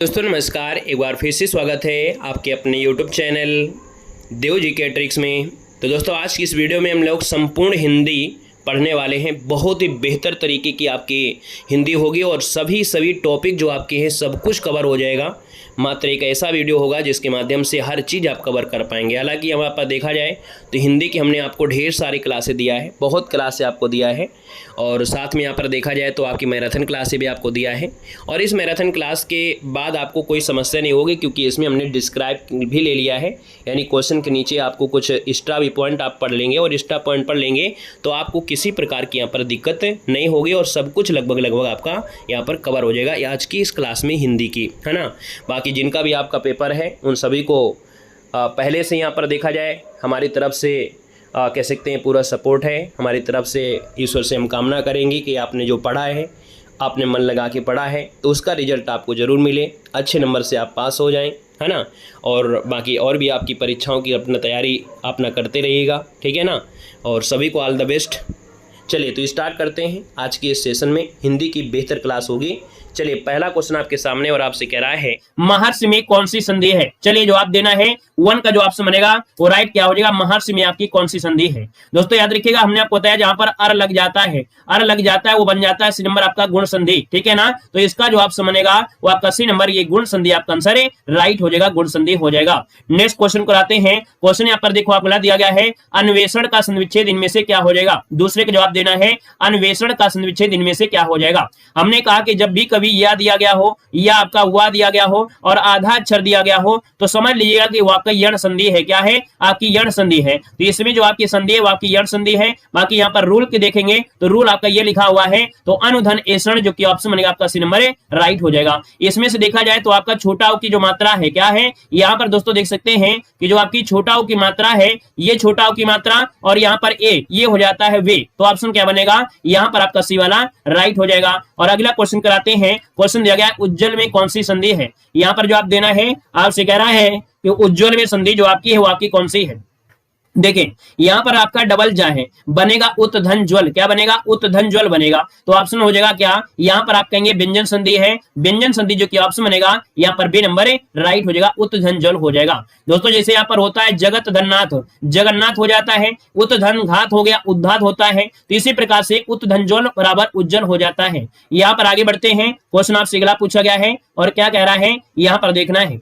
दोस्तों नमस्कार, एक बार फिर से स्वागत है आपके अपने यूट्यूब चैनल देव जी के ट्रिक्स में। तो दोस्तों आज की इस वीडियो में हम लोग संपूर्ण हिंदी पढ़ने वाले हैं। बहुत ही बेहतर तरीके की आपकी हिंदी होगी और सभी टॉपिक जो आपके हैं सब कुछ कवर हो जाएगा। मात्र एक ऐसा वीडियो होगा जिसके माध्यम से हर चीज़ आप कवर कर पाएंगे। हालांकि हमारे पास देखा जाए तो हिंदी की हमने आपको ढेर सारी क्लासें दिया है, बहुत क्लासें आपको दिया है और साथ में यहाँ पर देखा जाए तो आपकी मैराथन क्लासें भी आपको दिया है। और इस मैराथन क्लास के बाद आपको कोई समस्या नहीं होगी क्योंकि इसमें हमने डिस्क्राइब भी ले लिया है, यानी क्वेश्चन के नीचे आपको कुछ एक्स्ट्रा भी पॉइंट आप पढ़ लेंगे और एक्स्ट्रा पॉइंट पढ़ लेंगे तो आपको किसी प्रकार की यहाँ पर दिक्कत नहीं होगी और सब कुछ लगभग आपका यहाँ पर कवर हो जाएगा आज की इस क्लास में हिंदी की, है ना। बाकी जिनका भी आपका पेपर है उन सभी को पहले से यहाँ पर देखा जाए हमारी तरफ से कह सकते हैं पूरा सपोर्ट है। हमारी तरफ से ईश्वर से हम कामना करेंगे कि आपने जो पढ़ा है, आपने मन लगा के पढ़ा है तो उसका रिजल्ट आपको ज़रूर मिले, अच्छे नंबर से आप पास हो जाएं, है ना। और बाकी और भी आपकी परीक्षाओं की अपना तैयारी अपना करते रहिएगा, ठीक है ना। और सभी को ऑल द बेस्ट। चलिए तो स्टार्ट करते हैं आज की इस सेशन में। हिंदी की बेहतर क्लास होगी। चलिए पहला क्वेश्चन आपके सामने और आपसे कह रहा है महर्षि में कौन सी संधि है। चलिए जवाब देना है। 1 का जो ऑप्शन बनेगा वो राइट क्या हो जाएगा, महर्षि में आपकी कौन सी संधि है। दोस्तों याद रखिएगा हमने आपको बताया जहां पर अर लग जाता है, अर लग जाता है वो बन जाता है सी नंबर आपका गुण संधि, ठीक है ना। तो इसका जो ऑप्शन बनेगा वो आपका सी नंबर, ये गुण संधि आपका आंसर है, राइट हो जाएगा, गुण संधि हो जाएगा। नेक्स्ट क्वेश्चन कराते हैं। क्वेश्चन यहाँ पर देखो आपको दिया गया है अन्वेषण का संविच्छेद इनमें से क्या हो जाएगा। दूसरे का जवाब देना है अन्वेषण का संविच्छेद इनमें से क्या हो जाएगा। हमने कहा कि जब भी कभी यह दिया गया हो या आपका हुआ दिया गया हो और आधा अक्षर दिया गया हो तो समझ लीजिएगा कि वो आपका यण संधि है। क्या है, आपकी यण संधि है। तो इसमें जो आपकी संधि है वो आपकी यण संधि है। बाकी यहाँ पर रूल के देखेंगे तो रूल आपका ये लिखा हुआ है तो अनुधन एषण जो कि ऑप्शन बनेगा आपका सी नंबर है, राइट हो जाएगा। इसमें से देखा जाए तो आपका छोटा उ की जो मात्रा है क्या है, यहाँ पर दोस्तों देख सकते हैं कि जो आपकी छोटा उ की मात्रा है ये छोटा उ की मात्रा और यहाँ पर ए ये हो जाता है वे, तो ऑप्शन क्या बनेगा, यहाँ पर आपका सी वाला राइट हो जाएगा। और अगला क्वेश्चन कराते हैं। क्वेश्चन दिया गया उज्जवल में कौन सी संधि है। यहाँ पर जवाब देना है, आपसे कह रहा है कि उज्जवल में संधि जो आपकी है वो आपकी कौन सी है। देखें यहाँ पर आपका डबल जा है, बनेगा उत धन ज्वल, क्या बनेगा, उत धन ज्वल बनेगा। तो ऑप्शन हो जाएगा क्या, यहाँ पर आप कहेंगे व्यंजन संधि है, व्यंजन संधि जो कि ऑप्शन बनेगा यहाँ पर बी नंबर है, राइट हो जाएगा, उत धन ज्वल हो जाएगा। दोस्तों जैसे यहाँ पर होता है जगत धननाथ, जगन्नाथ हो जाता है, उत धन घात हो गया, उद्धात होता है। तो इसी प्रकार से उत धन ज्वल बराबर उज्जवल हो जाता है। यहाँ पर आगे बढ़ते हैं। क्वेश्चन आपसे अगला पूछा गया है और क्या कह रहा है यहाँ पर देखना है।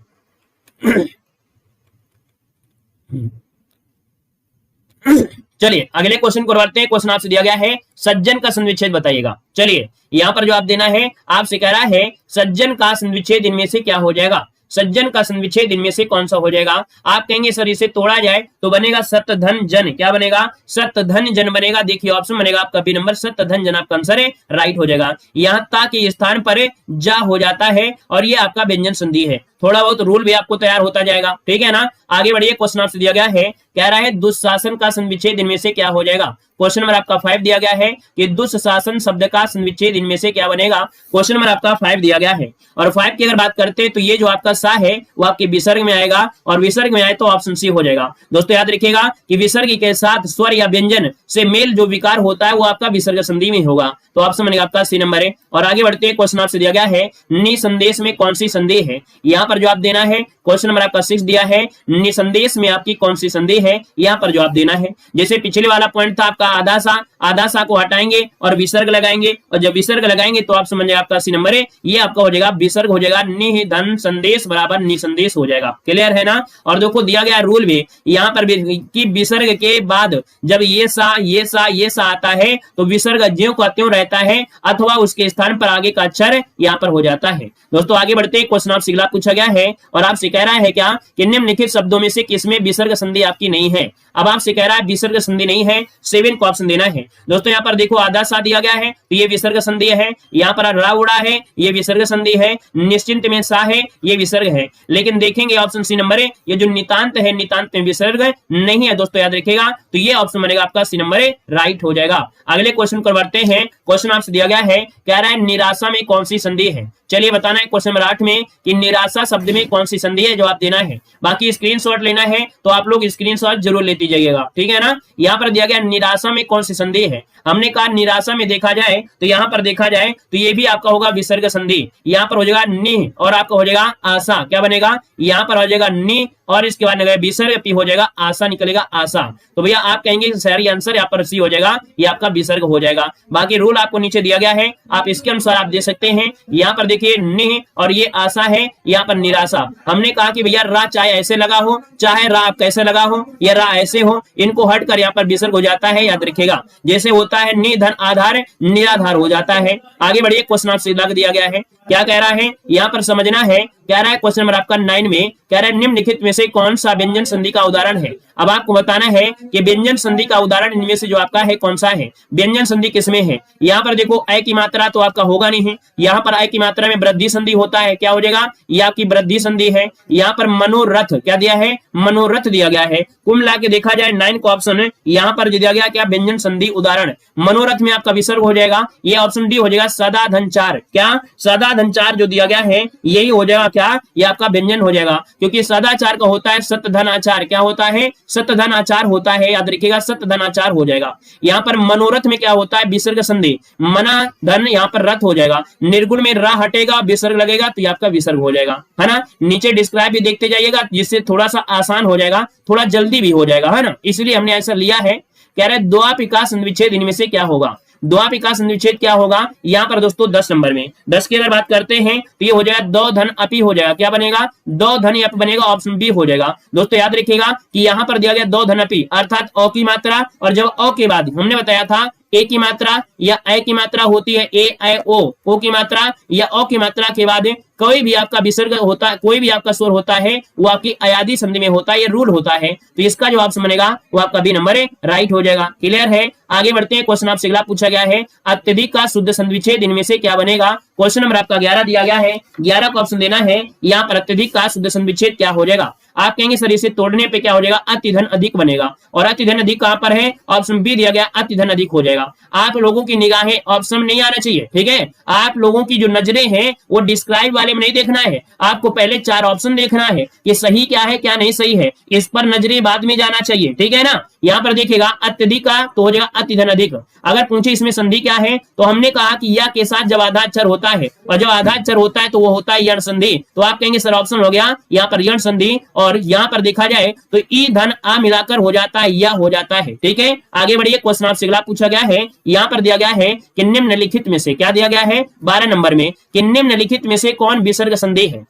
चलिए अगले क्वेश्चन को करते हैं। क्वेश्चन आपसे दिया गया है सज्जन का संविच्छेद बताइएगा। चलिए यहाँ पर जवाब देना है, आपसे कह रहा है सज्जन का संविच्छेद इनमें से क्या हो जाएगा। सज्जन का संविच्छेद इनमें से कौन सा हो जाएगा। आप कहेंगे सर इसे तोड़ा जाए तो बनेगा सत धन जन, क्या बनेगा, सत धन जन बनेगा। देखिए ऑप्शन बनेगा आपका बी नंबर, सत धन जन आपका आंसर है, राइट हो जाएगा। यहाँ ता के स्थान पर जा हो जाता है और ये आपका व्यंजन संधि है। थोड़ा बहुत रूल भी आपको तैयार होता जाएगा, ठीक है ना। आगे बढ़िए। क्वेश्चन आपसे दिया गया है, कह रहा है दुशासन का संविच्छेद इनमें से क्या हो जाएगा। क्वेश्चन नंबर आपका 5 दिया गया है कि दुशासन शब्द का संविच्छेद इनमें से क्या बनेगा। क्वेश्चन नंबर आपका 5 दिया गया है और 5 की अगर बात करते हैं तो ये जो आपका सा है वो आपके विसर्ग में आएगा और विसर्ग में आए तो ऑप्शन सी हो जाएगा। दोस्तों याद रखिएगा कि विसर्ग के साथ स्वर या व्यंजन से मेल जो विकार होता है वो आपका विसर्ग संधि में होगा, तो ऑप्शन बनेगा आपका सी नंबर है। और आगे बढ़ते हैं। क्वेश्चन आपसे दिया गया है निसंदेश में कौन सी संधि है। यहाँ पर जवाब देना है। क्वेश्चन नंबर आपका 6 दिया है निसंदेश में आपकी कौन सी संधि है, यहाँ पर जवाब देना है। जैसे पिछले वाला पॉइंट था आपका आधा सा को हटाएंगे और विसर्ग लगाएंगे और जब विसर्ग लगाएंगे तो ऑप्शन बन जाएगा आपका सी नंबर है, ये आपका हो जाएगा विसर्ग हो जाएगा, निधन संदेश बराबर निसंदेश हो जाएगा। क्लियर है ना। और देखो दिया गया रूल भी यहाँ पर भी कि विसर्ग के बाद जब ये सा आता है तो विसर्ग ज्यों का त्यों रहता है अथवा उसके स्थान पर आगे का अक्षर यहाँ पर हो जाता है। दोस्तों आगे बढ़ते। क्वेश्चन आपसे अगला पूछा गया है और आपसे कह रहा है क्या कि निम्नलिखित शब्दों में से किसमें विसर्ग संधि आपकी नहीं है। अब आपसे कह रहा है विसर्ग संधि नहीं है, 7 को ऑप्शन देना है। दोस्तों यहाँ पर देखो आधा सा दिया गया है तो ये विसर्ग संधि है, यहाँ पर रा उड़ा है ये विसर्ग संधि है, निश्चिंत में सा है ये विसर्ग है। लेकिन देखेंगे ऑप्शन सी नंबर है, ये जो नितांत है नितांत में विसर्ग नहीं है। दोस्तों याद रखिएगा तो ये ऑप्शन बनेगा आपका सी नंबर है, राइट हो जाएगा। अगले क्वेश्चन को बढ़ते हैं। क्वेश्चन आपसे दिया गया है, कह रहा है निराशा में कौन सी संधि है। चलिए बताना है क्वेश्चन नंबर 8 में कि निराशा शब्द में कौन सी संधि है, जवाब देना है। बाकी स्क्रीनशॉट लेना है तो आप लोग स्क्रीन स्क्रीनशॉट जरूर लेती जाइएगा, ठीक है ना। यहाँ पर दिया गया निराशा में कौन सी संधि है, हमने कहा निराशा में देखा जाए तो यहाँ पर देखा जाए तो ये भी आपका होगा विसर्ग संधि। यहाँ पर हो जाएगा नि और आपका हो जाएगा आशा, क्या बनेगा, यहाँ पर हो जाएगा नि और इसके बाद विसर्ग पी हो जाएगा आशा, निकलेगा आशा। तो भैया आप कहेंगे सही आंसर यहाँ पर सी हो जाएगा, ये आपका विसर्ग हो जाएगा। बाकी रूल आपको नीचे दिया गया है, आप इसके अनुसार आप दे सकते हैं। यहाँ पर देखिए नि और ये आशा है, यहाँ पर निराशा। हमने कहा कि भैया रा चाहे ऐसे लगा हो चाहे रा कैसे लगा हो या रा ऐसे हो, इनको हटकर यहाँ पर विसर्ग हो जाता है, याद रखिएगा। जैसे होता है नि धन आधार निराधार हो जाता है। आगे बढ़िए, क्वेश्चन आपसे लग दिया गया है, क्या कह रहा है यहाँ पर समझना है। कह रहा है क्वेश्चन नंबर आपका 9 में कह रहा है निम्नलिखित में से कौन सा व्यंजन संधि का उदाहरण है। अब आपको बताना है कि व्यंजन संधि का उदाहरण इनमें से जो आपका है कौन सा है, व्यंजन संधि किसमें है। यहाँ पर देखो अ की मात्रा तो आपका होगा नहीं, यहाँ पर अ की मात्रा में वृद्धि संधि होता है, क्या हो जाएगा, ये आपकी वृद्धि संधि है। यहाँ पर मनोरथ क्या दिया है, मनोरथ दिया गया है। कुल मिला के देखा जाए 9 का ऑप्शन यहाँ पर दिया गया क्या, व्यंजन संधि उदाहरण मनोरथ में आपका विसर्ग हो जाएगा, ये ऑप्शन डी हो जाएगा सदा धन चार। क्या सदा धन चार जो दिया गया है यही हो जाएगा क्या, ये आपका व्यंजन हो जाएगा, क्योंकि सदाचार का होता है सत्य धन आचार, क्या होता है, सत्य धन आचार होता है, याद रखिएगा सत्य धन आचार हो जाएगा। यहाँ पर मनोरथ में क्या होता है, विसर्ग संधि, मना धन यहाँ पर रथ हो जाएगा, निर्गुण में रा हटेगा विसर्ग लगेगा तो ये आपका विसर्ग हो जाएगा, है ना। नीचे डिस्क्राइब भी देखते जाइएगा जिससे थोड़ा सा आसान हो जाएगा, थोड़ा जल्दी भी हो जाएगा, है ना, इसलिए हमने ऐसा लिया है। कह रहे द्वापिका संविच्छेद इनमें से क्या होगा, द्वापिका संविच्छेद क्या होगा। यहाँ पर दोस्तों 10 नंबर में 10 की अगर बात करते हैं तो ये हो जाएगा दो धन अपी हो जाएगा, क्या बनेगा, दो धन अप बनेगा, ऑप्शन बी हो जाएगा। दोस्तों याद रखिएगा कि यहाँ पर दिया गया दो धन अपी अर्थात अ की मात्रा, और जब अ के बाद हमने बताया था ए की मात्रा या ए की मात्रा होती है, ए ऐ ओ की मात्रा या अ की मात्रा के बाद कोई भी आपका विसर्ग होता है, कोई भी आपका स्वर होता है वो आपकी अयादी संधि में होता है, ये रूल होता है। तो इसका जो ऑप्शन बनेगा वो आपका बी नंबर राइट हो जाएगा। क्लियर है, आगे बढ़ते हैं। क्वेश्चन आपसे अगला पूछा गया है अत्यधिक का शुद्ध संधिविच्छेद इनमें से क्या बनेगा। क्वेश्चन नंबर आपका 11 दिया गया है, 11 का ऑप्शन देना है। यहाँ पर अत्यधिक का शुद्ध संधिविच्छेद क्या हो जाएगा, आप कहेंगे सर इसे तोड़ने पे क्या हो जाएगा, अति धन अधिक बनेगा, और अति धन अधिक कहां पर है, ऑप्शन बी दिया गया अति धन अधिक हो जाएगा। आप लोगों की निगाहें ऑप्शन नहीं आना चाहिए, ठीक है, आप लोगों की जो नजरें हैं वो डिस्क्राइब वाले में नहीं देखना है, आपको पहले 4 ऑप्शन देखना है कि सही क्या है क्या नहीं सही है, इस पर नजरें बाद में जाना चाहिए, ठीक है ना। यहाँ पर देखिएगा अत्यधिक का तो हो जाएगा अति धन अधिक। अगर पूछे इसमें संधि क्या है तो हमने कहा कि या के साथ जब आधा अक्षर होता है, और जब आधा अक्षर होता है तो वो होता है यण संधि, तो आप कहेंगे सर ऑप्शन हो गया यहाँ पर यण संधि, और यहाँ पर देखा जाए तो ई धन आ मिलाकर हो जाता है या हो जाता है, ठीक है। आगे बढ़िए, क्वेश्चन आपसे अगला पूछा गया है, यहाँ पर दिया गया है कि निम्नलिखित में से क्या दिया गया है 12 नंबर में कि निम्नलिखित में से कौन विसर्ग संधि है।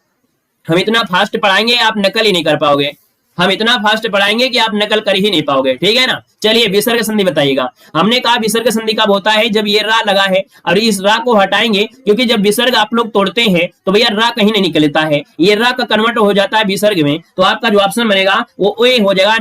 हम इतना फास्ट पढ़ाएंगे आप नकल ही नहीं कर पाओगे, हम इतना फास्ट पढ़ाएंगे कि आप नकल कर ही नहीं पाओगे, ठीक है ना। चलिए विसर्ग संधि बताइएगा। हमने कहा विसर्ग संधि कब होता है, जब ये रा लगा है, और इस रा को हटाएंगे क्योंकि जब विसर्ग आप लोग तोड़ते हैं तो भैया रा कहीं नहीं निकलता है, ये रा का कन्वर्ट हो जाता है विसर्ग में, तो आपका जो ऑप्शन बनेगा वो ए हो जाएगा,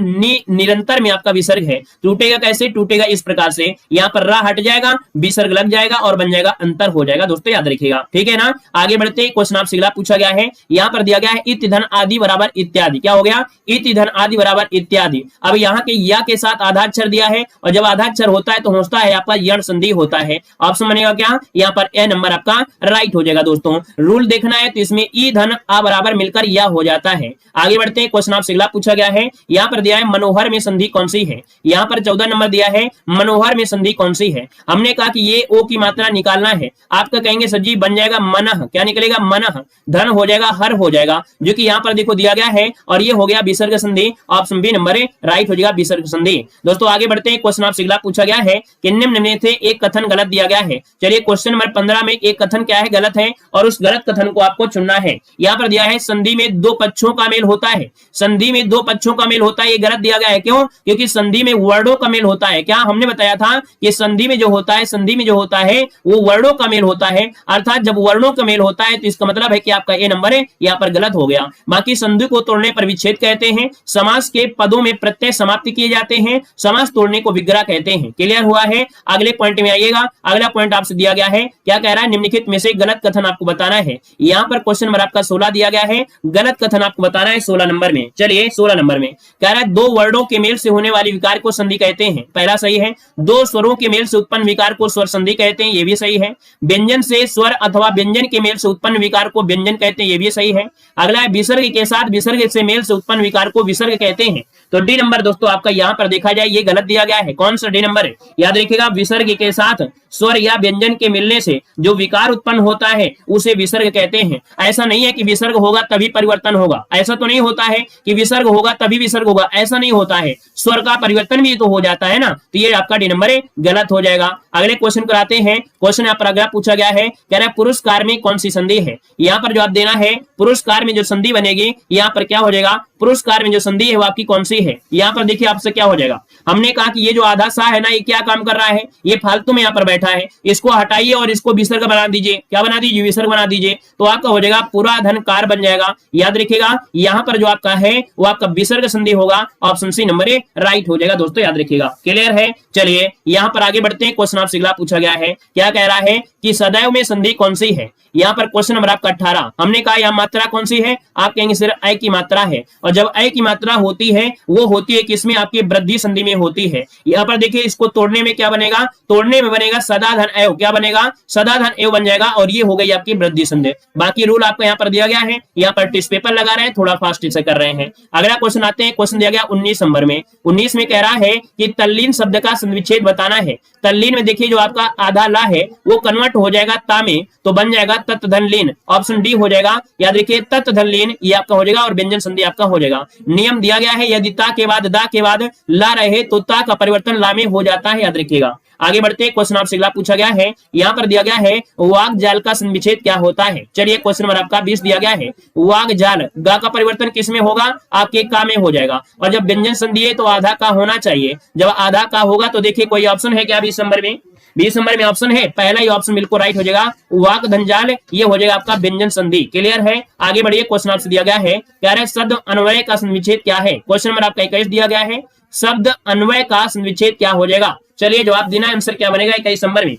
निरंतर में आपका विसर्ग है। टूटेगा कैसे, टूटेगा इस प्रकार से, यहाँ पर रा हट जाएगा, विसर्ग लग जाएगा और बन जाएगा अंतर हो जाएगा। दोस्तों याद रखिएगा, ठीक है ना। आगे बढ़ते, क्वेश्चन आपसे अगला पूछा गया है, यहाँ पर दिया गया है इति धन आदि बराबर इत्यादि, क्या हो गया, इति धन आदि बराबर इत्यादि। अब यहाँ के या के साथ आधा अक्षर दिया है, और जब आधा अक्षर होता है तो होता है आपका यण संधि होता है, ऑप्शन बनेगा क्या, यहाँ पर ए नंबर आपका राइट हो जाएगा। दोस्तों रूल देखना है तो इसमें ई धन आ बराबर मिलकर या हो जाता है। आगे बढ़ते हैं, क्वेश्चन आपसे अगला पूछा गया है, यहाँ पर दिया है मनोहर में संधि कौन सी है। यहाँ पर 14 नंबर दिया है, मनोहर में संधि कौन सी है। हमने कहा कि ये ओ की मात्रा निकालना है, आपका कहेंगे सर जी बन जाएगा मनः, क्या निकलेगा, मनः, धन हो जाएगा, हर हो जाएगा, जो कि यहाँ पर देखो दिया गया है, और ये हो गया विसर्ग संधि, ऑप्शन बी नंबर राइट हो जाएगा विसर्ग संधि। दोस्तों आगे बढ़ते हैं, क्वेश्चन आपसे अगला पूछा गया है कि निम्न में से एक कथन गलत दिया गया है। चलिए क्वेश्चन नंबर 15 में एक कथन क्या है, गलत है, और उस गलत कथन को आपको चुनना है। यहाँ पर दिया है संधि में दो पक्षों का मेल होता है, संधि में दो पक्षों का मेल होता है, ये गलत दिया गया है। क्यों, क्योंकि संधि में वर्णों का मेल होता है। क्या हमने बताया था कि संधि में जो होता है, संधि में जो होता है वो वर्णों का मेल होता है, अर्थात जब वर्णों का मेल होता है तो इसका मतलब है कि आपका ए नंबर है यहाँ पर गलत हो गया। बाकी संधि को तोड़ने पर विच्छेद कहते हैं, समास के पदों में प्रत्यय समाप्ति किए जाते हैं, समास तोड़ने को विग्रह कहते हैं। क्लियर हुआ है, अगले पॉइंट में आइएगा। अगला पॉइंट आपसे दिया गया है, क्या कह रहा है, निम्नलिखित में से गलत कथन आपको बताना है। यहाँ पर क्वेश्चन नंबर आपका 16 दिया गया है, गलत कथन आपको बताना है 16 नंबर में। चलिए 16 नंबर में कह रहा है दो वर्णों के मेल से होने वाली विकार को संधि कहते हैं, पहला सही है। दो स्वरों के मेल से उत्पन्न विकार को स्वर संधि कहते हैं, ये भी सही है। व्यंजन से स्वर अथवा व्यंजन के मेल से उत्पन्न विकार को व्यंजन कहते हैं, ये भी सही है। अगला है विसर्ग के साथ विसर्ग से मेल से उत्पन्न विकार कार को विसर्ग कहते हैं। तो डी नंबर दोस्तों आपका यहाँ पर देखा जाए ये गलत दिया गया है। कौन सा डी नंबर है? याद रखिएगा, विसर्ग के साथ स्वर या व्यंजन के मिलने से जो विकार उत्पन्न होता है उसे विसर्ग कहते हैं। ऐसा नहीं है कि विसर्ग होगा तभी परिवर्तन होगा, ऐसा तो नहीं होता है कि विसर्ग होगा तभी विसर्ग होगा, ऐसा नहीं होता है। स्वर का परिवर्तन भी तो हो जाता है ना, तो ये आपका डी नंबर गलत हो जाएगा। अगले क्वेश्चन कराते हैं। क्वेश्चन यहाँ पर अगला पूछा गया है, कह रहा है पुरस्कार में कौन सी संधि है? यहाँ पर जवाब देना है पुरस्कार में जो संधि बनेगी यहाँ पर क्या हो जाएगा, पुरस्कार में जो संधि है वो आपकी कौन सी है? यहाँ पर देखिए आपसे क्या हो जाएगा, हमने कहा कि ये जो आधा सा है ना ये क्या काम कर रहा है, ये फालतू में यहाँ पर बैठा है, इसको हटाइए और इसको विसर्ग बना दीजिए। क्या बना दीजिए? विसर्ग बना दीजिए, तो आपका हो जाएगा पूरा धन कार बन जाएगा। याद रखिएगा यहाँ पर जो आपका है वो आपका विसर्ग संधि होगा, option C number A right हो जाएगा दोस्तों, याद रखिएगा। क्लियर है? चलिए यहाँ पर आगे बढ़ते हैं। क्वेश्चन आपसे अगला पूछा गया है, क्या कह रहा है कि सदैव में संधि कौन सी है? यहाँ पर क्वेश्चन नंबर आपका 18। हमने कहा यहाँ मात्रा कौन सी है? आप कहेंगे सिर्फ अ की मात्रा है, और जब अ की मात्रा होती है वो होती है किसमें? आपकी वृद्धि संधि में होती है। यहाँ पर देखिए इसको तोड़ने में क्या बनेगा, तोड़ने में बनेगा सदा धन एव। क्या बनेगा? सदा धन एव बन जाएगा, और ये हो गई आपकी वृद्धि संधि। बाकी रूल आपको यहाँ पर दिया गया है, यहाँ पर टिश्यू पेपर लगा रहे हैं, थोड़ा फास्ट से कर रहे हैं। अगला क्वेश्चन आते हैं। क्वेश्चन दिया गया 19 नंबर में। 19 में कह रहा है कि तल्लीन शब्द का संविच्छेद बताना है। तल्लीन में देखिए जो आपका आधा ला है वो कन्वर्ट हो जाएगा ता में, तो बन जाएगा तत् धन लीन, ऑप्शन डी हो जाएगा। याद रखिए तत् धन लीन ये आपका हो जाएगा, और व्यंजन संधि आपका हो जाएगा। नियम दिया गया है यदि ता के बाद दा के बाद ला रहे तो ता का परिवर्तन ला में हो जाता है, याद रखिएगा। आगे बढ़ते क्वेश्चन आपसे अगला पूछा गया है, यहाँ पर दिया गया है वाग जाल का संविच्छेद क्या होता है? चलिए क्वेश्चन नंबर आपका 20 दिया गया है। वाग जाल, गा का परिवर्तन किस में होगा? आपके का में हो जाएगा, और जब व्यंजन संधि है तो आधा का होना चाहिए। जब आधा का होगा तो देखिए कोई ऑप्शन है क्या 20 नंबर में? 20 नंबर में ऑप्शन है, पहला ही ऑप्शन बिल्कुल राइट हो जाएगा, वाक धनजाल, ये हो जाएगा आपका व्यंजन संधि। क्लियर है? आगे बढ़िए। क्वेश्चन आपसे दिया गया है, कह रहे शब्द अन्वय का संविच्छेद क्या है? क्वेश्चन नंबर आपका 21 दिया गया है, शब्द अन्वय का संविच्छेद क्या हो जाएगा? चलिए जवाब देना, आंसर क्या बनेगा 21 नंबर में?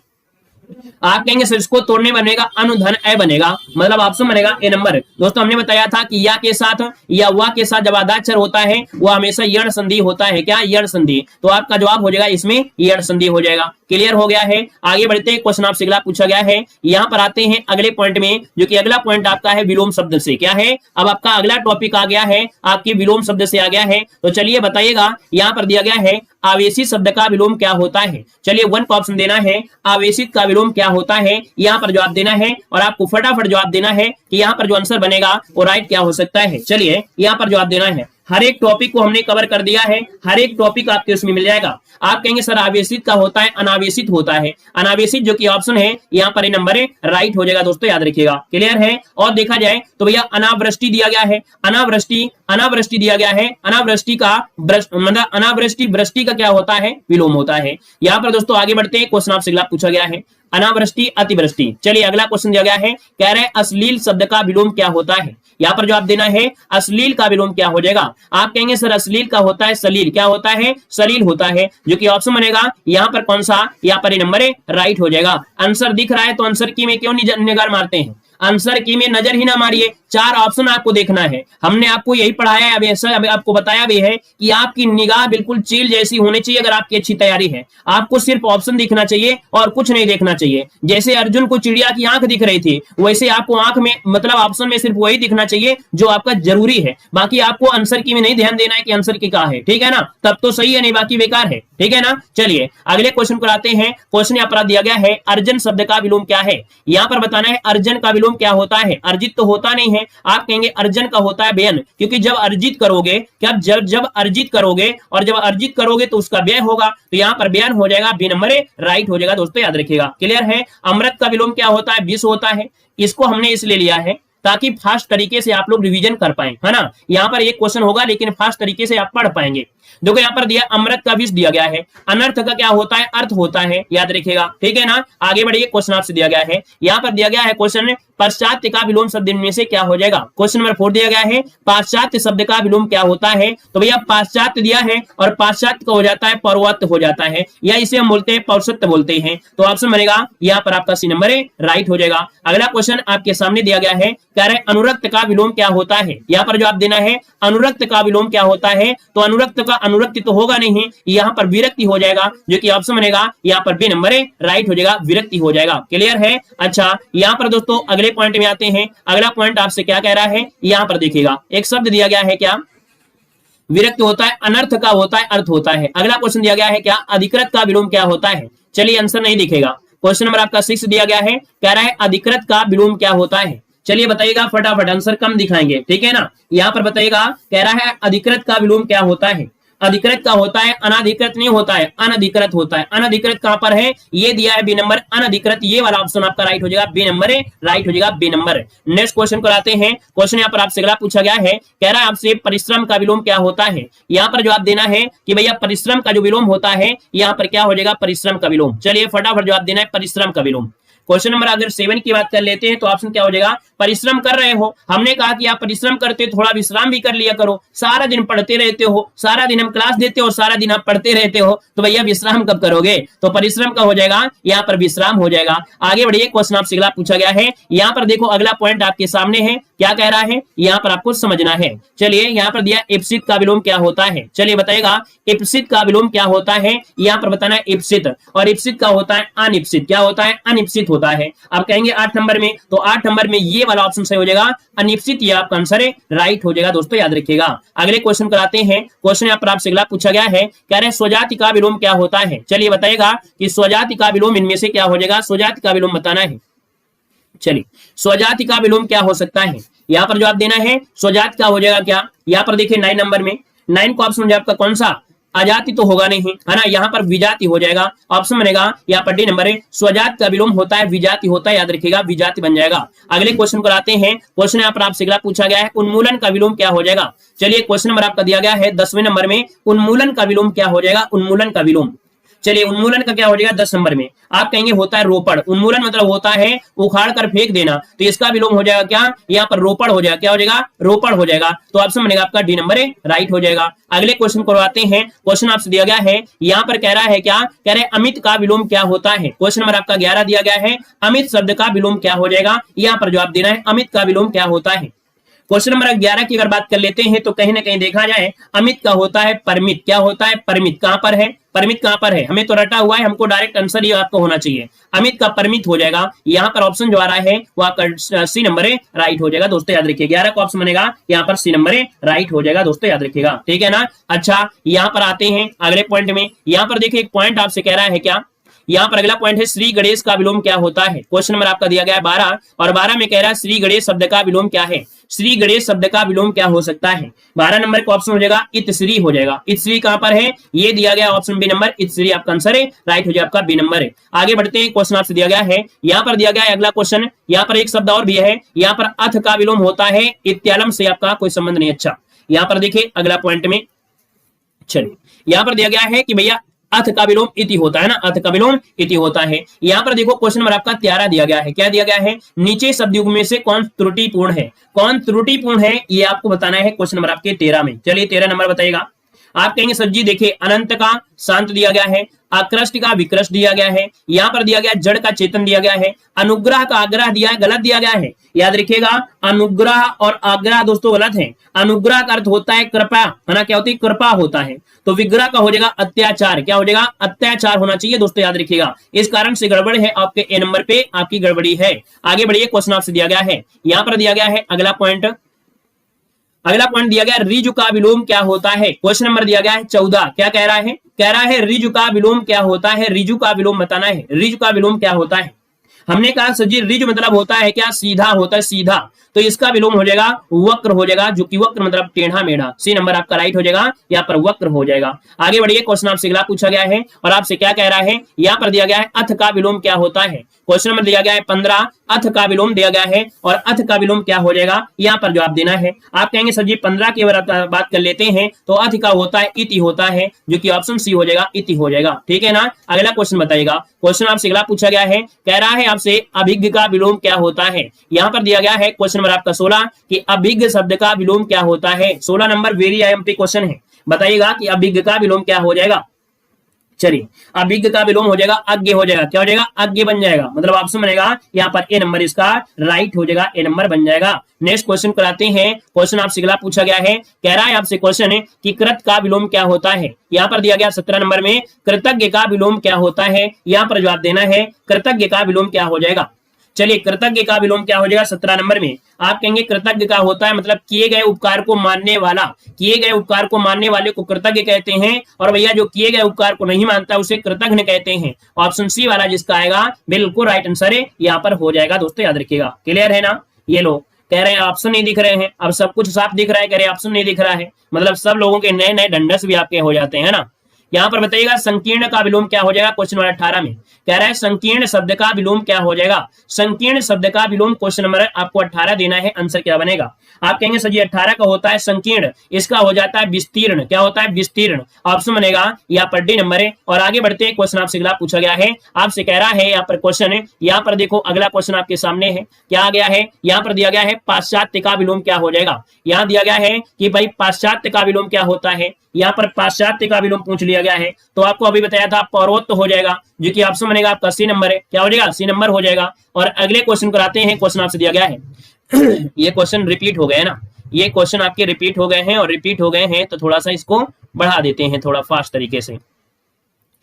आप कहेंगे सर इसको तोड़ने बनेगा अनुधन ए बनेगा, मतलब ऑप्शन बनेगा ए नंबर। दोस्तों हमने बताया था कि या के साथ या वा के साथ जब आधाक्षर होता है वो हमेशा यण संधि होता है। क्या? यण संधि। तो आपका जवाब हो जाएगा इसमें यण संधि हो जाएगा। क्लियर हो गया है? आगे बढ़ते हैं। क्वेश्चन आपसे अगला पूछा गया है, यहाँ पर आते हैं अगले पॉइंट में, जो कि अगला पॉइंट आपका है विलोम शब्द से। क्या है? अब आपका अगला टॉपिक आ गया है आपके विलोम शब्द से आ गया है। तो चलिए बताइएगा, यहाँ पर दिया गया है आवेशित शब्द का विलोम क्या होता है? चलिए 1 का ऑप्शन देना है, आवेशित का विलोम क्या होता है, यहाँ पर जवाब देना है, और आपको फटाफट जवाब देना है कि यहाँ पर जो आंसर बनेगा वो राइट क्या हो सकता है। चलिए यहाँ पर जवाब देना है। हर एक टॉपिक को हमने कवर कर दिया है, हर एक टॉपिक आपके उसमें मिल जाएगा। आप कहेंगे सर आवेशित का होता है, अनावेशित होता है। अनावेशित जो कि ऑप्शन है यहाँ पर नंबर राइट हो जाएगा दोस्तों, याद रखिएगा। क्लियर है? और देखा जाए तो भैया अनावृष्टि दिया गया है, अनावृष्टि दिया गया है। अनावृष्टि का मतलब अनावृष्टि वृष्टि का क्या होता है? विलोम होता है। यहाँ पर दोस्तों आगे बढ़ते हैं। क्वेश्चन आपसे अगला पूछा गया है अनावृष्टि अतिवृष्टि। चलिए अगला क्वेश्चन दिया गया है, कह रहे अश्लील शब्द का विलोम क्या होता है? यहाँ पर जवाब देना है अश्लील का विलोम क्या हो जाएगा। आप कहेंगे सर अश्लील का होता है सलील। क्या होता है? सलील होता है, जो कि ऑप्शन बनेगा यहाँ पर कौन सा? यहाँ पर नंबर राइट हो जाएगा। आंसर दिख रहा है तो आंसर की में क्यों निगार मारते हैं? आंसर की में नजर ही ना मारिए, 4 ऑप्शन आपको देखना है। हमने आपको यही पढ़ाया है, अब आपको बताया भी है कि आपकी निगाह बिल्कुल चील जैसी होनी चाहिए। अगर आपकी अच्छी तैयारी है, आपको सिर्फ ऑप्शन दिखना चाहिए और कुछ नहीं देखना चाहिए। जैसे अर्जुन को चिड़िया की आंख दिख रही थी, वैसे आपको आंख में मतलब ऑप्शन में सिर्फ वही दिखना चाहिए जो आपका जरूरी है। बाकी आपको आंसर की में नहीं ध्यान देना है कि आंसर की क्या है, ठीक है ना? तब तो सही है, नहीं बाकी बेकार है, ठीक है ना? चलिए अगले क्वेश्चन पर आते हैं। क्वेश्चन यहाँ पर दिया गया है अर्जन शब्द का विलोम क्या है? यहाँ पर बताना है अर्जन का विलोम क्या होता है। अर्जित तो होता नहीं है, आप कहेंगे अर्जन का होता है व्यय, क्योंकि जब अर्जित करोगे, क्या जब अर्जित करोगे और जब अर्जित करोगे तो उसका व्यय होगा, तो यहाँ पर व्यय हो जाएगा, बी नंबर राइट हो जाएगा दोस्तों, याद रखिएगा। क्लियर है? अमृत का विलोम क्या होता है? विष होता है। इसको हमने इसलिए लिया है ताकि फास्ट तरीके से आप लोग रिवीजन कर पाए, है ना? यहाँ पर एक क्वेश्चन होगा लेकिन फास्ट तरीके से आप पढ़ पाएंगे। देखो यहाँ पर दिया अमृत का विष दिया गया है, अनर्थ का क्या होता है? अर्थ होता है, याद रखिएगा, ठीक है ना? आगे बढ़िए। क्वेश्चन आपसे दिया गया है, यहाँ पर दिया गया है क्वेश्चन पाश्चात्य का विलोम शब्द इनमें से क्या हो जाएगा? क्वेश्चन नंबर 4 दिया गया है पाश्चात्य शब्द का विलोम क्या होता है? तो भैया पाश्चात्य दिया है और पाश्चात्य का हो जाता है पौर्वात्य हो जाता है, या इसे हम बोलते हैं पौरुषत्व बोलते हैं। तो ऑप्शन बनेगा यहाँ पर आपका सी नंबर राइट हो जाएगा। अगला क्वेश्चन आपके सामने दिया गया है, कह रहे अनुरक्त का विलोम क्या होता है? यहाँ पर जवाब देना है अनुरक्त का विलोम क्या होता है। तो अनुरक्त का अनुरक्ति तो होगा नहीं, यहाँ पर विरक्ति हो जाएगा, जो कि ऑप्शन बनेगा यहाँ पर बी नंबर राइट हो जाएगा, विरक्ति हो जाएगा। क्लियर है? अच्छा यहाँ पर दोस्तों अगले पॉइंट में आते हैं। अगला पॉइंट आपसे क्या कह रहा है, यहाँ पर देखिएगा एक शब्द दिया गया है, क्या विरक्त होता है, अनर्थ का होता है, अर्थ होता है। अगला क्वेश्चन दिया गया है क्या, अधिकृत का विलोम क्या होता है। चलिए आंसर नहीं दिखेगा। क्वेश्चन नंबर आपका 6 दिया गया है, कह रहा है अधिकृत का विलोम क्या होता है। चलिए बताइएगा फटाफट, आंसर कम दिखाएंगे, ठीक है ना। यहाँ पर बताइएगा, कह रहा है अधिकृत का विलोम क्या होता है। अधिकृत का होता है, अनाधिकृत नहीं होता है, अनधिकृत होता है। अनधिकृत कहां पर है, ये दिया है बी नंबर, अनधिकृत ये वाला ऑप्शन आपका राइट हो जाएगा, बी नंबर राइट हो जाएगा, बी नंबर। नेक्स्ट क्वेश्चन को लाते हैं। क्वेश्चन यहाँ पर आपसे अगला पूछा गया है, कह रहा है आपसे परिश्रम का विलोम क्या होता है। यहाँ पर जवाब देना है कि भैया परिश्रम का जो विलोम होता है, यहाँ पर क्या हो जाएगा, परिश्रम का विलोम। चलिए फटाफट जवाब देना है, परिश्रम का विलोम। क्वेश्चन नंबर अगर 7 की बात कर लेते हैं तो ऑप्शन क्या हो जाएगा, परिश्रम कर रहे हो। हमने कहा कि आप परिश्रम करते हो, थोड़ा विश्राम भी कर लिया करो। सारा दिन पढ़ते रहते हो, सारा दिन हम क्लास देते हो, सारा दिन आप पढ़ते रहते हो, तो भैया विश्राम कब करोगे। तो परिश्रम का हो जाएगा, यहाँ पर विश्राम हो जाएगा। आगे बढ़िए, क्वेश्चन आपसे अगला पूछा गया है। यहाँ पर देखो अगला पॉइंट आपके सामने है, क्या कह रहा है, यहाँ पर आपको समझना है। चलिए यहाँ पर दिया इप्सित का विलोम क्या होता है। चलिए बताइएगा इप्सित का विलोम क्या होता है। यहाँ पर बताना है इप्सित, और इप्सित का होता है अनिप्सित। क्या होता है, अनिप्सित होता है। आप कहेंगे 8 नंबर में, तो 8 नंबर में ये वाला ऑप्शन सही हो जाएगा, अनिप्सित। ये आपका आंसर है, राइट हो जाएगा दोस्तों, याद रखिएगा। अगले क्वेश्चन कराते हैं। क्वेश्चन यहाँ पर आपसे अगला पूछा गया है, कह रहे हैं स्वजाति का विलोम क्या होता है। चलिए बताइएगा कि स्वजाति का विलोम इनमें से क्या हो जाएगा, स्वजाति का विलोम बताना है। चलिए स्वजाति का विलोम क्या हो सकता है, यहाँ पर जवाब देना है। स्वजाति का हो जाएगा क्या, यहाँ पर देखिए 9 नंबर में, 9 का ऑप्शन आपका कौन सा, अजाति तो होगा नहीं, है ना। यहाँ पर विजाति हो जाएगा, ऑप्शन बनेगा यहाँ पर डी नंबर है। स्वजाति का विलोम होता है, विजाति होता है, याद रखिएगा, विजाति बन जाएगा। अगले क्वेश्चन को लाते हैं। क्वेश्चन यहाँ पर आपसे अगला पूछा गया है, उन्मूलन का विलोम क्या हो जाएगा। चलिए क्वेश्चन नंबर आपका दिया गया है 10वें नंबर में, उन्मूलन का विलोम क्या हो जाएगा, उन्मूलन का विलोम। चलिए उन्मूलन का क्या हो जाएगा 10 नंबर में, आप कहेंगे होता है रोपड़। उन्मूलन मतलब होता है उखाड़ कर फेंक देना, तो इसका विलोम हो जाएगा क्या, यहाँ पर रोपड़ हो जाएगा। क्या हो जाएगा, रोपड़ हो जाएगा। तो ऑप्शन बनेगा आपका डी नंबर है, राइट हो जाएगा। अगले क्वेश्चन को आते हैं। क्वेश्चन आपसे दिया गया है, यहाँ पर कह रहा है क्या, कह रहे अमित का विलोम क्या होता है। क्वेश्चन नंबर आपका 11 दिया गया है, अमित शब्द का विलोम क्या हो जाएगा। यहाँ पर जवाब देना है, अमित का विलोम क्या होता है। क्वेश्चन नंबर 11 की अगर बात कर लेते हैं तो कहीं ना कहीं देखा जाए, अमित का होता है परमित। क्या होता है, परमित। कहां पर है, परमित कहां पर है, हमें तो रटा हुआ है, हमको डायरेक्ट आंसर ये आपको होना चाहिए, अमित का परमित हो जाएगा। यहाँ पर ऑप्शन जो आ रहा है वो आपका सी नंबर है, राइट हो जाएगा दोस्तों, याद रखिए। 11 का ऑप्शन बनेगा यहाँ पर सी नंबर है, राइट हो जाएगा दोस्तों, याद रखिएगा, ठीक है ना। अच्छा यहाँ पर आते हैं अगले पॉइंट में। यहाँ पर देखिए एक पॉइंट आपसे कह रहा है क्या, यहाँ पर अगला पॉइंट है, श्री गणेश का विलोम क्या होता है। क्वेश्चन नंबर आपका दिया गया है 12, और 12 में कह रहा है श्री गणेश शब्द का विलोम क्या है। श्री गणेश शब्द का विलोम क्या हो सकता है। 12 नंबर का ऑप्शन हो जाएगा इतश्री हो जाएगा। इतश्री कहां पर है, ये दिया गया ऑप्शन बी नंबर, इतश्री आपका आंसर है, राइट हो जाएगा, आपका बी नंबर है। आगे बढ़ते हैं, क्वेश्चन आपसे दिया गया है, यहाँ पर दिया गया है अगला क्वेश्चन। यहाँ पर एक शब्द और भी है, यहाँ पर अथ का विलोम होता है, इत्यालम से आपका कोई संबंध नहीं। अच्छा यहाँ पर देखिए अगला पॉइंट में, चलिए यहाँ पर दिया गया है कि भैया अथ का विलोम इति होता है ना, अथ का विलोम इति होता है। यहाँ पर देखो क्वेश्चन नंबर आपका 13 दिया गया है, क्या दिया गया है, नीचे शब्द युग्म में से कौन त्रुटिपूर्ण है। कौन त्रुटिपूर्ण है ये आपको बताना है क्वेश्चन नंबर आपके 13 में। चलिए 13 नंबर बताइएगा। आप कहेंगे सर जी देखिए अनंत का शांत दिया गया है, आकृष्ट का विकृष्ट दिया गया है, यहाँ पर दिया गया जड़ का चेतन दिया गया है, अनुग्रह का आग्रह दिया है, गलत दिया गया है। याद रखिएगा अनुग्रह और आग्रह दोस्तों गलत है। अनुग्रह का अर्थ होता है कृपा, है ना, क्या होती है, कृपा होता है। तो विग्रह का हो जाएगा अत्याचार। क्या हो जाएगा, अत्याचार होना चाहिए दोस्तों, याद रखिएगा। इस कारण से गड़बड़ है, आपके ए नंबर पे आपकी गड़बड़ी है। आगे बढ़िए, क्वेश्चन आपसे दिया गया है, यहाँ पर दिया गया है अगला पॉइंट। अगला पॉइंट दिया गया ऋजु का विलोम क्या होता है। क्वेश्चन नंबर दिया गया है 14। क्या कह रहा है, कह रहा है ऋजु का विलोम क्या होता है। ऋजु का विलोम बताना है, ऋजु का विलोम क्या होता है। हमने कहा सर जी ऋजु मतलब होता है क्या, सीधा होता है, सीधा। तो इसका विलोम हो जाएगा वक्र हो जाएगा, जो कि वक्र मतलब टेढ़ा मेढ़ा। सी नंबर आपका राइट हो जाएगा, यहाँ पर वक्र हो जाएगा। आगे बढ़िए, क्वेश्चन आपसे अगला पूछा गया है और आपसे क्या कह रहा है, यहाँ पर दिया गया है अथ का विलोम क्या होता है। क्वेश्चन नंबर दिया गया है 15, अथ का विलोम दिया गया है और अथ का विलोम क्या हो जाएगा, यहाँ पर जवाब देना है। आप कहेंगे सर जी 15 की बात कर लेते हैं तो अथ का होता है इति होता है, जो कि ऑप्शन सी हो जाएगा, इति हो जाएगा, ठीक है ना। अगला क्वेश्चन बताइएगा। क्वेश्चन आपसे अगला पूछा गया है, कह रहा है आपसे अभिज्ञ का विलोम क्या होता है। यहाँ पर दिया गया है क्वेश्चन नंबर आपका 16 कि अभिज्ञ शब्द का विलोम क्या होता है। 16 नंबर वेरी आईएमपी क्वेश्चन है, बताइएगा कि अभिज्ञ का विलोम क्या हो जाएगा। चलिए अभिज्ञ का विलोम हो जाएगा अज्ञ हो जाएगा। क्या हो जाएगा, अज्ञ बन जाएगा, मतलब ऑप्शन बनेगा यहाँ पर ए नंबर, इसका राइट हो जाएगा, ए नंबर बन जाएगा। नेक्स्ट क्वेश्चन कराते हैं। क्वेश्चन आपसे अगला पूछा गया है, कह रहा है आपसे क्वेश्चन है कि कृत का विलोम क्या होता है। यहाँ पर दिया गया 17 नंबर में कृतज्ञ का विलोम क्या होता है। यहाँ पर जवाब देना है कृतज्ञ का विलोम क्या हो जाएगा। चलिए कृतज्ञ का विलोम क्या हो जाएगा 17 नंबर में। आप कहेंगे कृतज्ञ का होता है मतलब किए गए उपकार को मानने वाला, किए गए उपकार को मानने वाले को कृतज्ञ कहते हैं, और भैया जो किए गए उपकार को नहीं मानता उसे कृतज्ञ कहते हैं। ऑप्शन सी वाला जिसका आएगा बिल्कुल राइट आंसर है, यहाँ पर हो जाएगा दोस्तों, याद रखिएगा। क्लियर है ना। ये लोग कह रहे हैं ऑप्शन नहीं दिख रहे हैं, अब सब कुछ साफ दिख रहा है, कह रहे हैं ऑप्शन नहीं दिख रहा है, मतलब सब लोगों के नए नए ढंढस भी आपके हो जाते हैं ना। यहाँ पर बताइएगा संकीर्ण का विलोम क्या हो जाएगा क्वेश्चन नंबर 18 में। कह रहा है संकीर्ण शब्द का विलोम क्या हो जाएगा। संकीर्ण शब्द का विलोम क्वेश्चन नंबर आपको 18 देना है, आंसर क्या बनेगा। आप कहेंगे सर जी 18 का होता है संकीर्ण, इसका हो जाता है विस्तीर्ण। क्या होता है विस्तीर्ण, ऑप्शन बनेगा यहाँ पर डी नंबर है। और आगे बढ़ते हैं, क्वेश्चन आपसे अगला पूछा गया है, आपसे कह रहा है यहाँ पर क्वेश्चन है, यहाँ पर देखो अगला क्वेश्चन आपके सामने है, क्या आ गया है, यहाँ पर दिया गया है पाश्चात्य का विलोम क्या हो जाएगा। यहाँ दिया गया है कि भाई पाश्चात्य का विलोम क्या होता है, यहाँ पर पाश्चात्य का विलोम पूछ लिया गया है, तो आपको अभी बताया था पौरोत्त हो जाएगा, जो कि ऑप्शन बनेगा आपका सी नंबर है। क्या हो जाएगा सी नंबर हो जाएगा। और अगले क्वेश्चन कराते हैं, क्वेश्चन आपसे दिया गया है ये क्वेश्चन रिपीट हो गए ना, ये क्वेश्चन आपके रिपीट हो गए हैं, और रिपीट हो गए हैं तो थोड़ा सा इसको बढ़ा देते हैं थोड़ा फास्ट तरीके से।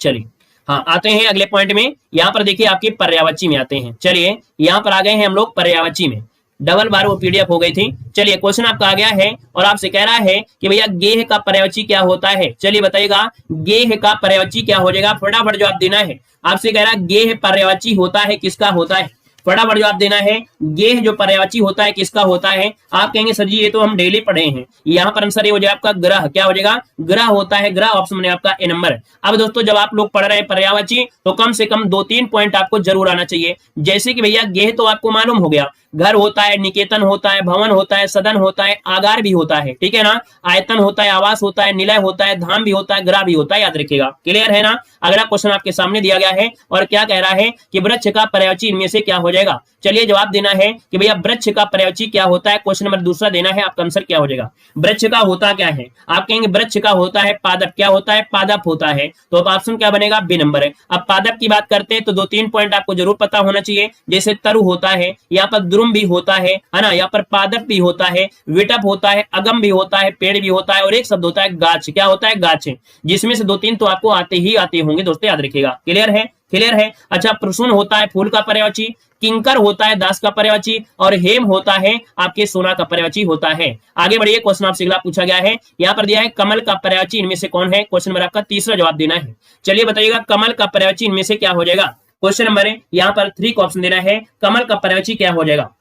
चलिए हाँ आते हैं अगले पॉइंट में। यहाँ पर देखिए आपके पर्यायवाची में आते हैं। चलिए यहाँ पर आ गए हैं हम लोग पर्यायवाची में, डबल बार वो पीडीएफ हो गई थी। चलिए क्वेश्चन आपका आ गया है और आपसे कह रहा है कि भैया गेह का पर्यायवाची क्या होता है। चलिए बताइएगा गेह का पर्यायवाची क्या हो जाएगा, फटाफट जवाब देना है। आपसे कह रहा है गेह पर्यायवाची होता है किसका होता है, फटाफट जवाब देना है। गेह जो पर्यायवाची होता है किसका होता है। आप कहेंगे सर जी ये तो हम डेली पढ़े हैं, यहाँ पर आंसर ये हो जाएगा आपका ग्रह। क्या हो जाएगा ग्रह होता है, ग्रह ऑप्शन में आपका ए नंबर। अब दोस्तों जब आप लोग पढ़ रहे हैं पर्यायवाची तो कम से कम 2-3 पॉइंट आपको जरूर आना चाहिए। जैसे कि भैया गेह तो आपको मालूम हो गया, घर होता है, निकेतन होता है, भवन होता है, सदन होता है, आगार भी होता है, ठीक है ना, आयतन होता है, आवास होता है, निलय होता है, धाम भी होता है, ग्रह भी होता है, याद रखिएगा। क्लियर है ना। अगला क्वेश्चन आपके सामने दिया गया है और क्या कह रहा है कि वृक्ष का पर्यायवाची इनमें से क्या हो जाएगा। चलिए जवाब देना है कि भैया वृक्ष का पर्यायवाची क्या होता है, क्वेश्चन नंबर दूसरा देना है, आपका आंसर क्या हो जाएगा। वृक्ष का होता क्या है, आप कहेंगे वृक्ष का होता है पादप। क्या होता है पादप होता है, तो अब ऑप्शन क्या बनेगा बी नंबर है। अब पादप की बात करते हैं तो 2-3 पॉइंट आपको जरूर पता होना चाहिए, जैसे तरु होता है, यहाँ पर द्रुम भी होता है ना, यहाँ पर पादप भी होता है, विटप होता है, अगम भी होता है, पेड़ भी होता है, और एक शब्द होता है गाछ। क्या होता है गाछ, जिसमें से 2-3 तो आपको आते ही आते होंगे दोस्तों, याद रखिएगा। क्लियर है क्लियर है। अच्छा प्रसून होता है फूल का पर्यायवाची, किंकर होता है दास का पर्यायवाची, और हेम होता है आपके सोना का पर्यायवाची होता है। आगे बढ़िए, क्वेश्चन आपसे अगला पूछा गया है, यहाँ पर दिया है कमल का पर्यायवाची इनमें से कौन है, क्वेश्चन नंबर आपका तीसरा जवाब देना है। चलिए बताइएगा कमल का पर्यायवाची इनमें से क्या हो जाएगा। क्वेश्चन नंबर है यहाँ पर 3 का ऑप्शन देना है, कमल का पर्यायवाची क्या हो जाएगा।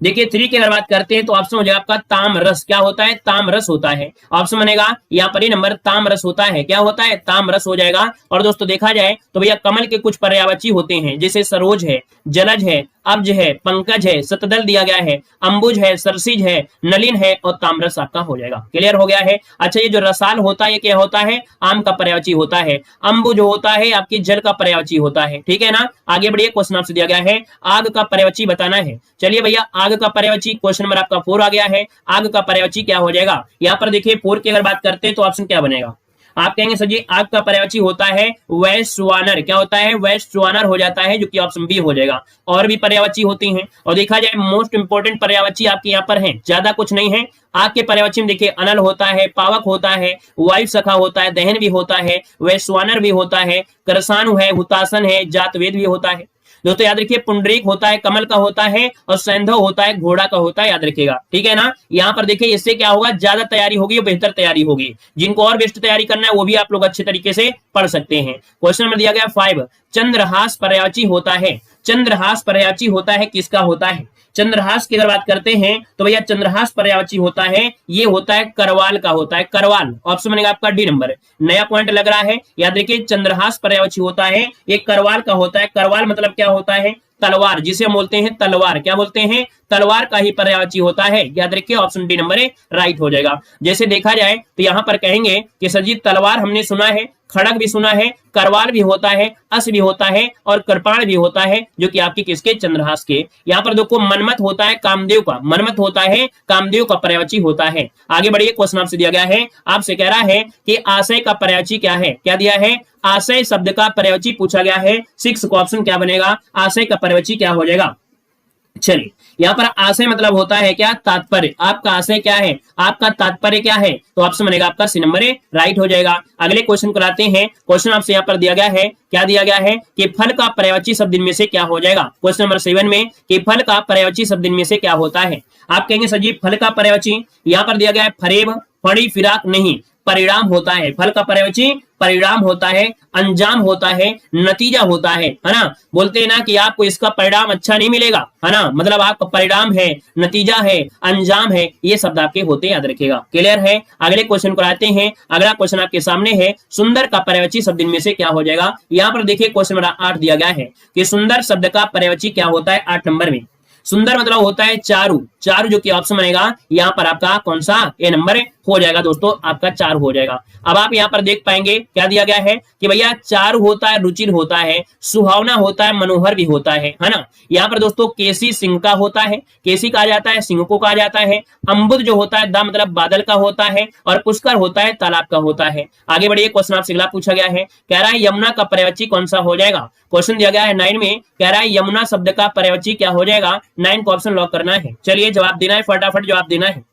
देखिए 3 की अगर बात करते हैं तो ऑप्शन हो जाएगा आपका ताम्ररस। क्या होता है ताम्ररस होता है, ऑप्शन बनेगा यहाँ पर ही नंबर ताम्ररस होता है। क्या होता है ताम्ररस हो जाएगा। और दोस्तों देखा जाए तो भैया कमल के कुछ पर्यायवाची होते हैं, जैसे सरोज है, जलज है, अब्ज है, पंकज है, शतदल दिया गया है, अंबुज है, सरसिज है, नलिन है, और ताम्ररस आपका हो जाएगा। क्लियर हो गया है। अच्छा ये जो रसाल होता है ये क्या होता है, आम का पर्यायवाची होता है। अंबुज होता है आपकी जल का पर्यायवाची होता है, ठीक है ना। आगे बढ़िए, क्वेश्चन आपसे दिया गया है आग का पर्यायवाची बताना है। चलिए भैया आग का पर्यायवाची क्वेश्चन नंबर आपका 4 आ गया है। आग का पर्यायवाची क्या हो जाएगा, यहाँ पर देखिए 4 की अगर बात करते हैं तो ऑप्शन क्या बनेगा। आप कहेंगे सर जी आग का पर्यायवाची होता है वैश्वानर। क्या होता है वैश्वानर हो जाता है, जो कि ऑप्शन बी हो जाएगा। और भी पर्यायवाची होती हैं, और देखा जाए मोस्ट इंपोर्टेंट पर्यायवाची आपके यहाँ पर हैं, ज्यादा कुछ नहीं है। आग के पर्यायवाची में देखिए अनल होता है, पावक होता है, वायु सखा होता है, दहन भी होता है, वैश्वानर भी होता है, करसानु है, हुतासन है, जातवेद भी होता है। दोस्तों याद रखिए पुंडरीक होता है, कमल का होता है, और सैंधव होता है, घोड़ा का होता है, याद रखिएगा, ठीक है ना। यहाँ पर देखिए इससे क्या होगा, ज्यादा तैयारी होगी, बेहतर तैयारी होगी। जिनको और बेस्ट तैयारी करना है वो भी आप लोग अच्छे तरीके से पढ़ सकते हैं। क्वेश्चन नंबर दिया गया 5, चंद्रहास पर्यायवाची होता है। चंद्रहास पर्यायवाची होता है किसका होता है। चंद्रहास की अगर बात करते हैं तो भैया चंद्रहास पर्यायवाची होता है, ये होता है करवाल का होता है, करवाल। ऑप्शन बनेगा आपका डी नंबर। नया पॉइंट लग रहा है, याद रखिए चंद्रहास पर्यायवाची होता है, ये करवाल का होता है। करवाल मतलब क्या होता है, तलवार, जिसे हम बोलते हैं तलवार। क्या बोलते हैं, तलवार का ही पर्यायवाची होता है, याद रखिए ऑप्शन डी नंबर राइट हो जाएगा। जैसे देखा जाए तो यहाँ पर कहेंगे कि सर जी तलवार हमने सुना है, खड़ग भी सुना है, करवाल भी होता है, अस भी होता है, और कृपाण भी होता है, जो कि आपके किसके चंद्रहास के। यहाँ पर देखो मनमत होता है कामदेव का, मनमत होता है कामदेव का पर्यायवाची होता है। आगे बढ़िए, क्वेश्चन आपसे दिया गया है, आपसे कह रहा है कि आशय का पर्यायवाची क्या है। क्या दिया है, आशय शब्द का पर्यायवाची पूछा गया है। 6 का ऑप्शन क्या बनेगा, आशय का पर्यायवाची क्या हो जाएगा। चलिए, यहाँ पर आशय मतलब होता है क्या, तात्पर्य। आपका आशय क्या है, आपका तात्पर्य क्या है, तो ऑप्शन बनेगा आपका सी नंबर ए राइट हो जाएगा। अगले क्वेश्चन को लाते हैं। क्वेश्चन आपसे यहाँ पर दिया गया है, क्या दिया गया है कि फल का पर्यायवाची शब्द इनमें से क्या हो जाएगा। क्वेश्चन नंबर 7 में कि फल का पर्यायवाची शब्द इनमें से क्या होता है। आप कहेंगे सर जी फल का पर्यायवाची यहाँ पर दिया गया है फरेब, फड़ी, फिराक, नहीं, परिणाम होता है। फल का पर्यायवाची परिणाम होता है, अंजाम होता है, नतीजा होता है ना। बोलते हैं ना कि आपको इसका परिणाम अच्छा नहीं मिलेगा, है ना, मतलब आपका परिणाम है, नतीजा है, अंजाम है, ये शब्द आपके होते हैं, याद रखिएगा। क्लियर है। अगले क्वेश्चन को आते हैं। अगला क्वेश्चन आपके सामने है, सुंदर का पर्यायवाची शब्द इनमें से क्या हो जाएगा। यहाँ पर देखिए क्वेश्चन नंबर 8 दिया गया है कि सुंदर शब्द का पर्यायवाची क्या होता है 8 नंबर में। सुंदर मतलब होता है चारु, चारु जो कि ऑप्शन बनेगा यहाँ पर आपका कौन सा, ए नंबर हो जाएगा दोस्तों, आपका 4 हो जाएगा। अब आप यहाँ पर देख पाएंगे क्या दिया गया है कि भैया चारु होता है, रुचिर होता है, सुहावना होता है, मनोहर भी होता है ना। यहाँ पर दोस्तों केसी सिंह का होता है, केसी कहा जाता है, सिंह को कहा जाता है। अम्बुद जो होता है, दा मतलब बादल का होता है, और पुष्कर होता है, तालाब का होता है। आगे बढ़िए, क्वेश्चन आपसे अगला पूछा गया है, कह रहा है यमुना का पर्यायवाची कौन सा हो जाएगा। क्वेश्चन दिया गया है 9 में, कह रहा है यमुना शब्द का पर्यायवाची क्या हो जाएगा। 9 को ऑप्शन लॉक करना है। चलिए जवाब देना है, फटाफट जवाब देना है।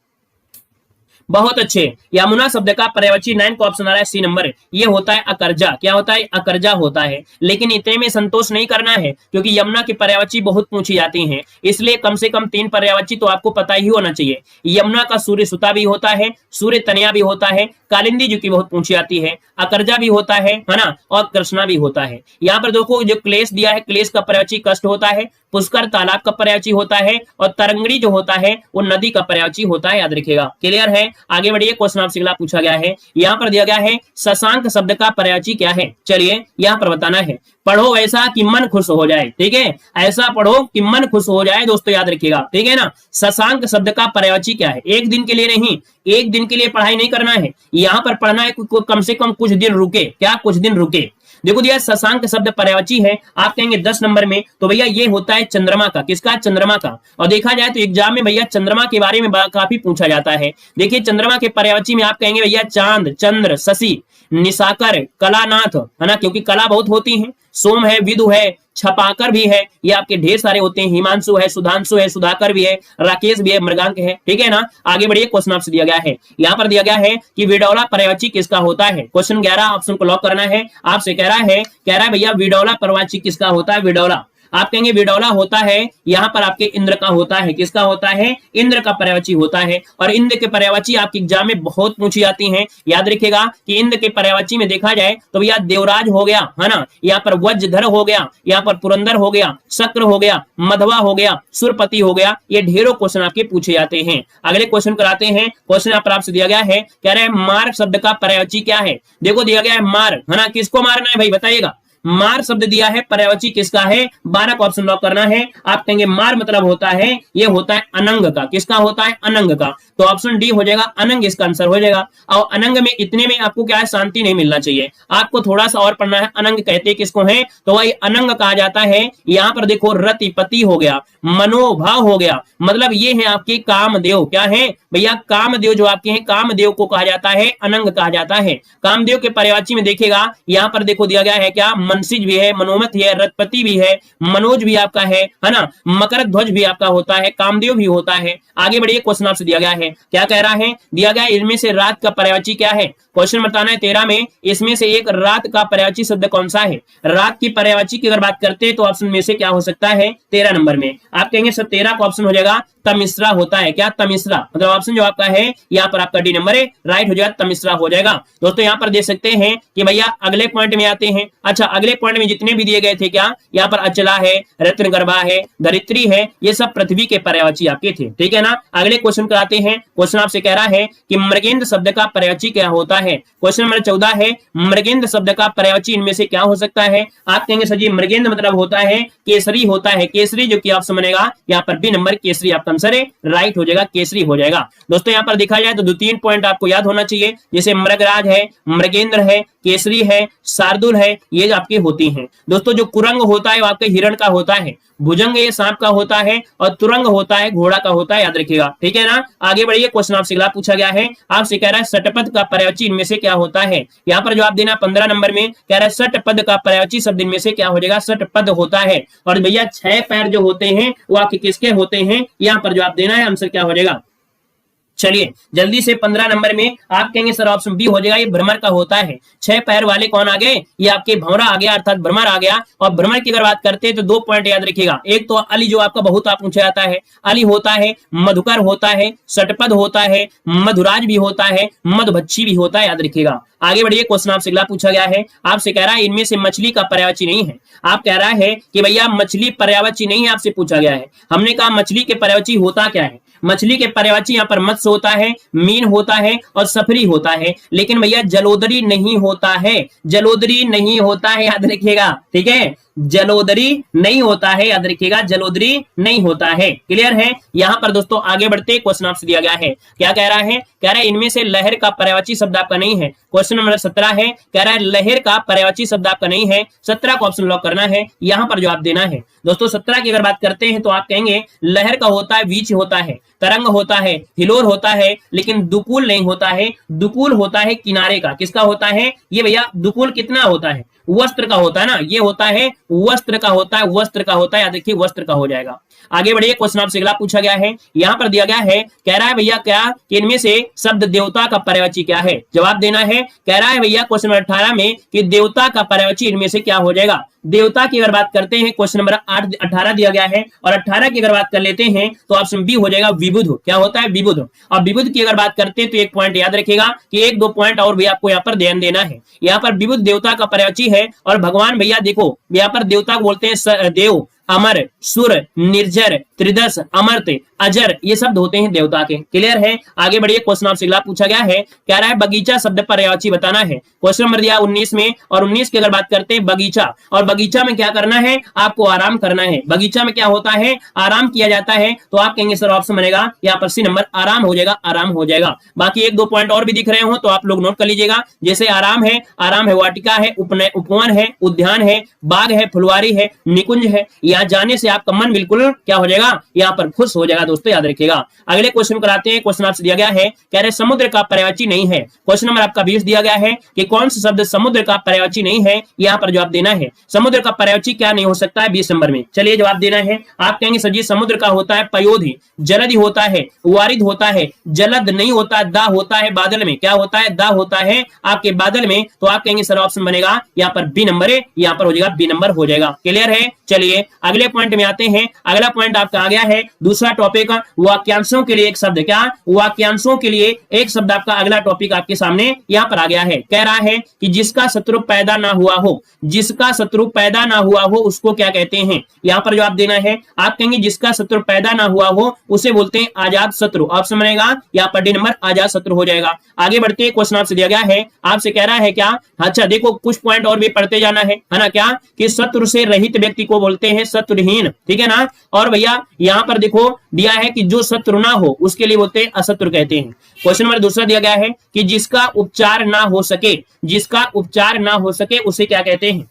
बहुत अच्छे। यमुना शब्द का पर्यायवाची 9 को ऑप्शन आ रहा है सी नंबर, ये होता है अकर्जा। क्या होता है, अकर्जा होता है। लेकिन इतने में संतोष नहीं करना है, क्योंकि यमुना की पर्यायवाची बहुत पूछी जाती हैं, इसलिए कम से कम 3 पर्यायवाची तो आपको पता ही होना चाहिए। यमुना का सूर्य सुता भी होता है, सूर्य तनया भी होता है, कालिंदी जो की बहुत पूछी जाती है, अकर्जा भी होता है ना, और कृष्णा भी होता है। यहाँ पर देखो जो क्लेश दिया है, क्लेश का पर्यायवाची कष्ट होता है, पुष्कर तालाब का पर्यायवाची होता है, और तरंगड़ी जो होता है वो नदी का पर्यायवाची होता है, याद रखिएगा। क्लियर है। आगे बढ़िए, क्वेश्चन आपसे अगला पूछा गया है। यहाँ पर दिया गया है शशांक शब्द का पर्यायवाची क्या है। चलिए यहाँ पर बताना है, पढ़ो ऐसा कि मन खुश हो जाए। ठीक है, ऐसा पढ़ो कि मन खुश हो जाए दोस्तों, याद रखिएगा। ठीक है ना। शशांक शब्द का पर्यायवाची क्या है। एक दिन के लिए नहीं, एक दिन के लिए पढ़ाई नहीं करना है, यहाँ पर पढ़ना है कम से कम कुछ दिन रुके। क्या, कुछ दिन रुके। देखो दिया शशांक शब्द पर्यायवाची है, आप कहेंगे 10 नंबर में, तो भैया ये होता है चंद्रमा का। किसका, चंद्रमा का। और देखा जाए तो एग्जाम में भैया चंद्रमा के बारे में काफी पूछा जाता है। देखिए चंद्रमा के पर्यायवाची में आप कहेंगे भैया चांद, चंद्र, शशि, निशाकर, कलानाथ, है ना, क्योंकि कला बहुत होती है। सोम है, विदु है, छपाकर भी है, ये आपके ढेर सारे होते हैं। हिमांशु है, सुधांशु है, सुधाकर भी है, राकेश भी है, मृगांक है। ठीक है ना। आगे बढ़िए, क्वेश्चन आपसे दिया गया है, यहाँ पर दिया गया है कि विडौला पर्यायवाची किसका होता है। क्वेश्चन 11 ऑप्शन को लॉक करना है। आपसे कह रहा है भैया विडौला पर्यायवाची किसका होता है। विडौला आप कहेंगे विडौला होता है, यहाँ पर आपके इंद्र का होता है। किसका होता है, इंद्र का पर्यायवाची होता है। और इंद्र के पर्यायवाची आपके एग्जाम में बहुत पूछी जाती हैं, याद रखिएगा कि इंद्र के पर्यायवाची में देखा जाए तो भैया देवराज हो गया, है ना, यहाँ पर वज्रधर हो गया, यहाँ पर पुरंदर हो गया, शक्र हो गया, मधवा हो गया, सुरपति हो गया, ये ढेरों क्वेश्चन आपके पूछे जाते हैं। अगले क्वेश्चन कराते हैं। क्वेश्चन यहाँ पर आपसे दिया गया है, कह रहे हैं मार शब्द का पर्यायवाची क्या है। देखो दिया गया है मार, है ना, किसको मारना है भाई बताइएगा। मार शब्द दिया है, पर्यायवाची किसका है। 12 का ऑप्शन लॉक करना है। आप कहेंगे मार मतलब होता है, ये होता है अनंग का। किसका होता है, अनंग का। तो ऑप्शन डी हो जाएगा, अनंग इसका आंसर हो जाएगा। और अनंग में इतने में आपको क्या है, शांति नहीं मिलना चाहिए, आपको थोड़ा सा और पढ़ना है। अनंग कहते किसको है, तो वही अनंग कहा जाता है। यहाँ पर देखो रतिपति हो गया, मनोभाव हो गया, मतलब ये है आपके कामदेव। क्या है भैया, कामदेव जो आपके हैं, कामदेव को कहा जाता है, अनंग कहा जाता है। कामदेव के पर्यायवाची में देखिएगा, यहाँ पर देखो दिया गया है क्या, मनसिज भी है, मनोमत है, रथपति भी है, मनोज भी आपका है ना, मकर ध्वज भी आपका होता है, कामदेव भी होता है। आगे बढ़िए, क्वेश्चन आपसे दिया गया है, क्या कह रहा है, दिया गया इनमें से रात का पर्यायवाची क्या है। क्वेश्चन बताना है 13 में, इसमें से एक रात का पर्यायवाची शब्द कौन सा है। रात की पर्यायवाची की अगर बात करते हैं तो ऑप्शन में से क्या हो सकता है, 13 नंबर में। आप कहेंगे सर 13 का ऑप्शन हो जाएगा तमिश्रा होता है। क्या, तमिश्रा, मतलब ऑप्शन जो आपका है यहाँ पर आपका डी नंबर है, राइट हो जाएगा, तमिश्रा हो जाएगा। दोस्तों यहाँ पर देख सकते हैं कि भैया अगले पॉइंट में आते हैं। अच्छा, अगले पॉइंट में जितने भी दिए गए थे, क्या यहाँ पर अचला है, रत्नगर्भा है, धरित्री है, ये सब पृथ्वी के पर्यायवाची आपके थे। ठीक है ना। अगले क्वेश्चन को आते हैं। क्वेश्चन आपसे कह रहा है कि मृगेंद्र शब्द का पर्यायवाची क्या होता है। क्वेश्चन नंबर 14 है, मृगेंद्र शब्द का पर्यायवाची इनमें से क्या हो सकता है। आप कहेंगे सर जी मृगेंद्र मतलब होता है केसरी होता है, केसरी जो कि ऑप्शन बनेगा यहाँ पर बी नंबर, केसरी आपका आंसर है, राइट हो जाएगा, केसरी हो जाएगा। दोस्तों यहाँ पर देखा जाए तो 2-3 पॉइंट आपको याद होना चाहिए, जैसे मृगराज है, मृगेंद्र है, केसरी है, शार्दुल है, ये आपकी होती हैं। दोस्तों जो कुरंग होता है वो आपके हिरण का होता है, भुजंग ये सांप का होता है और तुरंग होता है घोड़ा का होता है, याद रखिएगा। ठीक है ना, आगे बढ़िए। क्वेश्चन आपसे अगला पूछा गया है, आपसे कह रहा है षटपद का पर्यायवाची इनमें से क्या होता है। यहाँ पर जवाब देना 15 नंबर में, कह रहा है षटपद का पर्यायवाची शब्द इनमें से क्या हो जाएगा, षटपद होता है। और भैया 6 पैर जो होते हैं वो आपके किसके होते हैं, यहाँ पर जवाब देना है, आंसर क्या हो जाएगा। चलिए जल्दी से 15 नंबर में आप कहेंगे सर ऑप्शन बी हो जाएगा, ये भ्रमर का होता है। 6 पैर वाले कौन आ गए, ये आपके भंवरा आ गया, अर्थात भ्रमर आ गया। और भ्रमर की अगर बात करते हैं तो 2 पॉइंट याद रखिएगा। एक तो अली जो आपका बहुत आप पूछा जाता है, अली होता है, मधुकर होता है, षटपद होता है, मधुराज भी होता है, मधुभक्षी भी होता है, याद रखिएगा। आगे बढ़िए। क्वेश्चन आपसे अगला पूछा गया है, आपसे कह रहा है इनमें से मछली का पर्यायवाची नहीं है। आप कह रहा है कि भैया मछली पर्यायवाची नहीं है, आपसे पूछा गया है। हमने कहा मछली के पर्यायवाची होता क्या है। मछली के पर्यायवाची यहाँ पर मत्स्य होता है, मीन होता है और सफरी होता है। लेकिन भैया जलोदरी नहीं होता है, जलोदरी नहीं होता है, याद रखिएगा। ठीक है, जलोदरी नहीं होता है, याद रखिएगा, जलोदरी नहीं होता है। क्लियर है। यहाँ पर दोस्तों आगे बढ़ते, क्वेश्चन आपसे दिया गया है, क्या कह रहा है, कह रहा है इनमें से लहर का पर्यायवाची शब्द आपका नहीं है। क्वेश्चन नंबर 17 है, कह रहा है लहर का पर्यायवाची शब्द आपका नहीं है। 17 को ऑप्शन लॉक करना है, यहाँ पर जवाब देना है। दोस्तों 17 की अगर बात करते हैं तो आप कहेंगे लहर का होता है, वीच होता है, तरंग होता है, हिलोर होता है, लेकिन दुकुल नहीं होता है। दुकुल होता है किनारे का, किसका होता है ये भैया, दुकुल कितना होता है, वस्त्र का होता है ना, ये होता है वस्त्र का होता है, वस्त्र का होता है, याद रखिए वस्त्र का हो जाएगा। आगे बढ़िए। क्वेश्चन आपसे अगला पूछा गया है, यहाँ पर दिया गया है, कह रहा है भैया क्या कि इनमें से शब्द देवता का पर्यायवाची क्या है। जवाब देना है, कह रहा है भैया क्वेश्चन नंबर 18 में कि देवता का पर्यायवाची इनमें से क्या हो जाएगा। देवता की अगर बात करते हैं, क्वेश्चन नंबर 18 दिया गया है, और 18 की अगर बात कर लेते हैं तो ऑप्शन बी हो जाएगा विबुध। क्या होता है, विबुध। और विबुध की अगर बात करते हैं तो एक पॉइंट याद रखिएगा कि 1-2 पॉइंट और भी आपको यहाँ पर ध्यान देना है। यहाँ पर विबुध देवता का पर्यायवाची है, और भगवान भैया देखो यहाँ पर देवता को बोलते हैं देव, अमर, सुर, निर्जर, त्रिदश, अमर्त्य, अजर, ये शब्द होते हैं देवता के। क्लियर है। आगे बढ़िए। क्वेश्चन आपसे अगला पूछा गया है, कह रहा है बगीचा शब्द पर्यायवाची बताना है। क्वेश्चन नंबर दिया 19 में, और 19 की अगर बात करते हैं बगीचा, और बगीचा में क्या करना है, आपको आराम करना है। बगीचा में क्या होता है, आराम किया जाता है। तो आप कहेंगे सर ऑप्शन बनेगा यहाँ पर सी नंबर, आराम हो जाएगा, आराम हो जाएगा। बाकी 1-2 पॉइंट और भी दिख रहे हो तो आप लोग नोट कर लीजिएगा। जैसे आराम है, वाटिका है, उपवन है, उद्यान है, बाग है, फुलवारी है, निकुंज है। यहाँ जाने से आपका मन बिल्कुल क्या हो जाएगा, यहाँ पर खुश हो जाएगा। दोस्तों याद रखिएगा। अगले क्वेश्चन कराते हैं। क्वेश्चन आपसे दिया गया है, कह रहे समुद्र का पर्यायवाची नहीं है। क्वेश्चन नंबर आपका 20 दिया गया है कि कौन सा शब्द समुद्र का पर्यायवाची नहीं है, यहाँ पर जवाब देना है। समुद्र का पर्यायवाची क्या नहीं हो सकता है 20 नंबर में। चलिए जवाब देना है। आप कहेंगे सर जी समुद्र का होता है पयोधि, जलधि होता है, वारिद होता है, जलद नहीं होता, दा होता है बादल में। क्या होता है, दा होता है आपके बादल में। तो आप कहेंगे सर ऑप्शन बनेगा यहाँ पर बी नंबर है, यहाँ पर हो जाएगा बी नंबर हो जाएगा। क्लियर है। चलिए अगले पॉइंट में आते हैं। अगला पॉइंट आपका आ गया है दूसरा टॉपिक, वाक्यांशों के लिए एक शब्द। क्या, वाक्यांशों के लिए एक शब्द आपका अगला टॉपिक आपके सामने यहाँ पर आ गया है। कह रहा है कि जिसका शत्रु पैदा ना हुआ हो, जिसका शत्रु पैदा ना हुआ हो उसको क्या कहते हैं। यहाँ पर जवाब देना है। आप कहेंगे जिसका शत्रु पैदा ना हुआ हो उसे बोलते हैं आजाद शत्रु। ऑप्शन बनेगा यहाँ पर डी नंबर, आजाद शत्रु हो जाएगा। आगे बढ़ते क्वेश्चन आपसे दिया गया है, आपसे कह रहा है क्या, अच्छा देखो कुछ पॉइंट और भी पढ़ते जाना है ना, क्या कि शत्रु से रहित व्यक्ति को बोलते हैं शत्रुहीन। ठीक है ना। और भैया यहाँ पर देखो दिया है कि जो शत्रु ना हो उसके लिए बोलते हैं अशत्रु कहते हैं। क्वेश्चन नंबर दूसरा दिया गया है कि जिसका उपचार ना हो सके, जिसका उपचार ना हो सके उसे क्या कहते हैं।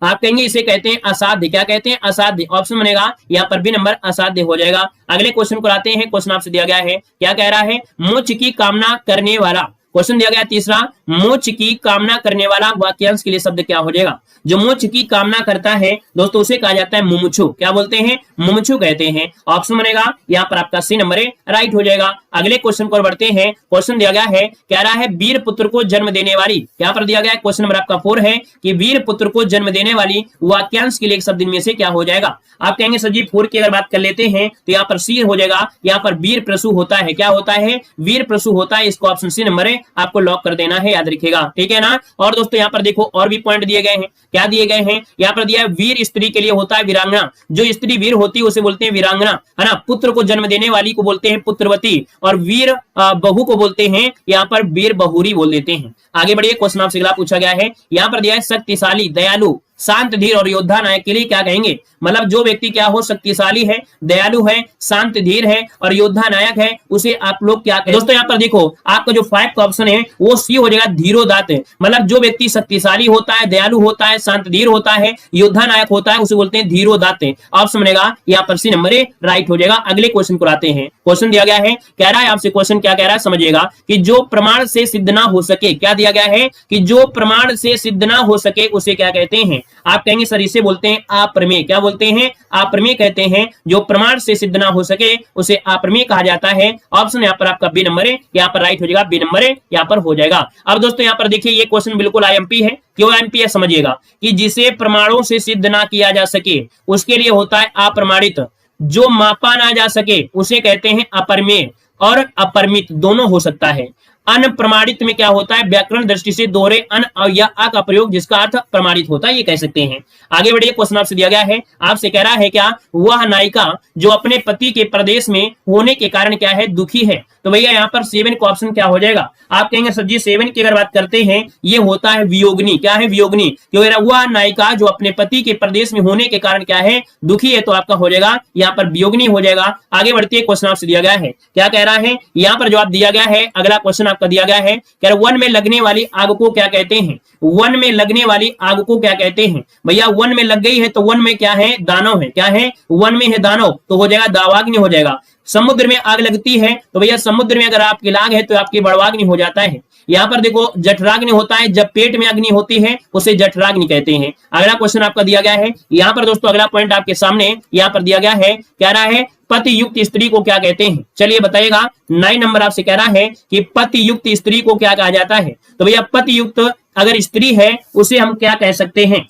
आप कहेंगे इसे कहते हैं असाध्य। क्या कहते हैं, असाध्य। ऑप्शन बनेगा यहाँ पर भी नंबर, असाध्य हो जाएगा। अगले क्वेश्चन को आते हैं। क्वेश्चन आपसे दिया गया है, क्या कह रहा है, मोक्ष की कामना करने वाला। क्वेश्चन दिया गया तीसरा, मोक्ष की कामना करने वाला वाक्यांश के लिए शब्द क्या हो जाएगा। जो मोक्ष की कामना करता है दोस्तों उसे कहा जाता है मुमुक्षु। क्या बोलते हैं, मुमुक्षु कहते हैं। ऑप्शन बनेगा यहाँ पर आपका सी नंबर राइट हो जाएगा। अगले क्वेश्चन को बढ़ते हैं। क्वेश्चन दिया गया है, कह रहा है वीर पुत्र को जन्म देने वाली। यहाँ पर दिया गया है क्वेश्चन नंबर आपका 4 है कि वीर पुत्र को जन्म देने वाली वाक्यांश के लिए एक शब्द इनमें से क्या हो जाएगा। आप कहेंगे सर जी 4 की अगर बात कर लेते हैं तो यहाँ पर सी हो जाएगा। यहाँ पर वीर प्रसु होता है। क्या होता है, वीर प्रसु होता है। इसको ऑप्शन सी नंबर आपको लॉक कर देना है, याद रखिएगा। ठीक है ना। और दोस्तों यहाँ पर देखो और भी पॉइंट दिए गए हैं। क्या दिए गए हैं, यहाँ पर दिया है वीर स्त्री के लिए होता है वीरांगना। जो स्त्री वीर होती है उसे बोलते हैं वीरांगना, है ना। पुत्र को जन्म देने वाली को बोलते हैं पुत्रवती, और वीर बहू को बोलते हैं यहाँ पर वीर बहुरी बोल देते हैं। आगे बढ़िए। क्वेश्चन आपसे अगला पूछा गया है, यहाँ पर दिया है शक्तिशाली, दयालु, शांत धीर और योद्धा नायक के लिए क्या कहेंगे? मतलब जो व्यक्ति क्या हो, शक्तिशाली है, दयालु है, शांत धीर है और योद्धा नायक है, उसे आप लोग क्या कहें? दोस्तों यहाँ पर देखो आपका जो 5 का ऑप्शन है वो सी हो जाएगा, धीरोदात्त। मतलब जो व्यक्ति शक्तिशाली होता है, दयालु होता है, शांत धीर होता है, योद्धा नायक होता है, उसे बोलते हैं धीरोदात्त। ऑप्शन बनेगा यहाँ पर सी नंबर ए राइट हो जाएगा। अगले क्वेश्चन को आते हैं। क्वेश्चन दिया गया है, कह रहा है आपसे क्वेश्चन क्या कह रहा है समझिएगा, कि जो प्रमाण से सिद्ध ना हो सके, क्या दिया गया है कि जो प्रमाण से सिद्ध ना हो सके उसे क्या कहते हैं? आप कहेंगे सर इसे बोलते हैं अप्रमेय। क्या बोलते हैं? अप्रमेय कहते हैं। जो प्रमाण से सिद्ध ना हो सके उसे अप्रमेय कहा जाता है। ऑप्शन यहाँ पर आपका बी नंबर है, यहाँ पर राइट हो जाएगा, बी नंबर है यहाँ पर हो जाएगा। अब दोस्तों यहाँ पर देखिए ये क्वेश्चन बिल्कुल आईएमपी है। क्यों आईएमपी है समझिएगा, कि जिसे प्रमाणों से सिद्ध ना किया जा सके उसके लिए होता है अप्रमाणित। जो मापा ना जा सके उसे कहते हैं अपरिमेय, और अपरिमित दोनों हो सकता है। अनप्रमाणित में क्या होता है? व्याकरण दृष्टि से दोहरे अन या अ का प्रयोग जिसका अर्थ प्रमाणित होता है, ये कह सकते हैं। आगे बढ़िए, क्वेश्चन आपसे दिया गया है, आपसे कह रहा है क्या वह नायिका जो अपने पति के प्रदेश में होने के कारण क्या है, दुखी है। तो भैया यहाँ पर 7 का ऑप्शन क्या हो जाएगा? आप कहेंगे सर जी 7 की अगर बात करते हैं ये होता है वियोगनी। क्या है? वियोगनी। क्योंकि वह नायिका जो अपने पति के प्रदेश में होने के कारण क्या है, दुखी है, तो आपका हो जाएगा यहाँ पर वियोगनी हो जाएगा। आगे बढ़ते हैं, क्वेश्चन आपसे दिया गया है, क्या कह रहा है यहाँ पर जवाब दिया गया है। अगला क्वेश्चन आपका दिया गया है, क्या वन में लगने वाली आग को क्या कहते हैं? वन में लगने वाली आग को क्या कहते हैं? भैया वन में लग गई है तो वन में क्या है? दानव है। क्या है? वन में है दानव, तो हो जाएगा दावाग्नि हो जाएगा। समुद्र में आग लगती है तो भैया समुद्र में अगर आपकी लाग है तो आपकी बड़वाग्नि हो जाता है। यहाँ पर देखो जठराग्नि होता है, जब पेट में अग्नि होती है उसे जठराग्नि कहते हैं। अगला क्वेश्चन आपका दिया गया है, यहाँ पर दोस्तों अगला पॉइंट आपके सामने यहाँ पर दिया गया है, कह रहा है पति युक्त स्त्री को क्या कहते हैं? चलिए बताइएगा। 9 नंबर आपसे कह रहा है कि पति युक्त स्त्री को क्या कहा जाता है? तो भैया पति युक्त अगर स्त्री है उसे हम क्या कह सकते हैं?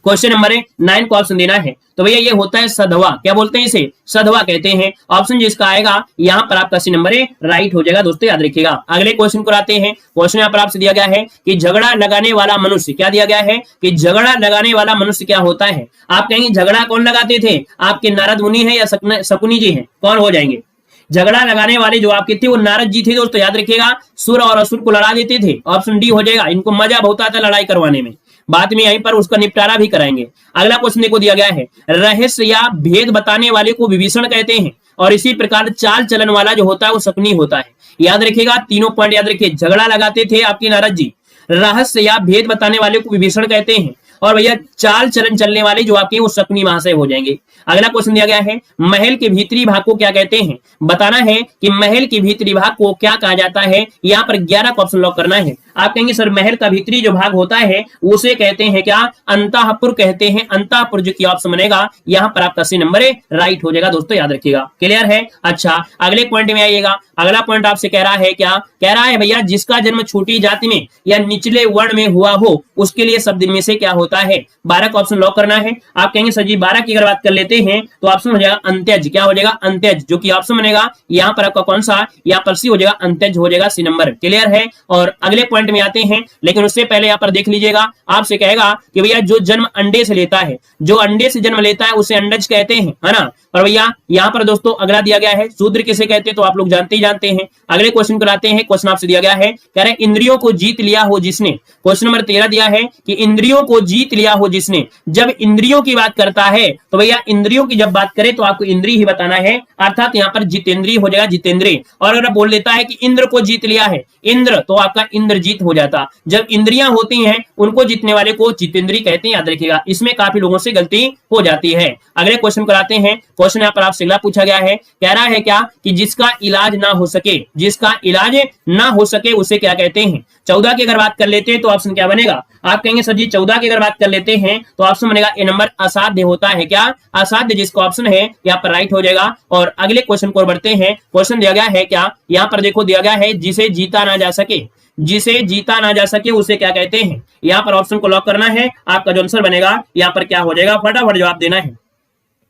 क्वेश्चन नंबर 9 को ऑप्शन देना है। तो भैया ये होता है सधवा। क्या बोलते हैं इसे? सधवा कहते हैं। ऑप्शन जिसका आएगा यहाँ पर आपका सी नंबर राइट हो जाएगा। दोस्तों याद रखिएगा। अगले क्वेश्चन को आते हैं। क्वेश्चन यहाँ पर आपसे दिया गया है कि झगड़ा लगाने वाला मनुष्य, क्या दिया गया है कि झगड़ा लगाने वाला मनुष्य क्या होता है? आप कहेंगे झगड़ा कौन लगाते थे? आपके नारद मुनि है या शकुनी जी है? कौन हो जाएंगे? झगड़ा लगाने वाले जो आपके थे वो नारद जी थे। दोस्तों याद रखिएगा, सुर और असुर को लड़ा देते थे। ऑप्शन डी हो जाएगा। इनको मजा बहुत आता लड़ाई करवाने में, बाद में यहीं पर उसका निपटारा भी कराएंगे। अगला क्वेश्चन को दिया गया है, रहस्य या भेद बताने वाले को विभीषण कहते हैं, और इसी प्रकार चाल चलन वाला जो होता है वो शकुनी होता है। याद रखिएगा, तीनों पॉइंट याद रखिए। झगड़ा लगाते थे आपके नारद जी, रहस्य या भेद बताने वाले को विभीषण कहते हैं, और भैया चाल चलन चलने वाले जो आपके वो शकुनी महाशय हो जाएंगे। अगला क्वेश्चन दिया गया है, महल के भीतरी भाग को क्या कहते हैं? बताना है कि महल के भीतरी भाग को क्या कहा जाता है। यहाँ पर 11 का ऑप्शन लॉक करना है। आप कहेंगे सर महल का भीतरी जो भाग होता है उसे कहते हैं क्या? अंतःपुर कहते हैं। अंतःपुर जो की ऑप्शन बनेगा यहाँ पर आपका सी नंबर राइट हो जाएगा। दोस्तों याद रखिएगा। क्लियर है? अच्छा अगले पॉइंट में आइएगा। अगला पॉइंट आपसे कह रहा है क्या? कह रहा है भैया जिसका जन्म छोटी जाति में या निचले वर्ण में हुआ हो उसके लिए शब्द में से क्या होता है? 12 का ऑप्शन लॉक करना है। आप कहेंगे सर जी 12 की अगर बात कर लेते हैं तो ऑप्शन हो जाएगा अंत्यज। क्या हो जाएगा? अंत्यज, जो कि ऑप्शन बनेगा यहाँ पर आपका कौन सा? यहाँ पर सी हो जाएगा, अंत्यज हो जाएगा, सी नंबर। क्लियर है? और अगले पॉइंट में आते हैं, लेकिन उससे पहले यहाँ पर देख लीजिएगा। आपसे कहेगा कि भैया जो जन्म अंडे से लेता है, जो अंडे से जन्म लेता है उसे अंडज कहते हैं, है ना। और भैया यहाँ पर दोस्तों अगला दिया गया है, शूद्र किसे कहते हैं? तो आप लोग जानते ही जानते हैं। अगले क्वेश्चन को लाते हैं। क्वेश्चन आपसे दिया गया है, कह रहे इंद्रियों को जीत लिया हो जिसने। क्वेश्चन नंबर 13 दिया है कि इंद्रियों को जीत लिया हो जिसने। जब इंद्रियों की बात करता है तो भैया इंद्रियों की जब बात करें तो आपको इंद्रिय ही बताना है, अर्थात यहाँ पर जितेंद्रिय हो जाएगा, जितेंद्रिय। और अगर बोल देता है कि इंद्र को जीत लिया है इंद्र, तो आपका इंद्रजीत हो जाता। जब इंद्रियां होती हैं उनको जीतने वाले को जितेंद्रिय कहते हैं। याद रखिएगा, इसमें काफी लोगों से गलती हो जाती है। अगले क्वेश्चन को आते हैं। क्वेश्चन यहाँ पर आपसे अगला पूछा गया है, कह रहा है क्या कि जिसका इलाज ना हो सके, जिसका इलाज ना हो सके उसे क्या कहते हैं? 14 की अगर बात कर लेते हैं तो ऑप्शन क्या बनेगा? आप कहेंगे सर जी 14 की अगर बात कर लेते हैं तो ऑप्शन बनेगा ए नंबर, असाध्य होता है। क्या? असाध्य, जिसका ऑप्शन है यहाँ पर राइट हो जाएगा। और अगले क्वेश्चन को बढ़ते हैं। क्वेश्चन दिया गया है क्या? यहाँ पर देखो दिया गया है जिसे जीता ना जा सके, जिसे जीता ना जा सके उसे क्या कहते हैं? यहाँ पर ऑप्शन को लॉक करना है। आपका जो आंसर बनेगा यहाँ पर क्या हो जाएगा? फटाफट जवाब देना है।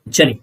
चलिए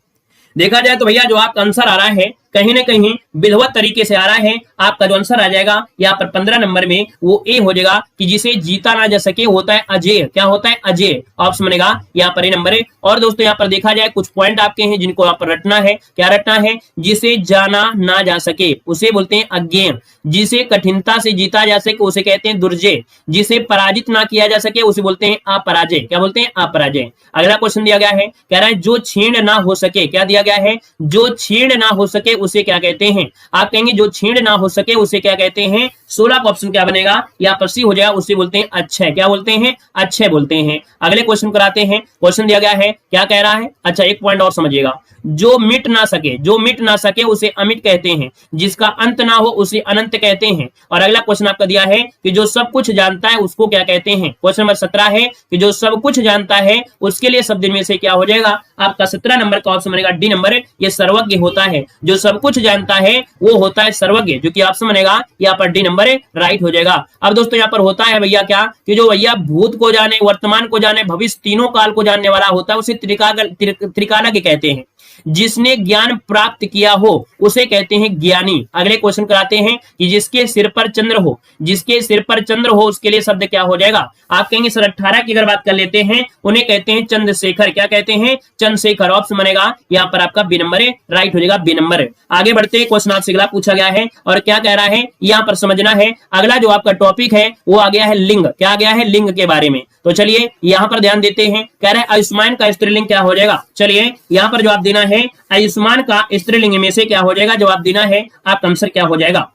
देखा जाए तो भैया जो आपका आंसर आ रहा है कहीं ना कहीं विधिवत तरीके से आ रहा है। आपका जो आंसर आ जाएगा यहाँ पर 15 नंबर में वो ए हो जाएगा कि जिसे जीता ना जा सके होता है अजेय। क्या होता है? अजेय। ऑप्शन बनेगा यहाँ पर ए नंबर है। और दोस्तों यहाँ पर देखा जाए कुछ पॉइंट आपके हैं जिनको आप रटना है। क्या रटना है? जिसे जाना ना जा सके उसे बोलते हैं अज्ञेय। जिसे कठिनता से जीता जा सके उसे कहते हैं दुर्जय। जिसे पराजित ना किया जा सके उसे बोलते हैं अपराजय। क्या बोलते हैं? अपराजय। अगला क्वेश्चन दिया गया है, कह रहा है जो छीण ना हो सके। क्या दिया गया है? जो छीण ना हो सके उसे क्या कहते हैं? आप कहेंगे जो छीण ना हो सके उसे क्या कहते हैं? 16 का ऑप्शन क्या बनेगा? यहाँ पर सी हो जाएगा। उसे बोलते हैं अक्षय। क्या बोलते हैं? अक्षय बोलते हैं। अगले क्वेश्चन कराते हैं। क्वेश्चन दिया गया है, क्या कह रहा है? अच्छा, एक पॉइंट और समझिएगा। जो मिट ना सके, जो मिट ना सके उसे अमिट कहते हैं। जिसका अंत ना हो उसे अनंत कहते हैं। और अगला क्वेश्चन आपका दिया है कि जो सब कुछ जानता है उसको क्या कहते हैं? क्वेश्चन नंबर 17 है कि जो सब कुछ जानता है उसके लिए शब्द में से क्या हो जाएगा? आपका 17 नंबर का ऑप्शन बनेगा डी नंबर। ये सर्वज्ञ होता है। जो सब कुछ जानता है वो होता है सर्वज्ञ, जो कि ऑप्शन बनेगा यहाँ पर डी नंबर राइट हो जाएगा। अब दोस्तों यहाँ पर होता है भैया क्या कि जो भैया भूत को जाने, वर्तमान को जाने, भविष्य तीनों काल को जानने वाला होता है उसे त्रिकालज्ञ कहते हैं। जिसने ज्ञान प्राप्त किया हो उसे कहते हैं ज्ञानी। अगले क्वेश्चन कराते हैं कि जिसके सिर पर चंद्र हो, जिसके सिर पर चंद्र हो उसके लिए शब्द क्या हो जाएगा? आप कहेंगे सर 18 की अगर बात कर लेते हैं उन्हें कहते हैं चंद्रशेखर। क्या कहते हैं? चंद्रशेखर। ऑप्शन बनेगा यहाँ पर आपका बी नंबर राइट हो जाएगा, बी नंबर। आगे बढ़ते हैं, क्वेश्चन आपसे अगला पूछा गया है और क्या कह रहा है यहाँ पर समझना है। अगला जो आपका टॉपिक है वो आ गया है लिंग। क्या आ गया है? लिंग के बारे में। तो चलिए यहाँ पर ध्यान देते हैं। कह रहे हैं आयुष्मान का स्त्रीलिंग क्या हो जाएगा? चलिए यहाँ पर जवाब देना है आयुष्मान का स्त्रीलिंग में से क्या हो जाएगा? जवाब देना है आपका आंसर क्या हो जाएगा?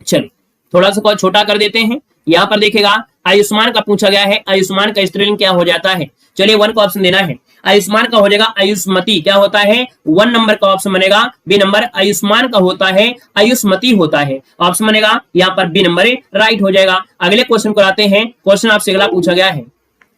चलिए थोड़ा सा छोटा कर देते हैं। यहाँ पर देखेगा आयुष्मान का पूछा गया है, आयुष्मान का स्त्रीलिंग क्या हो जाता है? चलिए 1 का ऑप्शन देना है। आयुष्मान का हो जाएगा आयुष्मती। क्या होता है? 1 नंबर का ऑप्शन बनेगा बी नंबर। आयुष्मान का होता है आयुष्मती होता है। ऑप्शन बनेगा यहाँ पर बी नंबर राइट हो जाएगा। अगले क्वेश्चन को आते हैं। क्वेश्चन आपसे अगला पूछा गया है।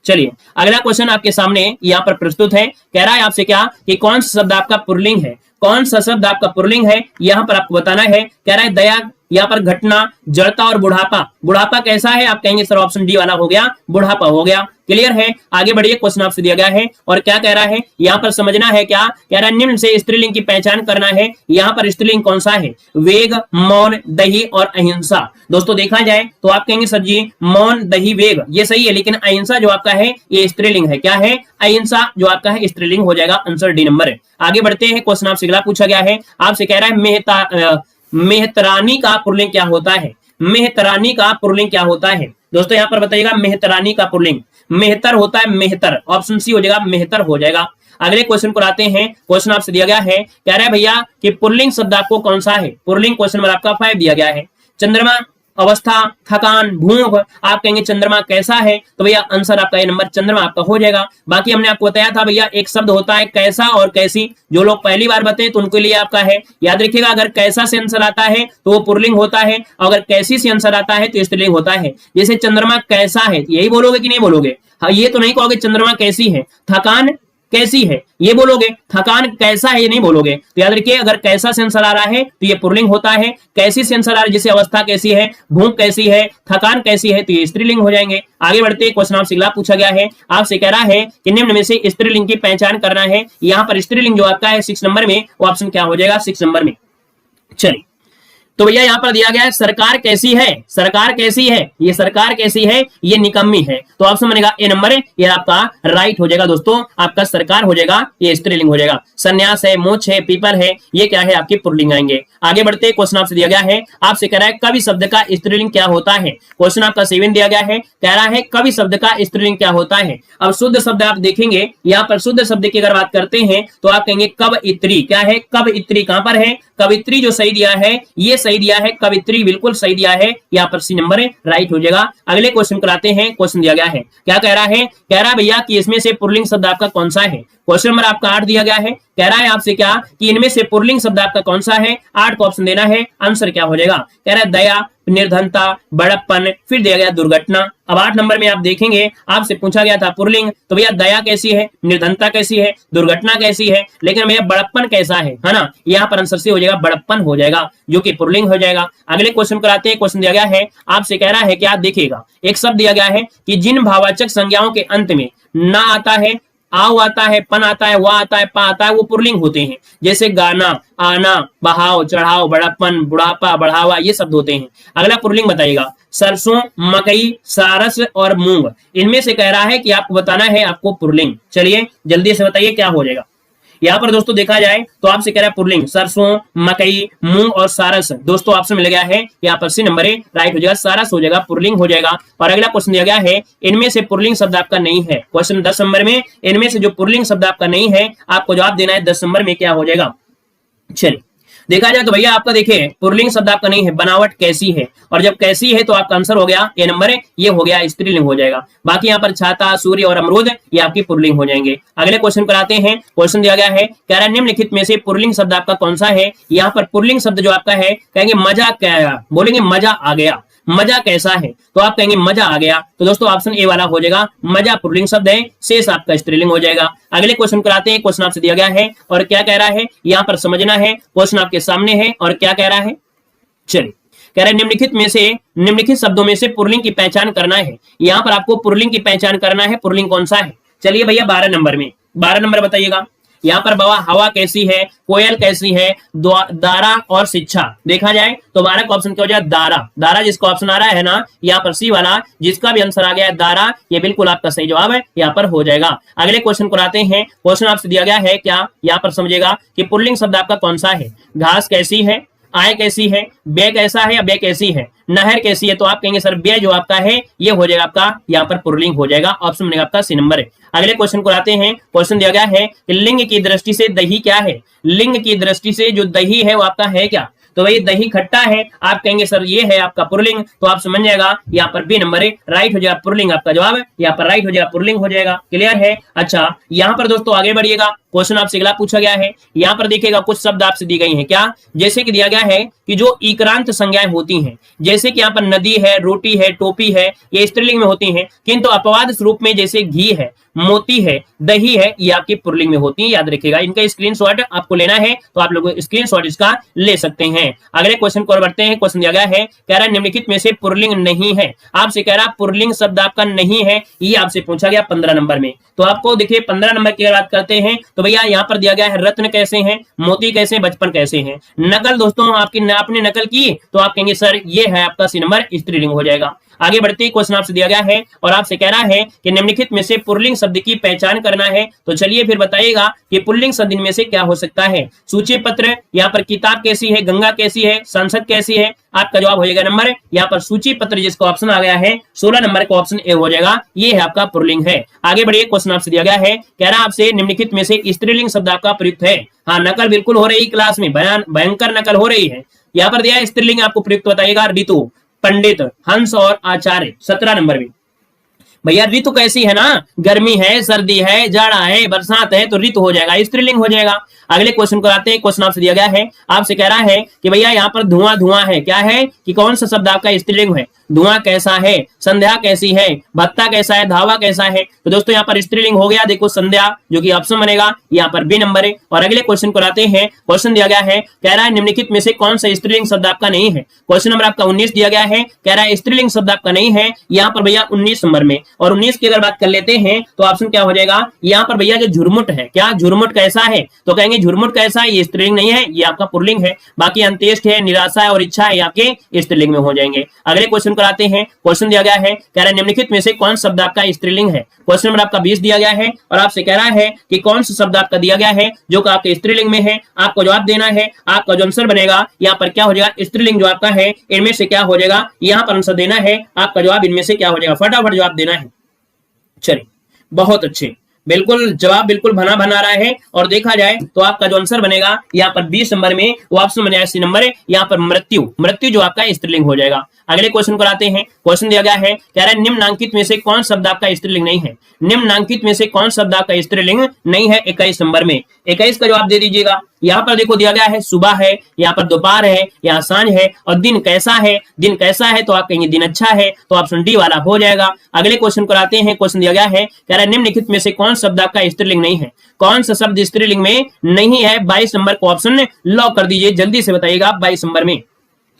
चलिए अगला क्वेश्चन आपके सामने यहाँ पर प्रस्तुत है। कह रहा है आपसे क्या कि कौन सा शब्द आपका पुल्लिंग है? कौन सा शब्द आपका पुल्लिंग है यहाँ पर आपको बताना है। कह रहा है दया, यहाँ पर घटना, जड़ता और बुढ़ापा। बुढ़ापा कैसा है? आप कहेंगे सर ऑप्शन डी वाला हो गया, बुढ़ापा हो गया। क्लियर है? आगे बढ़िए, क्वेश्चन आपसे दिया गया है और क्या कह रहा है यहाँ पर समझना है। क्या कह रहा है? निम्न से स्त्रीलिंग की पहचान करना है। यहाँ पर स्त्रीलिंग कौन सा है? वेग, मौन, दही और अहिंसा। दोस्तों देखा जाए तो आप कहेंगे सर जी मौन, दही, वेग ये सही है, लेकिन अहिंसा जो आपका है ये स्त्रीलिंग है। क्या है? अहिंसा जो आपका है स्त्रीलिंग हो जाएगा। आंसर डी नंबर है। आगे बढ़ते हैं, क्वेश्चन आपसे अगला पूछा गया है। आपसे कह रहा है मेहतरानी का पुल्लिंग क्या होता है? मेहतरानी का पुल्लिंग क्या होता है? दोस्तों यहाँ पर बताइएगा मेहतरानी का पुल्लिंग मेहतर होता है, मेहतर। ऑप्शन सी हो जाएगा, मेहतर हो जाएगा। अगले क्वेश्चन को आते हैं। क्वेश्चन आपसे दिया गया है, कह रहा है भैया कि पुल्लिंग शब्द आपको कौन सा है? पुल्लिंग क्वेश्चन नंबर आपका 5 दिया गया है। चंद्रमा, अवस्था, थकान, भूख। आप कहेंगे चंद्रमा कैसा है? तो भैया आंसर आपका ये नंबर चंद्रमा आपका हो जाएगा। बाकी हमने आपको बताया था भैया एक शब्द होता है कैसा और कैसी। जो लोग पहली बार बताए तो उनके लिए आपका है, याद रखिएगा अगर कैसा से आंसर आता है तो वो पुल्लिंग होता है, अगर कैसी से आंसर आता है तो स्त्रीलिंग होता है। जैसे चंद्रमा कैसा है यही बोलोगे कि नहीं बोलोगे? हाँ, ये तो नहीं कहोगे चंद्रमा कैसी है। थकान कैसी है ये बोलोगे, थकान कैसा है ये नहीं बोलोगे। तो याद रखिए अगर कैसा से आंसर आ रहा है तो ये पुल्लिंग होता है, कैसी से आंसर आ रहा है जैसे अवस्था कैसी है, भूख कैसी है, थकान कैसी है तो ये स्त्रीलिंग हो जाएंगे। आगे बढ़ते क्वेश्चन आपसे अगला पूछा गया है। आपसे कह रहा है कि निम्न में से स्त्रीलिंग की पहचान करना है। यहाँ पर स्त्रीलिंग जो आपका है 6 नंबर में वो ऑप्शन क्या हो जाएगा? 6 नंबर में। चलिए तो भैया यहाँ पर दिया गया है सरकार कैसी है? सरकार कैसी है? ये सरकार कैसी है? ये निकम्मी है। तो ऑप्शन बनेगा ए नंबर, ये आपका राइट हो जाएगा। दोस्तों आपका सरकार हो जाएगा, ये स्त्रीलिंग हो जाएगा। संन्यास है, मोक्ष है, पीपल है, ये क्या है आपके पुल्लिंग आएंगे। आगे बढ़ते क्वेश्चन आपसे दिया गया है। आपसे कह रहा है कवि शब्द का स्त्रीलिंग क्या होता है? क्वेश्चन आपका 7 दिया गया है। कह रहा है कवि शब्द का स्त्रीलिंग क्या होता है? अब शुद्ध शब्द आप देखेंगे, यहाँ पर शुद्ध शब्द की अगर बात करते हैं तो आप कहेंगे कवयित्री। क्या है? कवयित्री। कहां पर है? कवित्री जो सही दिया है ये सही दिया है, कवित्री बिल्कुल सही दिया है। यहाँ पर सी नंबर राइट हो जाएगा। अगले क्वेश्चन कराते हैं। क्वेश्चन दिया गया है, क्या कह रहा है? कह रहा है भैया कि इसमें से पुल्लिंग शब्द आपका कौन सा है? क्वेश्चन नंबर आपका 8 दिया गया है। कह रहा है आपसे क्या कि इनमें से पुल्लिंग शब्द आपका कौन सा है? 8 का ऑप्शन देना है। आंसर क्या हो जाएगा? कह रहा है दया, निर्धनता, बड़प्पन, फिर दिया गया दुर्घटना। अब 8 नंबर में आप देखेंगे आपसे पूछा गया था पुल्लिंग, तो भैया दया कैसी है, निर्धनता कैसी है, दुर्घटना कैसी है, लेकिन भैया बड़प्पन कैसा है ना? यहाँ पर आंसर से हो जाएगा बड़प्पन हो जाएगा, जो कि पुल्लिंग हो जाएगा। अगले क्वेश्चन कराते हैं। क्वेश्चन दिया गया है, आपसे कह रहा है कि आप देखिएगा एक शब्द दिया गया है कि जिन भाववाचक संज्ञाओं के अंत में ना आता है आओ आता है, पन आता है, वा आता है, पा आता है, वो पुल्लिंग होते हैं। जैसे गाना, आना, बहाव, चढ़ाओ, बड़प्पन, बुढ़ापा, बढ़ावा, ये शब्द होते हैं। अगला पुल्लिंग बताइएगा, सरसों, मकई, सारस और मूंग, इनमें से कह रहा है कि आपको बताना है आपको पुल्लिंग। चलिए जल्दी से बताइए क्या हो जाएगा। यहाँ पर दोस्तों देखा जाए तो आपसे कह रहा है पुल्लिंग सरसों, मकई, मूंग और सारस। दोस्तों ऑप्शन मिल गया है यहाँ पर सी नंबर है राइट हो जाएगा, सारस हो जाएगा, पुल्लिंग हो जाएगा। और अगला क्वेश्चन दिया गया है, इनमें से पुल्लिंग शब्द आपका नहीं है। क्वेश्चन 10 नंबर में इनमें से जो पुल्लिंग शब्द आपका नहीं है आपको जवाब देना है 10 नंबर में क्या हो जाएगा। चलिए देखा जाए तो भैया आपका देखिए पुल्लिंग शब्द आपका नहीं है, बनावट कैसी है, और जब कैसी है तो आपका आंसर हो गया ए नंबर है, ये हो गया स्त्रीलिंग हो जाएगा। बाकी यहाँ पर छाता, सूर्य और अमरूद ये आपकी पुल्लिंग हो जाएंगे। अगले क्वेश्चन पर आते हैं। क्वेश्चन दिया गया है, कह रहा है निम्नलिखित में से पुल्लिंग शब्द आपका कौन सा है। यहाँ पर पुल्लिंग शब्द जो आपका है कहेंगे मजा क्या, बोलेंगे मजा आ गया, मजा कैसा है तो आप कहेंगे मजा आ गया। तो दोस्तों ऑप्शन ए वाला हो जाएगा, मजा पुल्लिंग शब्द है, शेष आपका स्त्रीलिंग हो जाएगा। अगले क्वेश्चन कराते हैं। क्वेश्चन आपसे दिया गया है और क्या कह रहा है यहाँ पर समझना है। क्वेश्चन आपके सामने है और क्या कह रहा है, चलिए कह रहा है निम्नलिखित शब्दों में से पुल्लिंग की पहचान करना है। यहाँ पर आपको पुल्लिंग की पहचान करना है, पुल्लिंग कौन सा है। चलिए भैया 12 नंबर में 12 नंबर बताइएगा। यहाँ पर बाबा हवा कैसी है, कोयल कैसी है, दारा और शिक्षा। देखा जाए तो 12 का ऑप्शन क्या हो जाए, दारा। दारा जिसका ऑप्शन आ रहा है ना यहाँ पर सी वाला, जिसका भी आंसर आ गया है दारा, ये बिल्कुल आपका सही जवाब है, यहाँ पर हो जाएगा। अगले क्वेश्चन को आते हैं। क्वेश्चन आपसे दिया गया है क्या, यहाँ पर समझेगा कि पुल्लिंग शब्द आपका कौन सा है। घास कैसी है, आय कैसी है, बे कैसा है या बे कैसी है, नहर कैसी है, तो आप कहेंगे सर बे जो आपका है ये हो जाएगा आपका यहाँ पर पुल्लिंग हो जाएगा। ऑप्शन बनेगा आपका सी नंबर है। अगले क्वेश्चन को आते हैं। क्वेश्चन दिया गया है कि लिंग की दृष्टि से दही क्या है। लिंग की दृष्टि से जो दही है वो आपका है क्या, तो भाई दही खट्टा है, आप कहेंगे सर ये है आपका पुल्लिंग, तो आप समझ जाएगा यहाँ पर बी नंबर है राइट हो जाएगा, पुल्लिंग आपका जवाब है, यहाँ पर राइट हो जाएगा, पुल्लिंग हो जाएगा। क्लियर है। अच्छा यहाँ पर दोस्तों आगे बढ़िएगा। क्वेश्चन आपसे अगला पूछा गया है, यहाँ पर देखिएगा कुछ शब्द आपसे दी गई हैं क्या, जैसे कि दिया गया है कि जो इक्रांत संज्ञाएं होती हैं, जैसे कि यहाँ पर नदी है, रोटी है, टोपी है, ये स्त्रीलिंग में होती हैं, किंतु अपवाद स्वरूप में जैसे घी है, मोती है, दही है, ये आपकी पुल्लिंग में होती है। याद रखिएगा, इनका स्क्रीनशॉट आपको लेना है तो आप लोग स्क्रीनशॉट इसका ले सकते हैं। अगले क्वेश्चन को बढ़ते हैं। क्वेश्चन दिया गया है, कह रहा है निम्नलिखित में से पुल्लिंग नहीं है। आपसे कह रहा पुल्लिंग शब्द आपका नहीं है, ये आपसे पूछा गया 15 नंबर में। तो आपको देखिए 15 नंबर की बात करते हैं तो भैया यहाँ पर दिया गया है रत्न कैसे हैं, मोती कैसे हैं, बचपन कैसे हैं। नकल दोस्तों आपने नकल की तो आप कहेंगे सर ये है आपका सी नंबर, स्त्रीलिंग हो जाएगा। आगे बढ़ते ही क्वेश्चन आपसे दिया गया है और आपसे कह रहा है कि निम्नलिखित में से पुल्लिंग शब्द की पहचान करना है। तो चलिए फिर बताइएगा कि पुल्लिंग शब्द इनमें से क्या हो सकता है। सूची पत्र, यहाँ पर किताब कैसी है, गंगा कैसी है, संसद कैसी है, आपका जवाब हो जाएगा नंबर यहाँ पर सूची पत्र जिसका ऑप्शन आ गया है 16 नंबर का ऑप्शन ए हो जाएगा, ये है आपका पुल्लिंग है। आगे बढ़िए। क्वेश्चन आपसे दिया गया है, कह रहा आपसे निम्नलिखित में से स्त्रीलिंग शब्द आपका प्रयुक्त है। हाँ नकल बिल्कुल हो रही क्लास में, भयंकर नकल हो रही है। यहाँ पर दिया स्त्रीलिंग आपको प्रयुक्त बताइएगा, ऋतु, पंडित, हंस और आचार्य। 17 नंबर में भैया ऋतु कैसी है ना, गर्मी है, सर्दी है, जाड़ा है, बरसात है, तो ऋतु हो जाएगा, स्त्रीलिंग हो जाएगा। अगले क्वेश्चन को आते हैं। क्वेश्चन आपसे दिया गया है, आपसे कह रहा है कि भैया यहाँ पर धुआं धुआं है, क्या है कि कौन सा शब्द आपका स्त्रीलिंग है। धुआं कैसा है, संध्या कैसी है, भत्ता कैसा है, धावा कैसा है, तो दोस्तों यहाँ पर स्त्रीलिंग हो गया, देखो संध्या जो कि ऑप्शन बनेगा यहाँ पर बी नंबर है। और अगले क्वेश्चन को आते हैं। क्वेश्चन दिया गया है, कह रहा है निम्नलिखित में से कौन सा स्त्रीलिंग शब्द आपका नहीं है। क्वेश्चन नंबर आपका 19 दिया गया है, कह रहा है स्त्रीलिंग शब्द आपका नहीं है यहाँ पर भैया 19 नंबर में। और 19 की अगर बात कर लेते हैं तो ऑप्शन क्या हो जाएगा यहाँ पर भैया जो झुरमुट है, क्या झुरमुट कैसा है, तो कहेंगे झुरमुट कैसा है, ये स्त्रीलिंग नहीं है, ये आपका पुल्लिंग है। बाकी अंत्येष्ट है, निराशा है और इच्छा है, आपके स्त्रीलिंग में हो जाएंगे। अगले क्वेश्चन को आते हैं। क्वेश्चन दिया गया है, कह रहा है निम्नलिखित में से कौन शब्द आपका स्त्रीलिंग है। क्वेश्चन नंबर आपका 20 दिया गया है और आपसे कह रहा है कि कौन सा शब्द आपका दिया गया है जो कि आपके स्त्रीलिंग में है। आपको जवाब देना है, आपका जो आंसर बनेगा यहाँ पर क्या हो जाएगा, स्त्रीलिंग जो आपका है इनमें से क्या हो जाएगा, यहाँ पर आंसर देना है, आपका जवाब इनमें से क्या हो जाएगा, फटाफट जवाब देना है। चलिए बहुत अच्छे, बिल्कुल जवाब बिल्कुल बना बना रहा है। और देखा जाए तो आपका जो आंसर बनेगा यहाँ पर 20 नंबर में वो ऑप्शन बनेगा सी नंबर है, यहाँ पर मृत्यु, मृत्यु जो आपका स्त्रीलिंग हो जाएगा। अगले क्वेश्चन को आते हैं। क्वेश्चन दिया गया है, कह रहा है निम्नांकित में से कौन शब्द आपका स्त्रीलिंग नहीं है। निम्नांकित में से कौन शब्द आपका स्त्रीलिंग नहीं है 21 नंबर में। 21 का जवाब दे दीजिएगा। यहाँ पर देखो दिया गया है सुबह है, यहाँ पर दोपहर है, यहाँ सांझ है और दिन कैसा है। दिन कैसा है तो आप कहेंगे दिन अच्छा है, तो ऑप्शन डी वाला हो जाएगा। अगले क्वेश्चन को आते हैं। क्वेश्चन दिया गया है, कह रहा है निम्नलिखित में से कौन शब्द आपका स्त्रीलिंग नहीं है। कौन सा शब्द स्त्रीलिंग में नहीं है, 22 नंबर को ऑप्शन लॉक कर दीजिए, जल्दी से बताइएगा 22 नंबर में।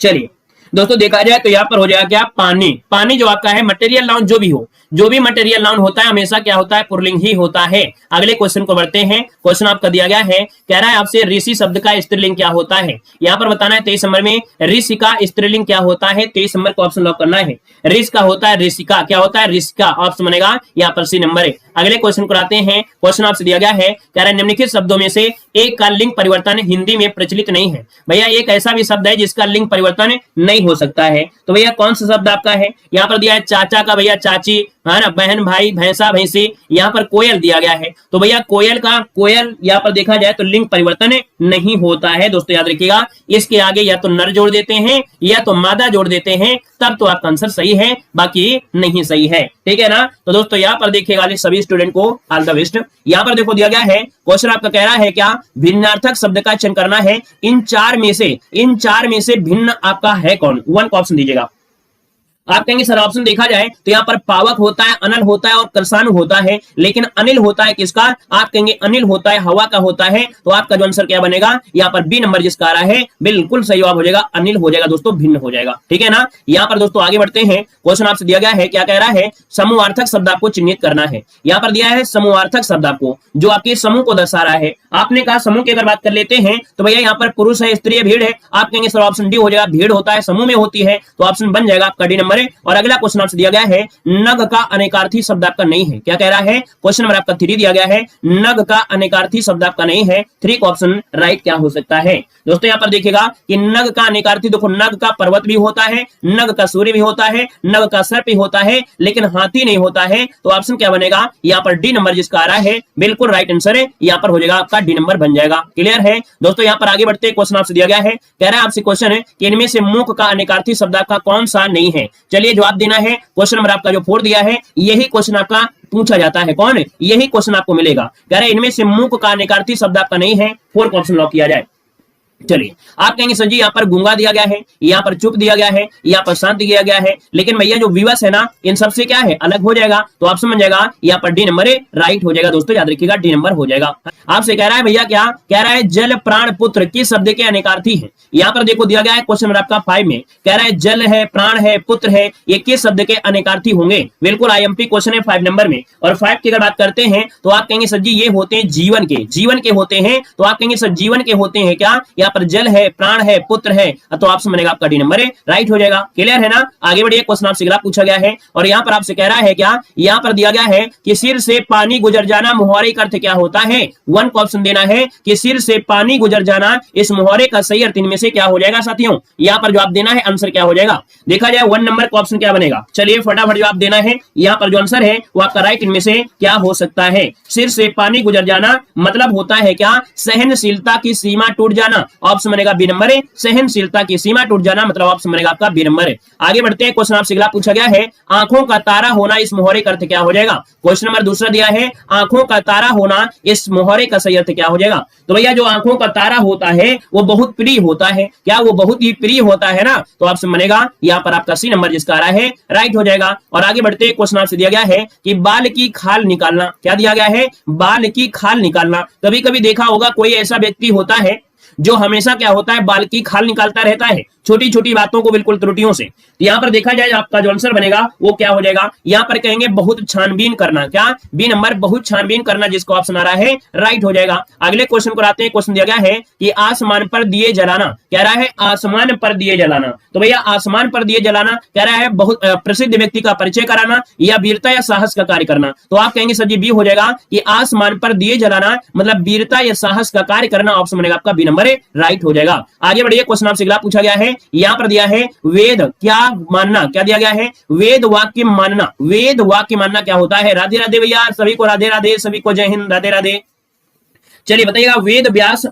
चलिए दोस्तों देखा जाए तो यहाँ पर हो जाएगा क्या, पानी। पानी जो आपका है मटेरियल नाउन जो भी हो, जो भी मटेरियल नाउन होता है हमेशा क्या होता है, पुल्लिंग ही होता है। अगले क्वेश्चन को बढ़ते हैं। क्वेश्चन आपका दिया गया है, कह रहा है आपसे ऋषि शब्द का स्त्रीलिंग क्या होता है। यहाँ पर बताना है 23 नंबर में ऋषि का स्त्रीलिंग क्या होता है। 23 नंबर को ऑप्शन लॉक करना है। ऋषि का होता है ऋषिका, क्या होता है ऋषिका, ऑप्शन बनेगा यहाँ पर सी नंबर है। अगले क्वेश्चन को आते हैं। क्वेश्चन आपसे दिया गया है, कह रहा है निम्नलिखित शब्दों में से एक का लिंग परिवर्तन हिंदी में प्रचलित नहीं है। भैया एक ऐसा भी शब्द है जिसका लिंग परिवर्तन नहीं हो सकता है, तो भैया कौन सा शब्द आपका है। यहाँ पर दिया है चाचा का भैया चाची, है ना, बहन भाई, भैंसा भैंसी। यहाँ पर कोयल दिया गया है, तो भैया कोयल का कोयल यहाँ पर देखा जाए तो लिंग परिवर्तन नहीं होता है। दोस्तों याद रखिएगा, इसके आगे या तो नर जोड़ देते हैं या तो मादा जोड़ देते हैं, तब तो आपका आंसर सही है, बाकी नहीं सही है। ठीक है ना। तो दोस्तों यहाँ पर देखिएगा सभी स्टूडेंट को ऑल द बेस्ट। यहाँ पर देखो दिया गया है, क्वेश्चन आपका कह रहा है क्या, भिन्नार्थक शब्द का चयन करना है। इन चार में से भिन्न आपका है कौन। वन को ऑप्शन दीजिएगा। आप कहेंगे सर ऑप्शन देखा जाए तो यहाँ पर पावक होता है, अनल होता है और कृषाणु होता है, लेकिन अनिल होता है किसका, आप कहेंगे अनिल होता है हवा का होता है, तो आपका जो आंसर क्या बनेगा, यहाँ पर बी नंबर जिसका आ रहा है बिल्कुल सही जवाब हो जाएगा, अनिल हो जाएगा दोस्तों, भिन्न हो जाएगा। ठीक है ना। यहाँ पर दोस्तों आगे बढ़ते हैं। क्वेश्चन आपसे दिया गया है, क्या कह रहा है, समूहार्थक शब्द आपको चिन्हित करना है। यहाँ पर दिया है समूहार्थक शब्द आपको जो आपके समूह को दर्शा रहा है। आपने कहा समूह की अगर बात कर लेते हैं तो भैया यहाँ पर पुरुष है, स्त्री है, भीड़ है। आप कहेंगे सर ऑप्शन डी हो जाएगा, भीड़ होता है समूह में होती है, तो ऑप्शन बन जाएगा आपका डी नंबर है। और अगला क्वेश्चन आपसे दिया गया है, नग का अनेकार्थी शब्द आपका नहीं है। क्या कह रहा है, क्वेश्चन नंबर आपका 3 दिया गया है, नग का अनेकार्थी शब्द आपका नहीं है। 3 का ऑप्शन राइट क्या हो सकता है। दोस्तों यहाँ पर देखिएगा कि नग का अनेकार्थी, देखो नग का पर्वत भी होता है, नग का सूर्य भी होता है, नग का सर्प भी होता है, लेकिन हाथी नहीं होता है, तो ऑप्शन क्या बनेगा, यहाँ पर डी नंबर जिसका आ रहा है बिल्कुल राइट आंसर है, यहाँ पर हो जाएगा आपका डी नंबर बन जाएगा। क्लियर है दोस्तों। यहाँ पर आगे बढ़ते क्वेश्चन आपसे दिया गया है, कह रहा है आपसे क्वेश्चन है कि इनमें से मुख का अनेकार्थी शब्द आपका कौन सा नहीं है। चलिए जवाब देना है। क्वेश्चन नंबर आपका जो 4 दिया है, यही क्वेश्चन आपका पूछा जाता है, कौन है, यही क्वेश्चन आपको मिलेगा। कह रहे हैं इनमें से मुख का अनेकार्थी शब्द आपका नहीं है। 4 का ऑप्शन लॉक किया जाए। चलिए आप कहेंगे सर जी यहाँ पर गूंगा दिया गया है, यहाँ पर चुप दिया गया है, यहाँ पर शांत दिया गया है, लेकिन भैया जो विवश है ना इन सबसे क्या है, अलग हो जाएगा, तो ऑप्शन बन जाएगा यहाँ पर डी नंबर राइट हो जाएगा। दोस्तों याद रखिएगा डी नंबर हो जाएगा। आपसे कह रहा है भैया क्या कह रहा है, जल प्राण पुत्र किस शब्द के अनेकार्थी है। यहाँ पर देखो दिया गया है क्वेश्चन नंबर आपका 5 में, कह रहा है जल है, प्राण है, पुत्र है, ये किस शब्द के अनेकार्थी होंगे। बिल्कुल आईएमपी क्वेश्चन है 5 नंबर में। और 5 की अगर बात करते हैं तो आप कहेंगे सर जी ये होते हैं जीवन के, जीवन के होते हैं, तो आप कहेंगे सर जीवन के होते हैं क्या, यहाँ पर जल है, प्राण है, पुत्र है, तो ऑप्शन बनेगा आपका डी नंबर है, राइट हो जाएगा। क्लियर है ना। आगे बढ़िए। क्वेश्चन आपसे अगला पूछा गया है और यहाँ पर आपसे कह रहा है क्या, यहाँ पर दिया गया है कि सिर से पानी गुजर जाना मुहावरे का अर्थ क्या होता है। 1 को ऑप्शन देना है कि सिर से पानी गुजर जाना, इस मुहावरे का सही अर्थ इनमें से क्या हो जाएगा साथियों। यहाँ पर जवाब देना है, आंसर क्या हो जाएगा। देखा जाए 1 नंबर का ऑप्शन क्या बनेगा। चलिए फटाफट जवाब देना है। यहाँ पर जो आंसर है वो आपका राइट इनमें से क्या हो सकता है। सिर से पानी गुजर जाना मतलब होता है क्या, सहनशीलता की सीमा टूट जाना, ऑप्शन बनेगा बी नंबर है, सहनशीलता की सीमा टूट जाना मतलब ऑप्शन बनेगा आपका बी नंबर है। आगे बढ़ते हैं। क्वेश्चन आपसे अगला पूछा गया है, आंखों का तारा होना इस मुहावरे का अर्थ क्या हो जाएगा। क्वेश्चन नंबर 2 दिया है, आंखों का तारा होना इस मुहावरे का सही अर्थ क्या हो जाएगा। तो भैया जो आंखों का तारा होता है वो बहुत प्रिय होता है, क्या वो बहुत ही प्रिय होता है ना, तो ऑप्शन बनेगा यहाँ पर आपका सी नंबर जिसका आ रहा है राइट हो जाएगा। और आगे बढ़ते हैं। क्वेश्चन आपसे दिया गया है कि बाल की खाल निकालना, क्या दिया गया है, बाल की खाल निकालना। कभी कभी देखा होगा कोई ऐसा व्यक्ति होता है जो हमेशा क्या होता है, बाल की खाल निकालता रहता है, छोटी छोटी बातों को बिल्कुल त्रुटियों से। तो यहाँ पर देखा जाए आपका जो आंसर बनेगा वो क्या हो जाएगा, यहाँ पर कहेंगे बहुत छानबीन करना, क्या बी नंबर बहुत छानबीन करना जिसको ऑप्शन आ रहा है राइट हो जाएगा। अगले क्वेश्चन को आते हैं। क्वेश्चन दिया गया है कि आसमान पर दिए जलाना, कह रहा है आसमान पर दिए जलाना। तो भैया आसमान पर दिए जलाना कह रहा है बहुत प्रसिद्ध व्यक्ति का परिचय कराना या वीरता या साहस का कार्य करना, तो आप कहेंगे सर जी बी हो जाएगा कि आसमान पर दिए जलाना मतलब वीरता या साहस का कार्य करना, ऑप्शन बनेगा आपका बी नंबर राइट हो जाएगा। आगे बढ़िए। क्वेश्चन आपसे अगला पूछा गया है, यहाँ पर दिया है वेद क्या मानना, क्या दिया गया है, वेद वाक्य मानना। वेद वाक्य मानना क्या होता है। राधे राधे भैया, सभी को राधे राधे, सभी को जय हिंद, राधे राधे। चलिए बताइएगा, वेद व्यास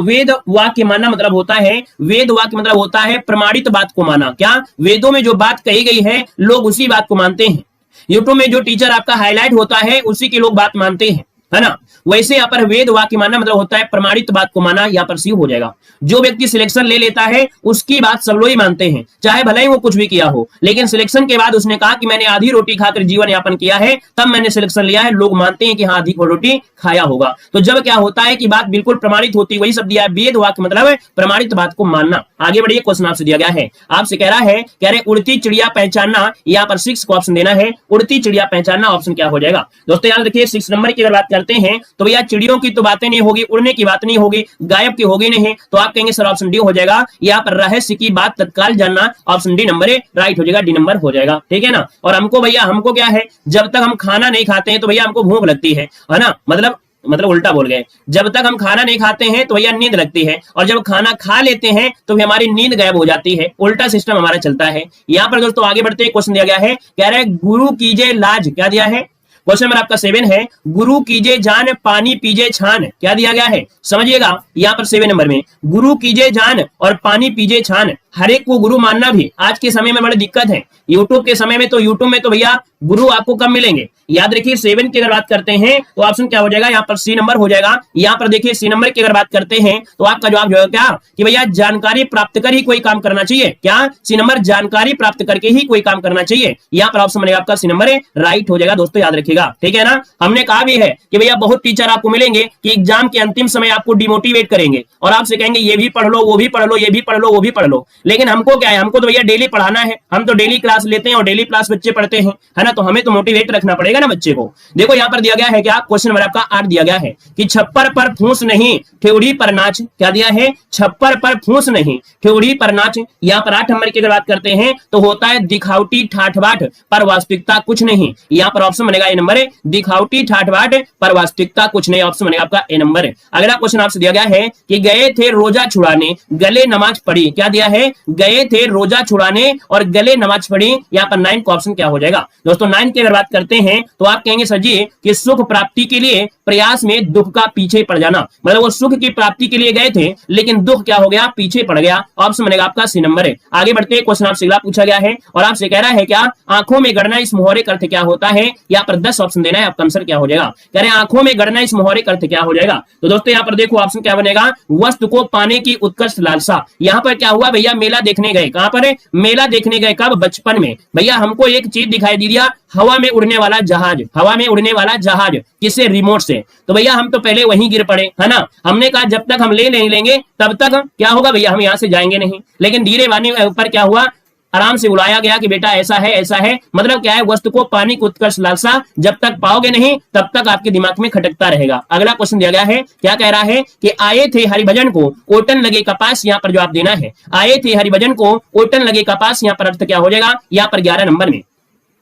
वेद वाक्य मानना मतलब होता है, वेद वाक्य मतलब होता है प्रमाणित बात को माना। क्या वेदों में जो बात कही गई है लोग उसी बात को मानते हैं। यूट्यूब में जो टीचर आपका हाईलाइट होता है उसी की लोग बात मानते हैं। है ना। वैसे यहाँ पर वेद वाक्य मानना मतलब होता है प्रमाणित बात को माना, यहाँ पर सी हो जाएगा। जो व्यक्ति सिलेक्शन ले लेता है उसकी बात सब लोग ही मानते हैं, चाहे भले ही वो कुछ भी किया हो, लेकिन सिलेक्शन के बाद उसने कहा कि मैंने आधी रोटी खाकर जीवन यापन किया है, तब मैंने सिलेक्शन लिया है, लोग मानते हैं कि हाँ आधी रोटी खाया होगा। तो जब क्या होता है कि बात बिल्कुल प्रमाणित होती है, वही शब्द दिया है वेद वाक्य मतलब प्रमाणित बात को मानना। आगे बढ़िए, क्वेश्चन आपसे दिया गया है, आपसे कह रहा है, कह रहे उड़ती चिड़िया पहचानना, यहाँ पर 6 को ऑप्शन देना है। उड़ती चिड़िया पहचानना ऑप्शन क्या हो जाएगा दोस्तों, याद रखिए 6 नंबर की अगर बात करते हैं तो भैया चिड़ियों की तो बातें नहीं होगी, उड़ने की बात नहीं होगी, गायब की होगी नहीं, तो आप कहेंगे सर ऑप्शन डी हो जाएगा। यहाँ पर रहस्य की बात तत्काल जानना, ऑप्शन डी नंबर राइट हो जाएगा, डी नंबर हो जाएगा, ठीक है ना। और हमको भैया हमको क्या है, जब तक हम खाना नहीं खाते हैं तो भैया हमको भूख लगती है ना, मतलब उल्टा बोल गए, जब तक हम खाना नहीं खाते हैं तो भैया नींद लगती है, और जब खाना खा लेते हैं तो हमारी नींद गायब हो जाती है, उल्टा सिस्टम हमारा चलता है। यहाँ पर दोस्तों आगे बढ़ते हैं, क्वेश्चन दिया गया है, कह रहे गुरु कीजिए लाज, क्या दिया है, क्वेश्चन नंबर आपका 7 है, गुरु कीजिए जान पानी पीजे छान, क्या दिया गया है समझिएगा। यहाँ पर 7 नंबर में गुरु कीजिए जान और पानी पीजे छान, हर एक को गुरु मानना भी आज के समय में बड़ी दिक्कत है। यूट्यूब के समय में तो यूट्यूब में तो भैया गुरु आपको कम मिलेंगे। याद रखिए 7 की अगर बात करते हैं तो ऑप्शन क्या हो जाएगा, यहाँ पर सी नंबर हो जाएगा। यहाँ पर देखिए सी नंबर की अगर बात करते हैं तो आपका जवाब जो है क्या कि भैया जानकारी प्राप्त कर ही कोई काम करना चाहिए, क्या सी नंबर जानकारी प्राप्त करके ही कोई काम करना चाहिए। यहाँ पर ऑप्शन बनेगा आपका सी नंबर राइट हो जाएगा दोस्तों, याद रखिएगा, ठीक है ना। हमने कहा भी है कि भैया बहुत टीचर आपको मिलेंगे कि एग्जाम के अंतिम समय आपको डिमोटिवेट करेंगे और आपसे कहेंगे ये भी पढ़ लो, वो भी पढ़ लो, ये भी पढ़ लो, वो भी पढ़ लो, लेकिन हमको क्या है, हमको तो भैया डेली पढ़ाना है, हम तो डेली क्लास लेते हैं और डेली क्लास बच्चे पढ़ते हैं, है ना, तो हमें तो मोटिवेट रखना पड़ेगा ना बच्चे को। देखो यहाँ पर दिया गया है क्या, क्वेश्चन नंबर आपका 8 दिया गया है कि छप्पर पर फूस नहीं ठेवड़ी पर नाच, क्या दिया है, छप्पर पर फूस नहीं ठेवड़ी पर नाच। यहाँ पर 8 नंबर की अगर बात करते हैं तो होता है दिखावटी ठाठ बाट पर वास्तविकता कुछ नहीं। यहाँ पर ऑप्शन बनेगा ए नंबर, दिखावटी ठाठ बाट पर वास्तविकता कुछ नहीं, ऑप्शन बनेगा आपका ए नंबर। अगला क्वेश्चन आपसे दिया गया है कि गए थे रोजा छुड़ाने गले नमाज पढ़ी, क्या दिया है, गए थे रोजा छुड़ाने और गले नमाज पढ़ी। यहाँ पर 9 का ऑप्शन क्या हो जाएगा दोस्तों, 9 की अगर बात करते हैं तो आप कहेंगे सर जी कि सुख प्राप्ति के लिए प्रयास में दुख का पीछे पड़ जाना, मतलब वो सुख की प्राप्ति के लिए गए थे लेकिन दुख क्या हो गया, पीछे पड़ गया, ऑप्शन बनेगा आपका सी नंबर है। आगे बढ़ते हैं, क्वेश्चन आपसे अगला पूछा गया है और आपसे कह रहा है क्या आंखों में गड़ना इस मुहावरे का अर्थ क्या होता है। यहाँ पर 10 ऑप्शन देना है, आपका आंसर क्या हो जाएगा, कह रहे हैं आंखों में गड़ना इस मुहावरे का अर्थ क्या हो जाएगा। तो दोस्तों यहाँ पर देखो ऑप्शन क्या बनेगा, वस्तु को पाने की उत्कृष्ट लालसा। यहाँ पर क्या हुआ भैया, मेला देखने गए, कहां पर, मेला देखने गए, कब, बचपन में। भैया हमको एक चीज दिखाई दी दिया, हवा में उड़ने वाला जहाज, हवा में उड़ने वाला जहाज, किससे, रिमोट से। तो भैया हम तो पहले वहीं गिर पड़े, है ना। हमने कहा जब तक हम ले नहीं लेंगे तब तक क्या होगा भैया, हम यहाँ से जाएंगे नहीं, लेकिन धीरे वानी ऊपर क्या हुआ, आराम से बुलाया गया कि बेटा ऐसा है ऐसा है, मतलब क्या है, वस्तु को पाने की उत्कर्ष लालसा जब तक पाओगे नहीं तब तक आपके दिमाग में खटकता रहेगा। अगला क्वेश्चन दिया गया है, क्या कह रहा है कि आए थे हरिभजन को ओटन लगे कपास, यहाँ पर जवाब देना है, आए थे हरिभजन को ओटन लगे कपास, यहाँ पर अर्थ क्या हो जाएगा, यहाँ पर 11 नंबर में।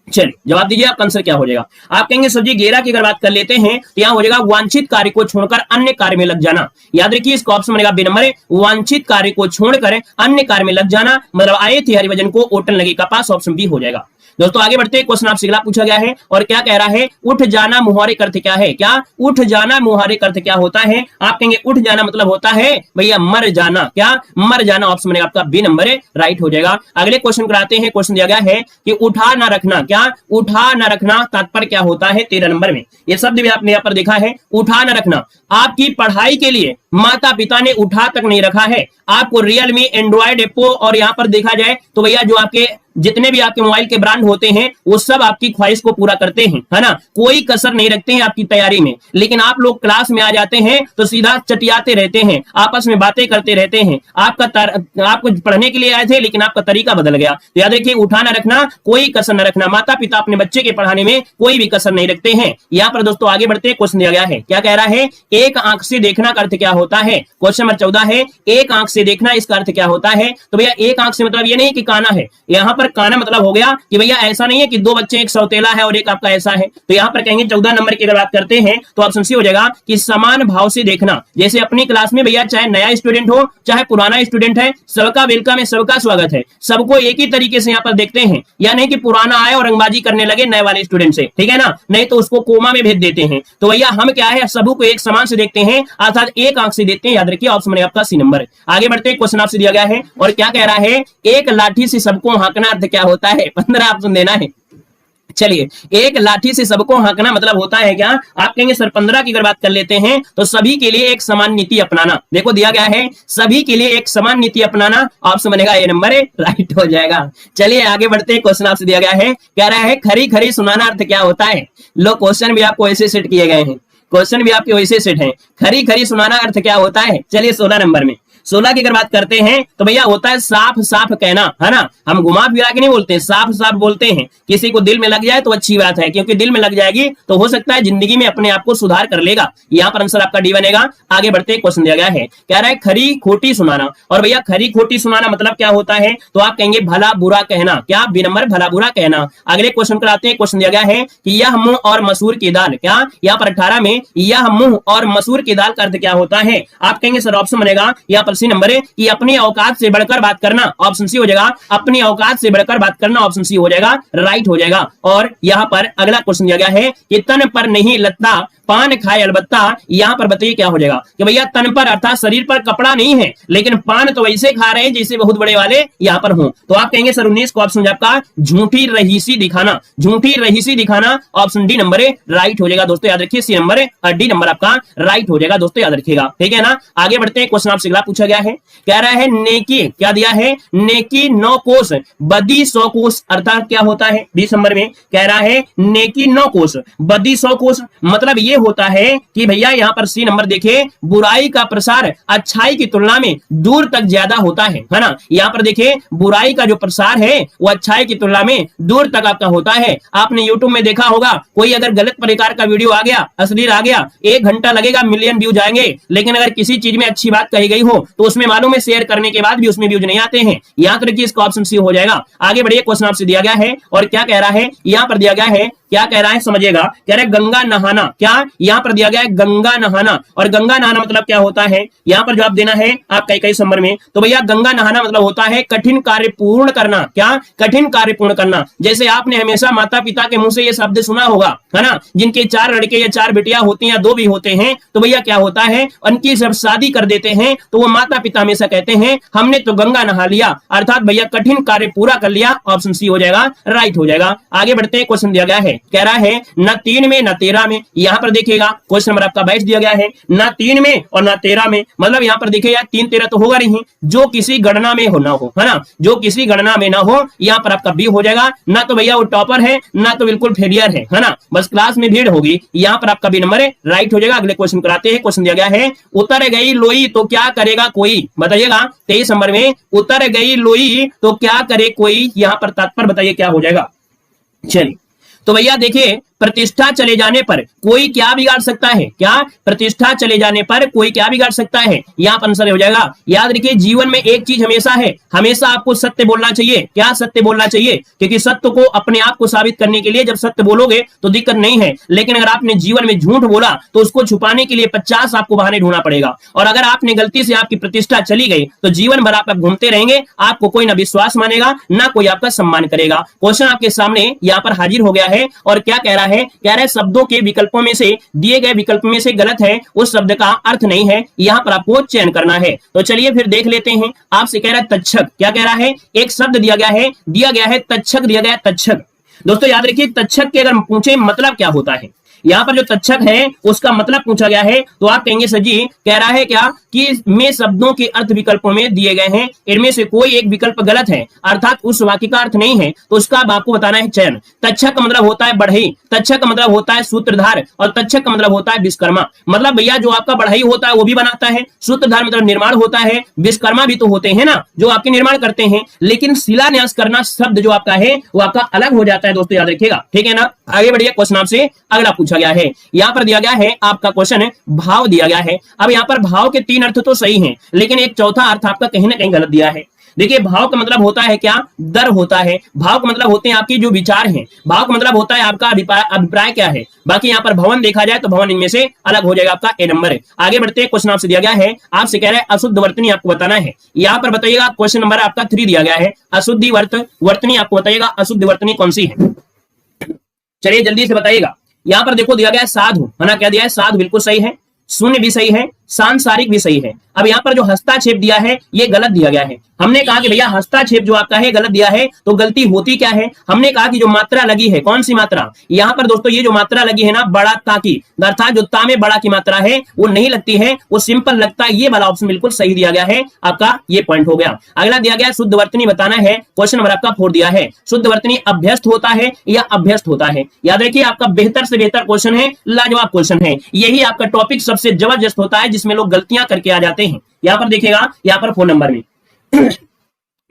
चलिए जवाब दीजिए, आपका आंसर क्या हो जाएगा। आप कहेंगे सर जी 11 की अगर बात कर लेते हैं तो यहाँ हो जाएगा वांछित कार्य को छोड़कर अन्य कार्य में लग जाना। याद रखिए इसका ऑप्शन बनेगा बी नंबर, वांछित कार्य को छोड़कर अन्य कार्य में लग जाना, मतलब आए थे हरिभजन को ओटन लगे कपास, ऑप्शन बी हो जाएगा। दोस्तों आगे बढ़ते हैं, क्वेश्चन आपसे अगला पूछा गया है और क्या कह रहा है, उठ जाना मुहावरे का अर्थ क्या है, क्या उठ जाना मुहावरे का अर्थ क्या होता है। आप कहेंगे उठ जाना मतलब होता है भैया मर जाना, क्या मर जाना, ऑप्शन बनेगा आपका बी नंबर राइट हो जाएगा। अगले क्वेश्चन कराते हैं, क्वेश्चन दिया गया है कि उठा ना रखना, क्या उठा ना रखना तात्पर्य क्या होता है, 13 नंबर में। ये शब्द भी आपने यहाँ पर देखा है, उठा ना रखना, आपकी पढ़ाई के लिए माता पिता ने उठा तक नहीं रखा है, आपको रियलमी, एंड्रॉइड, एप्पो और यहाँ पर देखा जाए तो भैया जो आपके जितने भी आपके मोबाइल के ब्रांड होते हैं वो सब आपकी ख्वाहिश को पूरा करते हैं, है ना, कोई कसर नहीं रखते हैं आपकी तैयारी में। लेकिन आप लोग क्लास में आ जाते हैं तो सीधा चटियाते रहते हैं, आपस में बातें करते रहते हैं, आपको पढ़ने के लिए आए थे लेकिन आपका तरीका बदल गया। तो याद रखिए उठा ना रखना, कोई कसर न रखना, माता पिता अपने बच्चे के पढ़ाने में कोई भी कसर नहीं रखते हैं। यहाँ पर दोस्तों आगे बढ़ते हैं, क्वेश्चन दिया गया है, क्या कह रहा है, एक आंख से देखना का अर्थ क्या होता है। क्वेश्चन नंबर 14 है, एक आंख से देखना, इसका अर्थ क्या होता है। तो भैया एक आंख से मतलब ये नहीं कि काना है, यहाँ पर काना मतलब हो गया कि भैया ऐसा नहीं है कि दो बच्चे, एक सौतेला है और एक आपका ऐसा है। तो यहाँ पर कहेंगे 14 नंबर की अगर बात करते हैं तो ऑप्शन सी हो जाएगा कि समान भाव से देखना। जैसे अपनी क्लास में भैया चाहे नया स्टूडेंट हो चाहे पुराना स्टूडेंट है, सबका वेलकम है, सबका स्वागत है, सबको एक ही तरीके से यहाँ पर देखते हैं, या नहीं कि पुराना आए और रंगबाजी करने लगे नए वाले स्टूडेंट से, ठीक है ना, नहीं तो उसको कोमा में भेज देते हैं। तो भैया हम क्या है, सबको एक समान से देखते हैं, अर्थात एक आंख से देखते हैं। याद रखिए ऑप्शन में आपका सी नंबर। आगे बढ़ते हैं, क्वेश्चन आपसे दिया गया है और क्या कह रहा है, एक लाठी से सबको हाँकना अर्थ क्या होता है। 15 ऑप्शन देना है। चलिए, एक लाठी से सबको हाँकना मतलब होता है क्या? आप कहेंगे सर 15 की अगर बात कर लेते हैं तो सभी के लिए एक समान नीति अपनाना। देखो दिया गया है सभी के लिए एक समान नीति अपनाना, ऑप्शन बनेगा ए नंबर है, राइट हो जाएगा। चलिए आगे बढ़ते हैं, क्वेश्चन आपसे दिया गया है, कह रहा है खरी खरी सुनाना अर्थ क्या होता है? लो क्वेश्चन भी आपको ऐसे सेट किए गए हैं, क्वेश्चन भी आपके वैसे सेट हैं। खरी खरी सुनाना अर्थ क्या होता है? चलिए 16 नंबर में 16 की अगर बात करते हैं तो भैया होता है साफ साफ कहना, है ना। हम घुमा फिरा के नहीं बोलते, साफ साफ बोलते हैं। किसी को दिल में लग जाए तो अच्छी बात है, क्योंकि दिल में लग जाएगी तो हो सकता है जिंदगी में अपने आप को सुधार कर लेगा। यहाँ पर आंसर आपका डी बनेगा। आगे बढ़ते क्वेश्चन दिया गया है, कह रहा है खरी खोटी सुनाना। और भैया खरी खोटी सुनाना मतलब क्या होता है? तो आप कहेंगे भला बुरा कहना। क्या? बी नंबर, भला बुरा कहना। अगले क्वेश्चन कराते हैं, क्वेश्चन दिया गया है कि यह मुंह और मसूर की दाल। क्या? यहाँ पर 18 में यह मुंह और मसूर की दाल का अर्थ क्या होता है? आप कहेंगे सर ऑप्शन बनेगा यहाँ पर सी नंबर है कि अपनी औकात से बढ़कर बात करना, ऑप्शन सी हो जाएगा। अपनी औकात से बढ़कर बात करना, ऑप्शन सी हो जाएगा, राइट हो जाएगा। और यहाँ पर अगला क्वेश्चन दिया गया है कि तन पर नहीं लत्ता पान खाए अलबत्ता। यहाँ पर बताइए क्या हो जाएगा कि भैया तन पर अर्थात शरीर पर कपड़ा नहीं है, लेकिन पान तो वैसे खा रहे हैं जैसे बहुत बड़े वाले यहाँ पर हों। तो आप कहेंगे सर 19 को ऑप्शन आपका झूठी रहीसी दिखाना, झूठी रहीसी दिखाना, ऑप्शन डी नंबर है, राइट हो जाएगा। दोस्तों याद रखिए सी नंबर है और डी नंबर आपका राइट हो जाएगा। दोस्तों याद रखिएगा, ठीक है ना। आगे बढ़ते हैं, क्वेश्चन आपसे अगला पूछा गया है, कह रहा है नेकी, क्या दिया है? नेकी 9 कोस बदी 100 कोस, अर्थात क्या होता है? 20 नंबर में कह रहा है नेकी 9 कोस बदी 100 कोस, मतलब ये होता है कि भैया यहाँ पर सी नंबर देखिए बुराई का प्रसार अच्छाई की तुलना में दूर तक ज्यादा होता है ना। यहाँ पर देखिए बुराई का जो प्रसार है वो अच्छाई की तुलना में दूर तक आपका होता है। आपने यूट्यूब में देखा होगा कोई अगर गलत प्रकार का वीडियो आ गया, अश्लील आ गया, 1 घंटा लगेगा, मिलियन व्यू जाएंगे, लेकिन अगर किसी चीज में अच्छी बात कही गई हो तो उसमें मालूम है शेयर करने के बाद भी उसमें व्यूज नहीं आते हैं। यहाँ तो देखिए इसका ऑप्शन सी हो जाएगा। आगे बढ़िए, क्वेश्चन आपसे दिया गया है और क्या कह रहा है? यहाँ पर दिया गया है, क्या कह रहा है समझिएगा, कह रहा है गंगा नहाना। क्या? यहाँ पर दिया गया है गंगा नहाना, और गंगा नहाना मतलब क्या होता है? यहाँ पर जवाब देना है आपका 21 नंबर में। तो भैया गंगा नहाना मतलब होता है कठिन कार्य पूर्ण करना। क्या? कठिन कार्य पूर्ण करना। जैसे आपने हमेशा माता पिता के मुंह से ये शब्द सुना होगा, है ना, जिनके 4 लड़के या 4 बेटियां होती हैं या 2 भी होते हैं, तो भैया क्या होता है उनकी जब शादी कर देते हैं तो वो माता पिता हमेशा कहते हैं हमने तो गंगा नहा लिया, अर्थात भैया कठिन कार्य पूरा कर लिया, ऑप्शन सी हो जाएगा, राइट हो जाएगा। आगे बढ़ते हैं, क्वेश्चन दिया गया है, कह रहा है न 3 में न 13 में। यहाँ पर देखिएगा क्वेश्चन नंबर आपका 22 दिया गया है, न 3 में और न 13 में, मतलब यहाँ पर देखिए 3 13 तो होगा नहीं, जो किसी गणना में हो ना हो, है ना, जो किसी गणना में ना हो, यहाँ पर आपका बी हो जाएगा। ना तो भैया वो टॉपर है ना तो बिल्कुल फेलियर है ना, बस क्लास में भीड़ होगी, यहाँ पर आपका बी नंबर है, राइट हो जाएगा। अगले क्वेश्चन कराते हैं, क्वेश्चन दिया गया है उतर गई लोई तो क्या करेगा कोई, बताइएगा 23 नंबर में उतर गई लोई तो क्या करे कोई, यहाँ पर तात्पर्य बताइए क्या हो जाएगा। चलिए तो भैया देखिए प्रतिष्ठा चले जाने पर कोई क्या बिगाड़ सकता है? क्या? प्रतिष्ठा चले जाने पर कोई क्या बिगाड़ सकता है? यहाँ पर आंसर हो जाएगा। याद रखिए जीवन में एक चीज हमेशा है, हमेशा आपको सत्य बोलना चाहिए। क्या? सत्य बोलना चाहिए, क्योंकि सत्य को अपने आप को साबित करने के लिए जब सत्य बोलोगे तो दिक्कत नहीं है, लेकिन अगर आपने जीवन में झूठ बोला तो उसको छुपाने के लिए 50 आपको बहाने ढूंढना पड़ेगा। और अगर आपने गलती से आपकी प्रतिष्ठा चली गई तो जीवन भर आप घूमते रहेंगे, आपको कोई ना विश्वास मानेगा ना कोई आपका सम्मान करेगा। क्वेश्चन आपके सामने यहाँ पर हाजिर हो गया है और क्या कह रहा है? कह रहा है शब्दों के विकल्पों में से दिए गए विकल्प में से गलत है उस शब्द का अर्थ नहीं है, यहाँ पर आपको चयन करना है। तो चलिए फिर देख लेते हैं। आपसे कह रहा है तक्षक, क्या कह रहा है? एक शब्द दिया गया है तक्षक दिया गया है, तक्षक। दोस्तों याद रखिए तक्षक के अगर पूछे मतलब क्या होता है, यहाँ पर जो तक्षक है उसका मतलब पूछा गया है, तो आप कहेंगे सर जी कह रहा है क्या कि में शब्दों के अर्थ विकल्पों में दिए गए हैं, इनमें से कोई एक विकल्प गलत है, अर्थात उस वाक्य का अर्थ नहीं है, तो उसका आपको बताना है चयन। तक्षक का मतलब होता है बढ़ई, तक्षक का मतलब होता है सूत्रधार, और तक्षक का मतलब होता है विश्वकर्मा। मतलब भैया जो आपका बढ़ई होता है वो भी बनाता है, सूत्रधार मतलब निर्माण होता है, विश्वकर्मा भी तो होते हैं ना जो आपके निर्माण करते हैं, लेकिन शिलान्यास करना शब्द जो आपका है वो आपका अलग हो जाता है। दोस्तों याद रखिएगा, ठीक है ना। आगे बढ़िए, क्वेश्चन आपसे अगला पूछा गया है, यहाँ पर दिया गया है आपका क्वेश्चन भाव दिया गया है। अब यहाँ पर भाव के 3 अर्थ तो सही हैं, लेकिन एक चौथा अर्थ आपका कहीं ना कहीं गलत दिया है। देखिए भाव का मतलब होता है क्या? दर होता है। भाव का मतलब होते हैं आपके जो विचार हैं, भाव का मतलब होता है आपका अभिप्राय क्या है। बाकी यहाँ पर भवन देखा जाए तो भवन इनमें से अलग हो जाएगा, आपका ए नंबर है। आगे बढ़ते हैं, क्वेश्चन आपसे दिया गया है, आपसे कह रहा है अशुद्ध वर्तनी आपको बताना है। यहाँ पर बताइएगा क्वेश्चन नंबर आपका 3 दिया गया है, अशुद्धि वर्तनी आपको बताइएगा अशुद्ध वर्तनी कौन सी है। चलिए जल्दी से बताइएगा। यहाँ पर देखो दिया गया है साधु, है ना, क्या दिया है? साधु बिल्कुल सही है, शून्य भी सही है, सांसारिक भी सही है। अब यहाँ पर जो हस्ताक्षेप दिया है ये गलत दिया गया है। हमने कहा कि भैया हस्ताक्षेप जो आपका है गलत दिया है, तो गलती होती क्या है? हमने कहा कि जो मात्रा लगी है, कौन सी मात्रा? यहाँ पर दोस्तों ये जो मात्रा लगी है ना, बड़ा ता की, अर्थात जो ता में बड़ा की मात्रा है वो नहीं लगती है, वो सिंपल लगता है। ये वाला ऑप्शन बिल्कुल सही दिया गया है, आपका ये पॉइंट हो गया। अगला दिया गया शुद्ध वर्तनी बताना है, क्वेश्चन नंबर आपका 4 दिया है। शुद्ध वर्तनी अभ्यस्त होता है या अभ्यस्त होता है? याद रखिए आपका बेहतर से बेहतर क्वेश्चन है, लाजवाब क्वेश्चन है। यही आपका टॉपिक सबसे जबरदस्त होता है जिसमें लोग गलतियां करके आ जाते हैं। यहां पर देखिएगा, यहां पर 4 नंबर में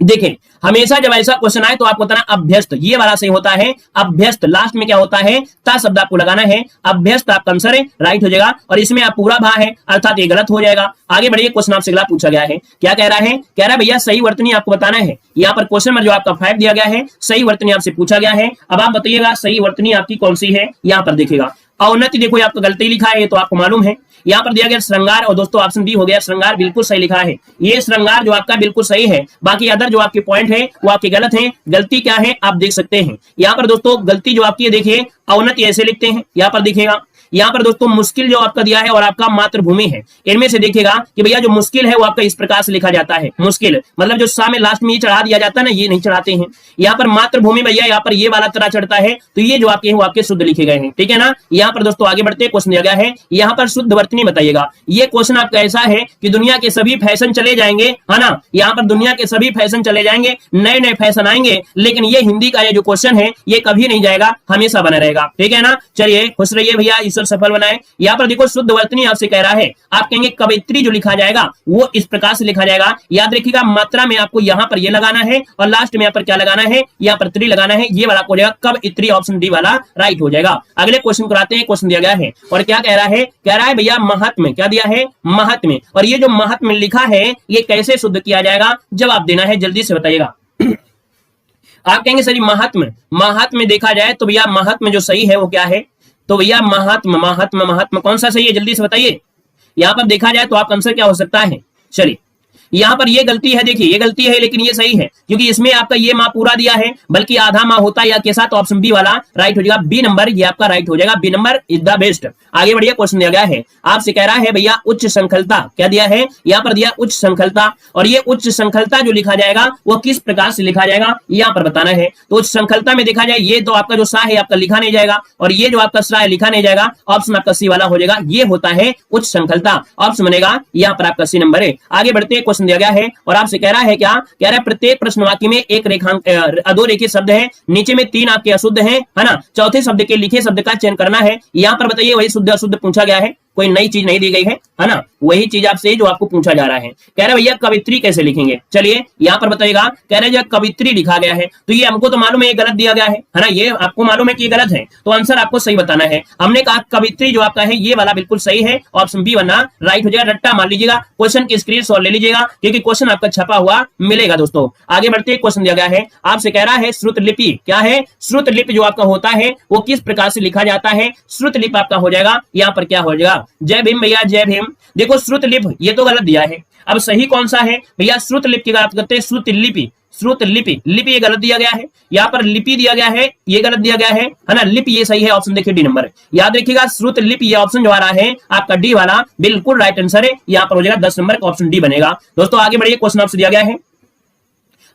देखें, हमेशा जब ऐसा क्वेश्चन आए तो आपको बताना अभ्यस्त, ये वाला सही होता है। अभ्यस्त लास्ट में क्या होता है? ता शब्द आपको लगाना है। अभ्यस्त आपका आंसर है, राइट हो जाएगा। और इसमें आप पूरा भा है, अर्थात ये गलत हो जाएगा। आगे बढ़िए, क्वेश्चन आपसे अगला पूछा गया है, क्या कह रहा है? कह रहा है भैया सही वर्तनी आपको बताना है। यहाँ पर क्वेश्चन नंबर जो आपका 5 दिया गया है, सही वर्तनी आपसे पूछा गया है। अब आप बताइएगा सही वर्तनी आपकी कौन सी है। यहाँ पर देखिएगा, अवनति देखो आपका गलती लिखा है, तो आपको मालूम है। यहाँ पर दिया गया श्रृंगार, और दोस्तों ऑप्शन बी हो गया, श्रृंगार बिल्कुल सही लिखा है। ये श्रृंगार जो आपका बिल्कुल सही है, बाकी अदर जो आपके पॉइंट है वो आपके गलत हैं। गलती क्या है आप देख सकते हैं। यहाँ पर दोस्तों गलती जो आपकी है, देखिए अवनति ऐसे लिखते हैं, यहाँ पर दिखेगा। यहाँ पर दोस्तों मुश्किल जो आपका दिया है और आपका मातृभूमि है, इनमें से देखिएगा कि भैया जो मुश्किल है वो आपका इस प्रकार से लिखा जाता है। मुश्किल मतलब जो सा में लास्ट में ये चढ़ा दिया जाता है ना, ये नहीं चढ़ाते हैं। यहाँ पर मातृभूमि भैया यहाँ पर ये वाला तरह चढ़ता है, तो ये जो आपके हैं वो आपके शुद्ध लिखे गए हैं, ठीक है ना। यहाँ पर दोस्तों आगे बढ़ते, क्वेश्चन दिया गया है, यहाँ पर शुद्ध वर्तनी बताइएगा। ये क्वेश्चन आपका ऐसा है कि दुनिया के सभी फैशन चले जाएंगे, है ना। यहाँ पर दुनिया के सभी फैशन चले जाएंगे, नए नए फैशन आएंगे, लेकिन ये हिंदी का ये जो क्वेश्चन है ये कभी नहीं जाएगा, हमेशा बना रहेगा, ठीक है ना। चलिए खुश रहिए भैया, ईश्वर सफल बनाए। यहाँ पर देखो शुद्ध वर्तनी आपसे कह रहा है, आप कहेंगे कवित्री जो लिखा जाएगा वो इस प्रकार से लिखा जाएगा। याद रखिएगा मात्रा में आपको यहाँ पर ये लगाना है और लास्ट में यहाँ पर क्या लगाना है, यहाँ पर त्री लगाना है। ये वाला हो जाएगा कवित्री, ऑप्शन डी वाला राइट हो जाएगा। अगले क्वेश्चन कराते हैं, क्वेश्चन दिया गया है और क्या कह रहा है? कह रहा है भैया महात्म्य, क्या दिया है? महात्म्य। और ये जो महात्म्य लिखा है ये कैसे शुद्ध किया जाएगा, जवाब देना है, जल्दी से बताइएगा। आप कहेंगे सर महात्म्य, महात्म्य देखा जाए तो भैया महात्म्य जो सही है वो क्या है? तो भैया महात्म महात्म महात्मा कौन सा सही है, जल्दी से बताइए। यहां पर देखा जाए तो आपका आंसर क्या हो सकता है? चलिए यहाँ पर ये गलती है, देखिए ये गलती है, लेकिन ये सही है क्योंकि इसमें आपका ये माँ पूरा दिया है, बल्कि आधा माँ होता है या के साथ, ऑप्शन बी वाला राइट हो जाएगा। बी नंबर ये आपका राइट हो जाएगा, B number is the best. आगे बढ़िए, क्वेश्चन दिया गया है, आपसे कह रहा है भैया उच्च संखलता, क्या दिया है? यहाँ पर दिया उच्च संखलता, और ये उच्च संखलता जो लिखा जाएगा वो किस प्रकार से लिखा जाएगा यहाँ पर बताना है। तो उच्च संखलता में देखा जाए ये तो आपका जो सा है आपका लिखा नहीं जाएगा, और ये जो आपका सा है लिखा नहीं जाएगा, ऑप्शन आपका सी वाला हो जाएगा। ये होता है उच्च संखलता, ऑप्शन बनेगा यहाँ पर आपका सी नंबर है। आगे बढ़ते, क्वेश्चन दिया गया है और आपसे कह रहा है क्या? कह रहा है प्रत्येक प्रश्न वाक्य में एक रेखांक अधोरेखित शब्द है, नीचे में 3 आपके अशुद्ध है ना। चौथे शब्द के लिखे शब्द का चयन करना है। यहाँ पर बताइए वही शुद्ध अशुद्ध पूछा गया है, कोई नई चीज नहीं दी गई है ना, वही चीज आपसे जो आपको पूछा जा रहा है। कह रहे भैया कवित्री कैसे लिखेंगे, चलिए यहाँ पर बताइएगा। कह रहे जब कवित्री लिखा गया है तो ये हमको तो मालूम है ये गलत दिया गया है ना, ये आपको मालूम है कि ये गलत है, तो आंसर आपको सही बताना है। हमने कहा कवित्री जो आपका है ये वाला बिल्कुल सही है, ऑप्शन बी वरना राइट हो जाएगा। रट्टा मान लीजिएगा, क्वेश्चन की स्क्रीनशॉट ले लीजिएगा क्योंकि क्वेश्चन आपका छपा हुआ मिलेगा दोस्तों। आगे बढ़ते, क्वेश्चन दिया गया है, आपसे कह रहा है श्रुत लिपि क्या है? श्रुत लिपि जो आपका होता है वो किस प्रकार से लिखा जाता है? श्रुत लिपि आपका हो जाएगा यहाँ पर क्या हो जाएगा? जय भीम भैया, जय भीम। देखो श्रुत लिप ये तो गलत दिया है, अब सही कौन सा है भैया? श्रुत लिप की बात करते हैं, श्रुत लिपि, श्रुत लिपि, लिपि ये गलत दिया गया है। यहाँ पर लिपि दिया गया है, ये गलत दिया गया है ना। लिपि ये सही है, ऑप्शन देखिए डी नंबर। याद रखिएगा श्रुत लिपि ये ऑप्शन जो आ रहा है आपका डी वाला बिल्कुल राइट आंसर है। यहाँ पर हो जाएगा 10 नंबर का ऑप्शन डी बनेगा। दोस्तों आगे बढ़िए, क्वेश्चन आपसे दिया गया है,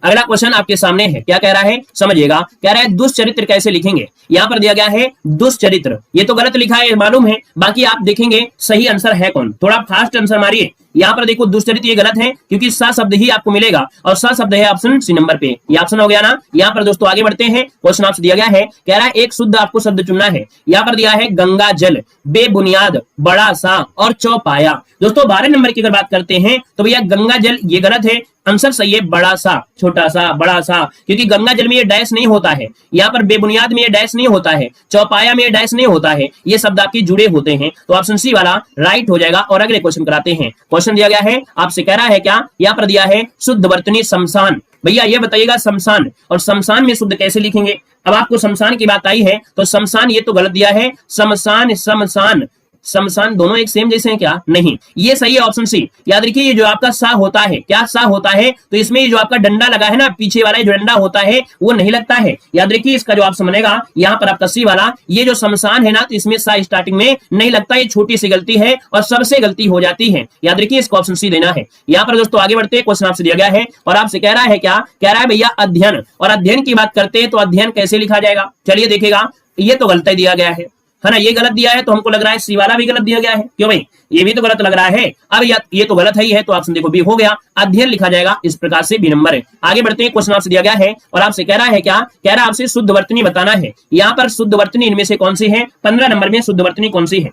अगला क्वेश्चन आपके सामने है, क्या कह रहा है समझिएगा। कह रहा है दुष्चरित्र कैसे लिखेंगे? यहाँ पर दिया गया है दुष्चरित्र, ये तो गलत लिखा है मालूम है, बाकी आप देखेंगे सही आंसर है कौन, थोड़ा फास्ट आंसर मारिए। यहाँ पर देखो दुष्चरित्र ये गलत है क्योंकि सा शब्द ही आपको मिलेगा और सा शब्द है ऑप्शन सी नंबर पे, ये ऑप्शन हो गया ना। यहाँ पर दोस्तों आगे बढ़ते हैं, क्वेश्चन आपसे दिया गया है, कह रहा है एक शुद्ध आपको शब्द चुनना है। यहाँ पर दिया है गंगा जल, बेबुनियाद, बड़ा सा और चौपाया। दोस्तों 12 नंबर की अगर बात करते हैं तो भैया गंगा जल ये गलत है, आंसर सही है बड़ा सा, छोटा सा, बड़ा सा, क्योंकि गंगा जल में ये डैश नहीं होता है, यहाँ पर बेबुनियाद में ये डैश नहीं होता है, चौपाया में ये डैश नहीं होता है, ये शब्द आपके जुड़े होते हैं, तो ऑप्शन सी वाला राइट हो जाएगा। और अगले क्वेश्चन कराते हैं, क्वेश्चन दिया गया है, आपसे कह रहा है क्या? यहाँ पर दिया है शुद्ध वर्तनी शमशान। भैया ये बताइएगा शमशान और शमशान में शुद्ध कैसे लिखेंगे? अब आपको शमशान की बात आई है तो शमशान ये तो गलत दिया है, शमशान, शमशान शमशान दोनों एक सेम जैसे हैं क्या? नहीं, ये सही है ऑप्शन सी। याद रखिए ये जो आपका सा होता है, क्या सा होता है, तो इसमें ये जो आपका डंडा लगा है ना, पीछे वाला जो डंडा होता है वो नहीं लगता है। याद रखिए इसका जो ऑप्शन बनेगा यहाँ पर आपका सी वाला, ये जो शमशान है ना, तो इसमें सा स्टार्टिंग में नहीं लगता। ये छोटी सी गलती है और सबसे गलती हो जाती है। याद रखिए इसको ऑप्शन सी देना है। यहाँ पर दोस्तों आगे बढ़ते हैं, क्वेश्चन आपसे दिया गया है और आपसे कह रहा है क्या? कह रहा है भैया अध्ययन, और अध्ययन की बात करते हैं तो अध्ययन कैसे लिखा जाएगा? चलिए देखेगा, ये तो गलत दिया गया है ना, ये गलत दिया है, तो हमको लग रहा है सी वाला भी गलत दिया गया है। क्यों भाई? ये भी तो गलत लग रहा है। अब ये तो गलत है ही है, तो ऑप्शन देखो बी हो गया, अध्ययन लिखा जाएगा इस प्रकार से, बी नंबर है। आगे बढ़ते हैं, क्वेश्चन आपसे दिया गया है और आपसे कह रहा है क्या? कह रहा है आपसे शुद्ध वर्तनी बताना है। यहाँ पर शुद्ध वर्तनी इनमें से कौन सी है? 15 नंबर में शुद्ध वर्तनी कौन सी है?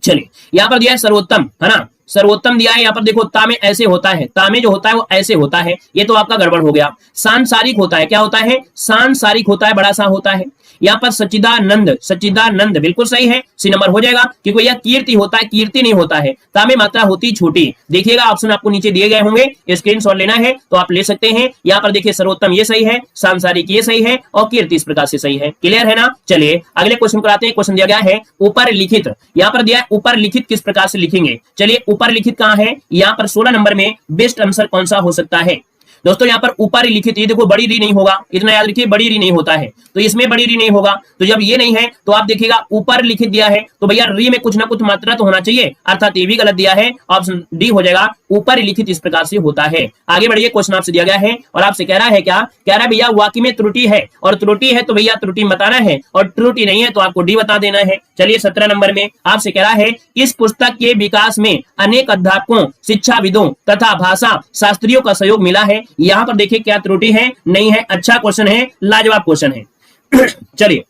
चलिए यहाँ पर दिया है सर्वोत्तम, है ना, सर्वोत्तम दिया है। यहाँ पर देखो ता में ऐसे होता है, ता में जो होता है वो ऐसे होता है, ये तो आपका गड़बड़ हो गया। सांसारिक होता है, क्या होता है? सांसारिक होता है, बड़ा सा होता है। यहाँ पर सच्चिदानंद, सच्चिदानंद बिल्कुल सही है, सी नंबर हो जाएगा, क्योंकि यह कीर्ति होता है, कीर्ति नहीं होता है। ता में मात्रा होती छोटी। देखिएगा ऑप्शन आपको नीचे दिए गए होंगे, स्क्रीनशॉट लेना है तो आप ले सकते हैं। यहाँ पर देखिए सर्वोत्तम ये सही है, सांसारिक ये सही है और कीर्ति इस प्रकार से सही है। क्लियर है ना? चलिए अगले क्वेश्चन पर आते हैं। क्वेश्चन दिया गया है ऊपर लिखित, यहाँ पर दिया है ऊपर लिखित किस प्रकार से लिखेंगे? चलिए ऊपर लिखित कहाँ है? यहाँ पर 16 नंबर में बेस्ट आंसर कौन सा हो सकता है? दोस्तों यहाँ पर ऊपर लिखित, ये देखो बड़ी री नहीं होगा, इतना याद रखिए, बड़ी री नहीं होता है, तो इसमें बड़ी री नहीं होगा। तो जब ये नहीं है तो आप देखिएगा ऊपर लिखित दिया है, तो भैया री में कुछ ना कुछ मात्रा तो होना चाहिए, अर्थात ये भी गलत दिया है, ऑप्शन डी हो जाएगा, ऊपर लिखित इस प्रकार से होता है। आगे बढ़िए, क्वेश्चन आपसे दिया गया है और आपसे कह रहा है क्या? कह रहा है भैया वाक्य में त्रुटि है, और त्रुटि है तो भैया त्रुटि बताना है, और त्रुटि नहीं है तो आपको डी बता देना है। चलिए 17 नंबर में आपसे कह रहा है इस पुस्तक के विकास में अनेक अध्यापकों, शिक्षाविदों तथा भाषा शास्त्रियों का सहयोग मिला है। यहाँ पर देखिए क्या त्रुटि है? नहीं है। अच्छा क्वेश्चन है, लाजवाब क्वेश्चन है। चलिए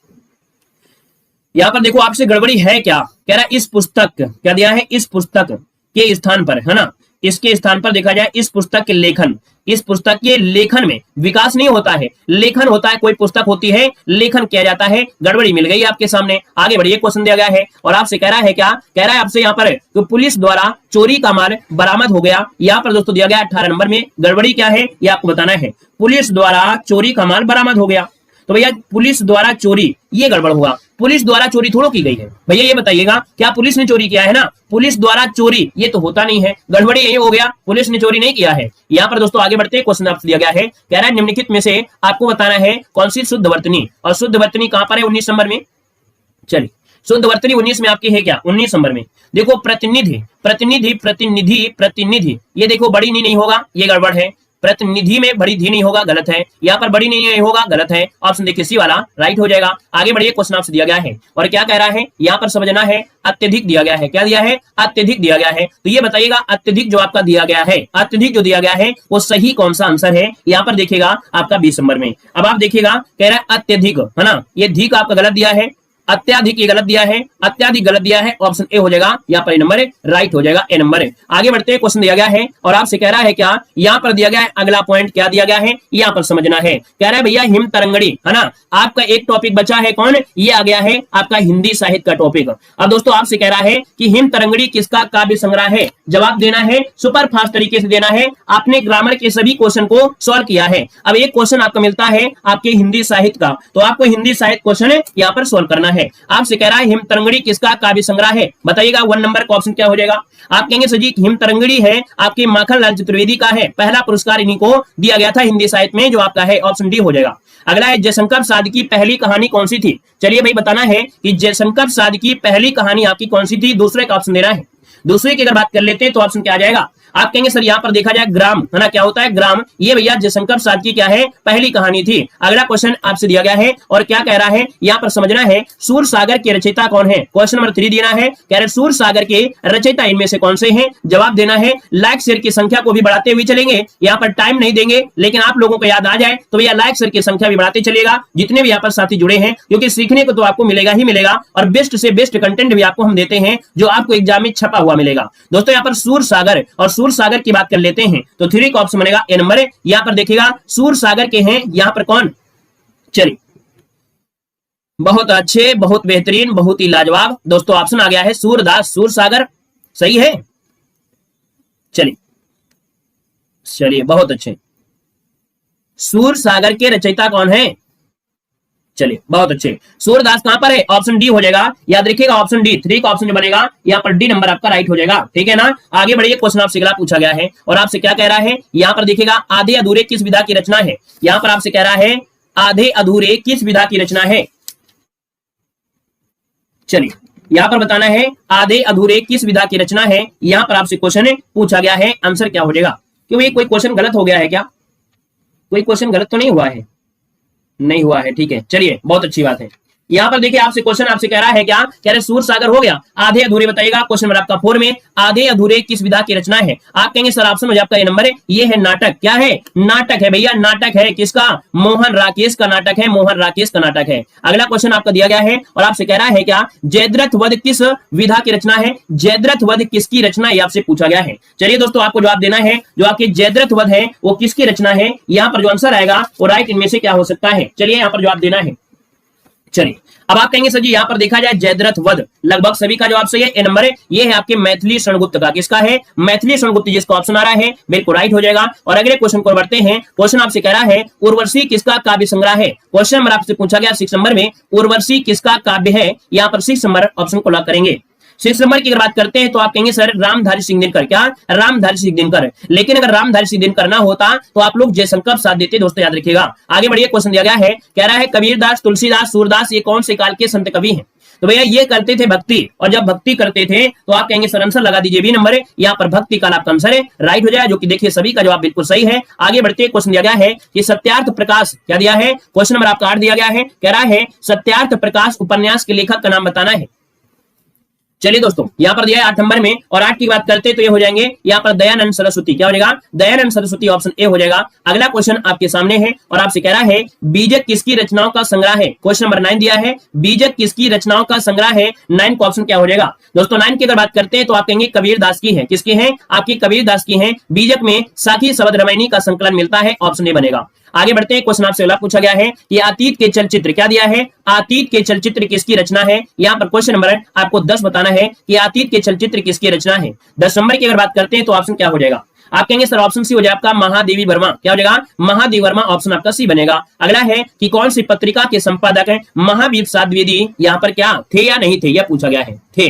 यहाँ पर देखो आपसे गड़बड़ी है क्या? कह रहा है इस पुस्तक, क्या दिया है? इस पुस्तक के स्थान पर, है ना, इसके स्थान पर देखा जाए इस पुस्तक के लेखन, इस पुस्तक के लेखन में विकास नहीं होता है, लेखन होता है। कोई पुस्तक होती है, लेखन किया जाता है। गड़बड़ी मिल गई आपके सामने। आगे बढ़िए, क्वेश्चन दिया गया है और आपसे कह रहा है क्या? कह रहा है आपसे यहाँ पर तो पुलिस द्वारा चोरी का माल बरामद हो गया। यहाँ पर दोस्तों दिया गया 18 नंबर में, गड़बड़ी क्या है ये आपको बताना है। पुलिस द्वारा चोरी का माल बरामद हो गया, तो भैया पुलिस द्वारा चोरी, ये गड़बड़ हुआ। पुलिस द्वारा चोरी थोड़ा की गई है भैया, ये बताइएगा क्या पुलिस ने चोरी किया है ना? पुलिस द्वारा चोरी ये तो होता नहीं है, गड़बड़ी यही हो गया, पुलिस ने चोरी नहीं किया है। यहाँ पर दोस्तों आगे बढ़ते हैं, क्वेश्चन आपसे दिया गया है, कह रहा है निम्नलिखित में से आपको बताना है कौन सी शुद्ध वर्तनी, और शुद्ध वर्तनी कहां पर है? 19 नंबर में। चलिए शुद्ध वर्तनी 19 में आपकी है क्या? 19 नंबर में देखो प्रतिनिधि, प्रतिनिधि, प्रतिनिधि, प्रतिनिधि, ये देखो बड़ी नहीं होगा, ये गड़बड़ है। प्रतिनिधि में बड़ी धी नहीं होगा, गलत है। यहाँ पर बड़ी नहीं होगा, गलत है। ऑप्शन देखिए सी वाला राइट हो जाएगा। आगे बढ़िए, क्वेश्चन आपसे दिया गया है और क्या कह रहा है? यहाँ पर समझना है अत्यधिक दिया गया है। क्या दिया है? अत्यधिक दिया गया है। तो ये बताइएगा अत्यधिक जो आपका दिया गया है, अत्यधिक जो दिया गया है वो सही कौन सा आंसर है? यहाँ पर देखिएगा आपका 20 नंबर में। अब आप देखिएगा कह रहा है अत्यधिक, है ना, ये धिक आपका गलत दिया है, अत्याधिक ये गलत दिया है, अत्याधिक गलत दिया है। ऑप्शन ए हो जाएगा, यहाँ पर नंबर राइट हो जाएगा, ए नंबर है। आगे बढ़ते हैं, क्वेश्चन दिया गया है और आपसे कह रहा है क्या? यहाँ पर दिया गया है अगला पॉइंट, क्या दिया गया है यहाँ पर समझना है। कह रहा है भैया हिम तरंगड़ी, है ना, आपका एक टॉपिक बचा है, कौन? ये आ गया है आपका हिंदी साहित्य का टॉपिक। अब दोस्तों आपसे कह रहा है कि हिम तरंगड़ी किसका काव्य संग्रह है? जवाब देना है सुपर फास्ट तरीके से देना है। आपने ग्रामर के सभी क्वेश्चन को सॉल्व किया है। अब एक क्वेश्चन आपको मिलता है आपके हिंदी साहित्य का, तो आपको हिंदी साहित्य क्वेश्चन यहाँ पर सॉल्व करना है। आपसे कह रहा है हिम तरंगड़ी किसका काव्य संग्रह है? बताइएगा 1 नंबर का ऑप्शन क्या हो जाएगा? आप कहेंगे सर जी हिम तरंगड़ी है आपके माखनलाल चतुर्वेदी का है, पहला पुरस्कार इन्हीं को दिया गया था हिंदी साहित्य में, जो आपका है ऑप्शन डी हो जाएगा। अगला है जयशंकर प्रसाद की पहली कहानी कौन सी थी? चलिए भाई बताना है कि जयशंकर प्रसाद की पहली कहानी आपकी कौन सी थी? दूसरे का ऑप्शन देना है। दूसरे की अगर बात कर लेते हैं तो ऑप्शन क्या आ जाएगा? आप कहेंगे सर यहाँ पर देखा जाए ग्राम, है ना, क्या होता है ग्राम, ये भैया जयशंकर प्रसाद की क्या है? पहली कहानी थी। अगला क्वेश्चन आपसे दिया गया है और क्या कह रहा है यहाँ पर समझना है सूर सागर के रचयिता कौन है? क्वेश्चन नंबर 3 देना है। कह रहे सूर सागर के रचयिता इनमें से कौन से हैं? जवाब देना है। लाइक शेयर की संख्या को भी बढ़ाते हुए चलेंगे, यहाँ पर टाइम नहीं देंगे, लेकिन आप लोगों को याद आ जाए तो भैया लाइक शेयर की संख्या भी बढ़ाते चलेगा जितने भी यहाँ पर साथी जुड़े हैं, क्योंकि सीखने को तो आपको मिलेगा ही मिलेगा और बेस्ट से बेस्ट कंटेंट भी आपको हम देते हैं जो आपको एग्जाम में छपा हुआ मिलेगा। दोस्तों यहाँ पर सूर सागर और सूर सागर की बात कर लेते हैं तो 3 का ऑप्शन बनेगा ए नंबर है। यहां पर देखिएगा सूर सागर के हैं यहां पर कौन? चलिए बहुत अच्छे, बहुत बेहतरीन, बहुत ही लाजवाब दोस्तों ऑप्शन आ गया है सूरदास, सूर सागर सही है। चलिए चलिए बहुत अच्छे। सूर सागर के रचयिता कौन है? चलिए बहुत अच्छे। सूरदास कहां पर है? ऑप्शन डी हो जाएगा, याद रखिएगा ऑप्शन डी। 3 का ऑप्शन जो बनेगा यहाँ पर डी नंबर आपका राइट हो जाएगा, ठीक है ना। आगे बढ़िए, क्वेश्चन आपसे अगला पूछा गया है और आपसे क्या कह रहा है, यहाँ पर देखिएगा आधे अधूरे किस विधा की रचना है। यहाँ पर आपसे कह रहा है आधे अधूरे किस विधा की रचना है। चलिए यहाँ पर बताना है आधे अधूरे किस विधा की रचना है। यहाँ पर आपसे क्वेश्चन पूछा गया है, आंसर क्या हो जाएगा। क्यों ये कोई क्वेश्चन गलत हो गया है क्या? कोई क्वेश्चन गलत तो नहीं हुआ है? नहीं हुआ है, ठीक है। चलिए बहुत अच्छी बात है। यहाँ पर देखिए आपसे क्वेश्चन आपसे कह रहा है क्या, कह रहे सूर सागर हो गया, आधे अधूरे बताइएगा। क्वेश्चन नंबर आपका 4 में आधे अधूरे किस विधा की रचना है। आप कहेंगे सर ऑप्शन में आपका ये नंबर है, ये है नाटक। क्या है? नाटक है भैया, नाटक है। किसका? मोहन राकेश का नाटक है, मोहन राकेश का नाटक है। अगला क्वेश्चन आपका दिया गया है और आपसे कह रहा है क्या, जयद्रथ वध किस विधा की रचना है। जयद्रथ वध किसकी रचना है, आपसे पूछा गया है। चलिए दोस्तों आपको जवाब देना है, जो आपके जयद्रथ वध है वो किसकी रचना है। यहाँ पर जो आंसर आएगा वो राइट इनमें से क्या हो सकता है। चलिए यहाँ पर जवाब देना है। चलिए अब आप कहेंगे सर जी यहाँ पर देखा जाए जयद्रथ वध, लगभग सभी का जवाब सही है। ए नंबर है, ये है आपके मैथिली शरणगुप्त का। किसका है? मैथिली शरणगुप्त, जिसका ऑप्शन आ रहा है बिल्कुल राइट हो जाएगा। और अगले क्वेश्चन को बढ़ते हैं। क्वेश्चन आपसे कह रहा है उर्वशी किसका काव्य संग्रह है। क्वेश्चन नंबर आपसे पूछा गया 6 नंबर में, उर्वशी किसका काव्य है। यहाँ पर 6 नंबर ऑप्शन को लॉक करेंगे। 6 नंबर की अगर बात करते हैं तो आप कहेंगे सर रामधारी सिंह दिनकर। क्या? रामधारी सिंह दिनकर। लेकिन अगर रामधारी सिंह दिनकर ना होता तो आप लोग जयशंकर साथ देते, दोस्तों याद रखिएगा। आगे बढ़िए, क्वेश्चन दिया गया है, कह रहा है कबीरदास, तुलसीदास, सूरदास ये कौन से काल के संत कवि हैं। तो भैया ये करते थे भक्ति, और जब भक्ति करते थे तो आप कहेंगे सर आंसर लगा दीजिए बी नंबर है। यहाँ पर भक्ति काल आपका आंसर है, राइट हो जाए, जो कि देखिए सभी का जवाब बिल्कुल सही है। आगे बढ़ते क्वेश्चन दिया गया है कि सत्यार्थ प्रकाश, क्या दिया है, क्वेश्चन नंबर आपका 8 दिया गया है, कह रहा है सत्यार्थ प्रकाश उपन्यास के लेखक का नाम बताना है। चलिए दोस्तों यहाँ पर दिया है 8 नंबर में, और 8 की बात करते तो ये हो जाएंगे यहाँ पर दयानंद सरस्वती। क्या हो जाएगा? दयानंद सरस्वती, ऑप्शन ए हो जाएगा। अगला क्वेश्चन आपके सामने है और आपसे कह रहा है बीजक किसकी रचनाओं का संग्रह है। क्वेश्चन नंबर 9 दिया है, बीजक किसकी रचनाओं का संग्रह है। 9 का ऑप्शन क्या हो जाएगा दोस्तों। 9 की अगर बात करते हैं तो आप कहेंगे कबीरदास की है। किसकी है? आपकी कबीरदास की है। बीजक में साखी शब्द रामायणी का संकलन मिलता है, ऑप्शन ए बनेगा। आगे बढ़ते हैं, क्वेश्चन आपसे अगला पूछा गया है कि अतीत के चलचित्र, क्या दिया है, अतीत के चलचित्र किसकी रचना है। यहाँ पर क्वेश्चन नंबर आपको 10 बताना है कि अतीत के चलचित्र किसकी रचना है। 10 नंबर की अगर बात करते हैं तो ऑप्शन क्या हो जाएगा। आप कहेंगे सर ऑप्शन सी हो जाएगा आपका महादेवी वर्मा। क्या हो जाएगा? महादेवी वर्मा, ऑप्शन आपका सी बनेगा। अगला है कि कौन सी पत्रिका के संपादक है महावीर प्रसाद द्विवेदी। यहाँ पर क्या थे या नहीं थे, यह पूछा गया है। थे।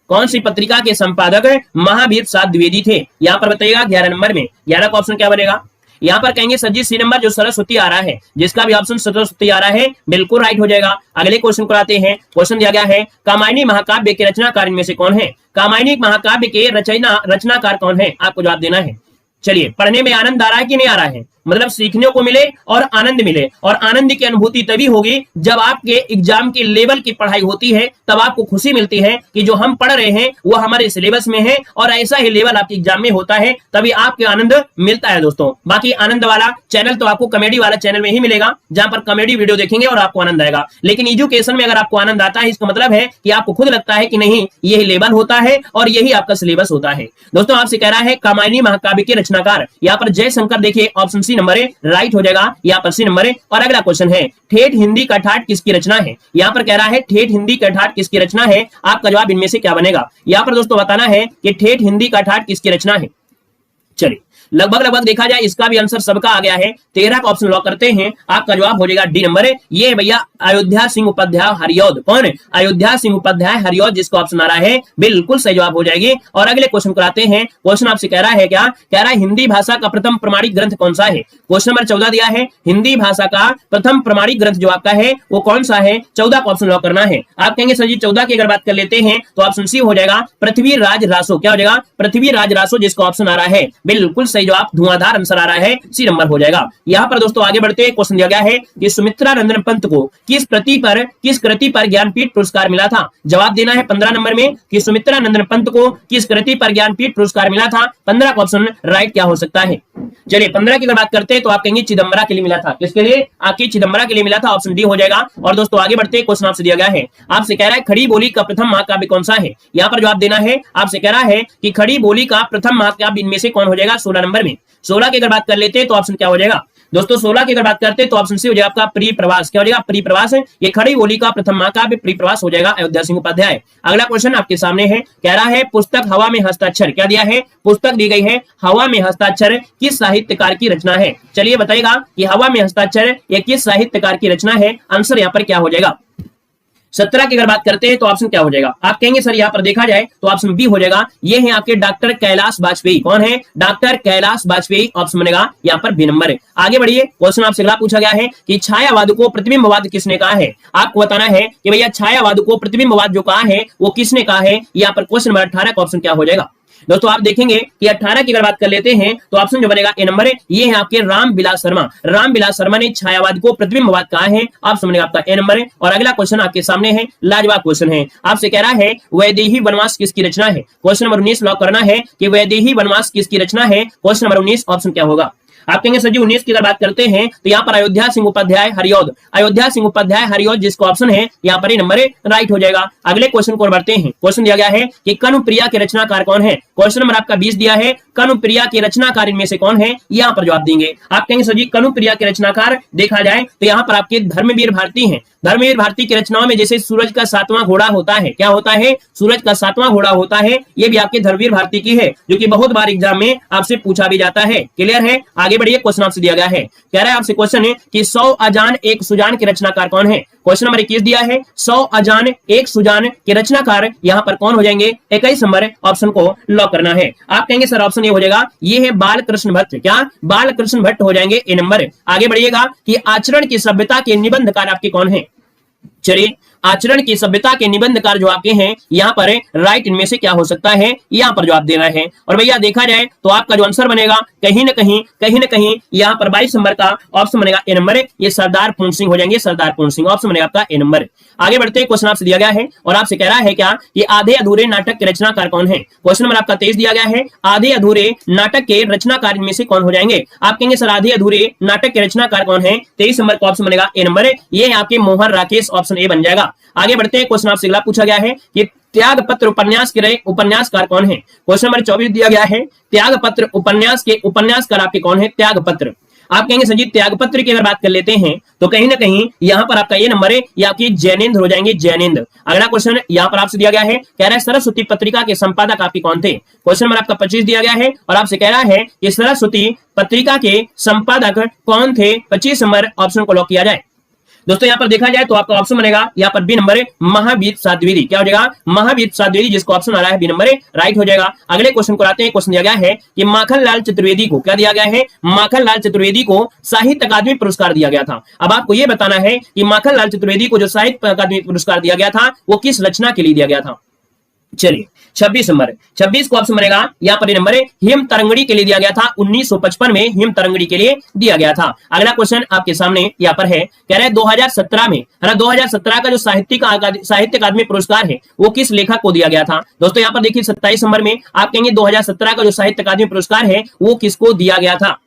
कौन सी पत्रिका के संपादक महावीर प्रसाद द्विवेदी थे, यहाँ पर बताइएगा 11 नंबर में। 11 का ऑप्शन क्या बनेगा। यहाँ पर कहेंगे सर जी सी नंबर, जो सरस्वती आ रहा है, जिसका भी ऑप्शन सरस्वती आ रहा है बिल्कुल राइट हो जाएगा। अगले क्वेश्चन को आते हैं। क्वेश्चन दिया गया है कामायनी महाकाव्य के रचनाकार इनमें से कौन है। कामायनी महाकाव्य के रचनाकार कौन है, आपको जवाब देना है। चलिए, पढ़ने में आनंद आ रहा है कि नहीं आ रहा है, मतलब सीखने को मिले और आनंद मिले, और आनंद की अनुभूति तभी होगी जब आपके एग्जाम के लेवल की पढ़ाई होती है, तब आपको खुशी मिलती है कि जो हम पढ़ रहे हैं वो हमारे सिलेबस में है, और ऐसा ही लेवल आपके एग्जाम में होता है, तभी आपके आनंद मिलता है दोस्तों। बाकी आनंद वाला चैनल तो आपको कॉमेडी वाला चैनल में ही मिलेगा, जहां पर कॉमेडी वीडियो देखेंगे और आपको आनंद आएगा। लेकिन एजुकेशन में अगर आपको आनंद आता है, इसका मतलब है कि आपको खुद लगता है कि नहीं यही लेवल होता है और यही आपका सिलेबस होता है। दोस्तों आपसे कह रहा है कामायनी महाकाव्य के रचनाकार, यहाँ पर जयशंकर, देखिए ऑप्शन सी नंबर है, राइट हो जाएगा। यहाँ पर सी नंबर है। और अगला क्वेश्चन है ठेठ हिंदी का ठाठ किसकी रचना है। यहाँ पर कह रहा है ठेठ हिंदी का ठाठ किसकी रचना है, आपका जवाब इनमें से क्या बनेगा। यहाँ पर दोस्तों बताना है कि ठेठ हिंदी का ठाठ किसकी रचना है। चलिए लगभग देखा जाए इसका भी आंसर सबका आ गया है। 13 का ऑप्शन लॉक करते हैं, आपका जवाब हो जाएगा डी नंबर है। ये भैया अयोध्या सिंह उपाध्याय हरियौध। कौन है? अयोध्या सिंह उपाध्याय हरियौध, जिसका ऑप्शन आ रहा है बिल्कुल सही जवाब हो जाएगी। और अगले क्वेश्चन को आते हैं। क्वेश्चन आपसे कह रहा है क्या, कह रहा है हिंदी भाषा का प्रथम प्रमाणिक ग्रंथ कौन सा है। क्वेश्चन नंबर 14 दिया है, हिंदी भाषा का प्रथम प्रमाणिक ग्रंथ जो आपका है वो कौन सा है। 14 का ऑप्शन लॉक करना है। आप कहेंगे सर जी 14 की अगर बात कर लेते हैं तो ऑप्शन सी हो जाएगा पृथ्वीराज रासो। क्या हो जाएगा? पृथ्वीराज रासो, जिसका ऑप्शन आ रहा है बिल्कुल सही जवाब, धुआंधार आंसर आ रहा है, सी नंबर हो जाएगा। यहाँ पर दोस्तों आगे बढ़ते हैं। क्वेश्चन दिया गया है कि सुमित्रा नंदन पंत को किस कृति पर ज्ञानपीठ पुरस्कार मिला था। जवाब देना है 15 नंबर में कि सुमित्रा नंदन पंत को किस कृति पर ज्ञानपीठ पुरस्कार मिला था। 15 का ऑप्शन राइट क्या हो सकता है। चलिए 15 की अगर बात करते हैं तो आप कहेंगे चिदम्बरा के लिए मिला था। किसके लिए? आपकी चिदम्बरा के लिए मिला था, ऑप्शन डी हो जाएगा। और दोस्तों आगे बढ़ते हैं। क्वेश्चन आपसे दिया गया है, आपसे कह रहा है खड़ी बोली का प्रथम महाकाव्य कौन सा है। यहाँ पर जवाब देना है। आपसे कह रहा है कि खड़ी बोली का प्रथम महाकाव्य इनमें से कौन हो जाएगा। 16 नंबर में। 16 की अगर बात कर लेते हैं तो ऑप्शन क्या हो जाएगा। दोस्तों 16 की अगर बात करते हैं तो ऑप्शन सी हो जाएगा आपका परिप्रवास। क्या हो जाएगा? परिप्रवास। ये खड़ी होली का प्रथम महाकाव्य परिप्रवास हो जाएगा अयोध्या सिंह उपाध्याय। अगला क्वेश्चन आपके सामने है, कह रहा है पुस्तक हवा में हस्ताक्षर। क्या दिया है? पुस्तक दी गई है हवा में हस्ताक्षर किस साहित्यकार की रचना है? चलिए बताइएगा कि हवा में हस्ताक्षर ये किस साहित्यकार की रचना है। आंसर यहाँ पर क्या हो जाएगा? 17 की अगर बात करते हैं तो ऑप्शन क्या हो जाएगा? आप कहेंगे सर यहाँ पर देखा जाए तो ऑप्शन बी हो जाएगा। ये है आपके डॉक्टर कैलाश वाजपेयी। कौन है? डॉक्टर कैलाश वाजपेयी। ऑप्शन बनेगा यहाँ पर बी नंबर। आगे बढ़िए, क्वेश्चन आपसे अगला पूछा गया है कि छायावाद को प्रतिबिंबवाद किसने कहा है? आपको बताना है कि भैया छायावाद को प्रतिबिंबवाद जो कहा है वो किसने कहा है। यहाँ पर क्वेश्चन नंबर 18 का ऑप्शन क्या हो जाएगा? दोस्तों आप देखेंगे कि 18 की अगर बात कर लेते हैं तो ऑप्शन जो बनेगा ए नंबर है। ये है आपके रामविलास शर्मा। रामविलास शर्मा ने छायावाद को प्रतिबिंबवाद कहा है। ऑप्शन बनेगा आपका ए नंबर है। और अगला क्वेश्चन आपके सामने है, लाजवाब क्वेश्चन है। आपसे कह रहा है वैदेही वनवास किसकी रचना है? क्वेश्चन नंबर 19 लॉक करना है कि वैदेही वनवास किसकी रचना है। क्वेश्चन नंबर 19 ऑप्शन क्या होगा? आप कहेंगे सर जी 19 की अगर बात करते हैं तो यहाँ पर अयोध्या सिंह उपाध्याय हरिऔध। अयोध्या सिंह उपाध्याय हरिऔध जिसका ऑप्शन है यहाँ पर नंबर राइट हो जाएगा। अगले क्वेश्चन को बढ़ते हैं। क्वेश्चन दिया गया है कि कनुप्रिया के रचनाकार कौन है? क्वेश्चन नंबर आपका 20 दिया है, कनुप्रिया के रचनाकार इनमें से कौन है? यहाँ पर जवाब देंगे। आप कहेंगे सर जी कनुप्रिया के रचनाकार देखा जाए तो यहाँ पर आपके धर्मवीर भारती हैं। धर्मवीर भारती की रचनाओं में जैसे सूरज का 7वां घोड़ा होता है। क्या होता है? सूरज का 7वां घोड़ा होता है। ये भी आपके धर्मवीर भारती की है, जो कि बहुत बार एग्जाम में आपसे पूछा भी जाता है। क्लियर है? आगे बढ़िए, क्वेश्चन आपसे दिया गया है, कह रहा है आपसे क्वेश्चन है कि 100 अजान एक सुजान के रचनाकार कौन है? क्वेश्चन नंबर 21 दिया है, 100 अजान एक सुजान के रचनाकार यहाँ पर कौन हो जाएंगे? 21 नंबर ऑप्शन को लॉक करना है। आप कहेंगे सर ऑप्शन ये हो जाएगा, ये है बाल कृष्ण भट्ट। क्या? बाल कृष्ण भट्ट हो जाएंगे ए नंबर। आगे बढ़िएगा कि आचरण की सभ्यता के निबंधकार आपके कौन है? चलिए, आचरण की सभ्यता के निबंधकार जो आपके हैं यहाँ पर राइट इनमें से क्या हो सकता है, यहाँ पर जवाब देना है। और भैया देखा जाए तो आपका जो आंसर बनेगा कहीं ना कहीं यहाँ पर 22 नंबर का ऑप्शन बनेगा ए नंबर। ये सरदार पूर्ण सिंह हो जाएंगे, सरदार पूर्ण सिंह। ऑप्शन बनेगा आपका ए नंबर। आगे बढ़ते हैं, क्वेश्चन आपसे दिया गया है और आपसे कह रहा है क्या कि आधे अधूरे नाटक के रचनाकार कौन है? क्वेश्चन नंबर आपका 23 दिया गया है, आधे अधूरे नाटक के रचनाकार इनमें से कौन हो जाएंगे? आप कहेंगे सर आधे अधूरे नाटक के रचनाकार कौन है? 23 नंबर का ऑप्शन बनेगा ए नंबर। ये आपके मोहन राकेश, ऑप्शन ए बन जाएगा। आगे बढ़ते हैं, क्वेश्चन आपसे अगला पूछा गया है कि त्याग पत्र उपन्यास के उपन्यासकार कौन है? क्वेश्चन नंबर 24 दिया गया है, त्याग पत्र उपन्यास के उपन्यासकार आपके कौन है? त्याग पत्र। आप कहेंगे संजीत त्याग पत्र की अगर बात कर लेते हैं तो कहीं ना कहीं यहाँ पर आपका ये नंबर है, ये आपकी जैनेन्द्र हो जाएंगे, जैनेन्द्र। अगला क्वेश्चन यहाँ पर आपसे दिया गया है, कह रहा है सरस्वती पत्रिका के संपादक आपके कौन थे? क्वेश्चन नंबर आपका 25 दिया गया है और आपसे कह रहा है कि सरस्वती पत्रिका के संपादक कौन थे? 25 नंबर ऑप्शन को लॉक किया जाए। दोस्तों यहाँ पर देखा जाए तो आपका ऑप्शन बनेगा यहाँ पर बी नंबर है, महावीर प्रसाद द्विवेदी। क्या हो जाएगा? महावीर प्रसाद द्विवेदी, जिसको ऑप्शन आ रहा है बी नंबर राइट हो जाएगा। अगले क्वेश्चन को आते हैं। क्वेश्चन दिया गया है कि माखनलाल चतुर्वेदी को क्या दिया गया है? माखनलाल चतुर्वेदी को साहित्य अकादमी पुरस्कार दिया गया था। अब आपको यह बताना है कि माखनलाल चतुर्वेदी को जो साहित्य अकादमी पुरस्कार दिया गया था वो किस रचना के लिए दिया गया था? चलिए 26 नंबर, 26 को ऑप्शन बनेगा यहाँ पर नंबर है, हिम तरंगड़ी के लिए दिया गया था। 1955 में हिम तरंगड़ी के लिए दिया गया था। अगला क्वेश्चन आपके सामने यहाँ पर है, कह रहे हैं 2017 में, है ना, 2017 का जो साहित्य अकादमी पुरस्कार है वो किस लेखक को दिया गया था? दोस्तों यहाँ पर देखिए 27 नंबर में आप कहेंगे 2017 का जो साहित्य अकादमी पुरस्कार है वो किसको दिया गया था?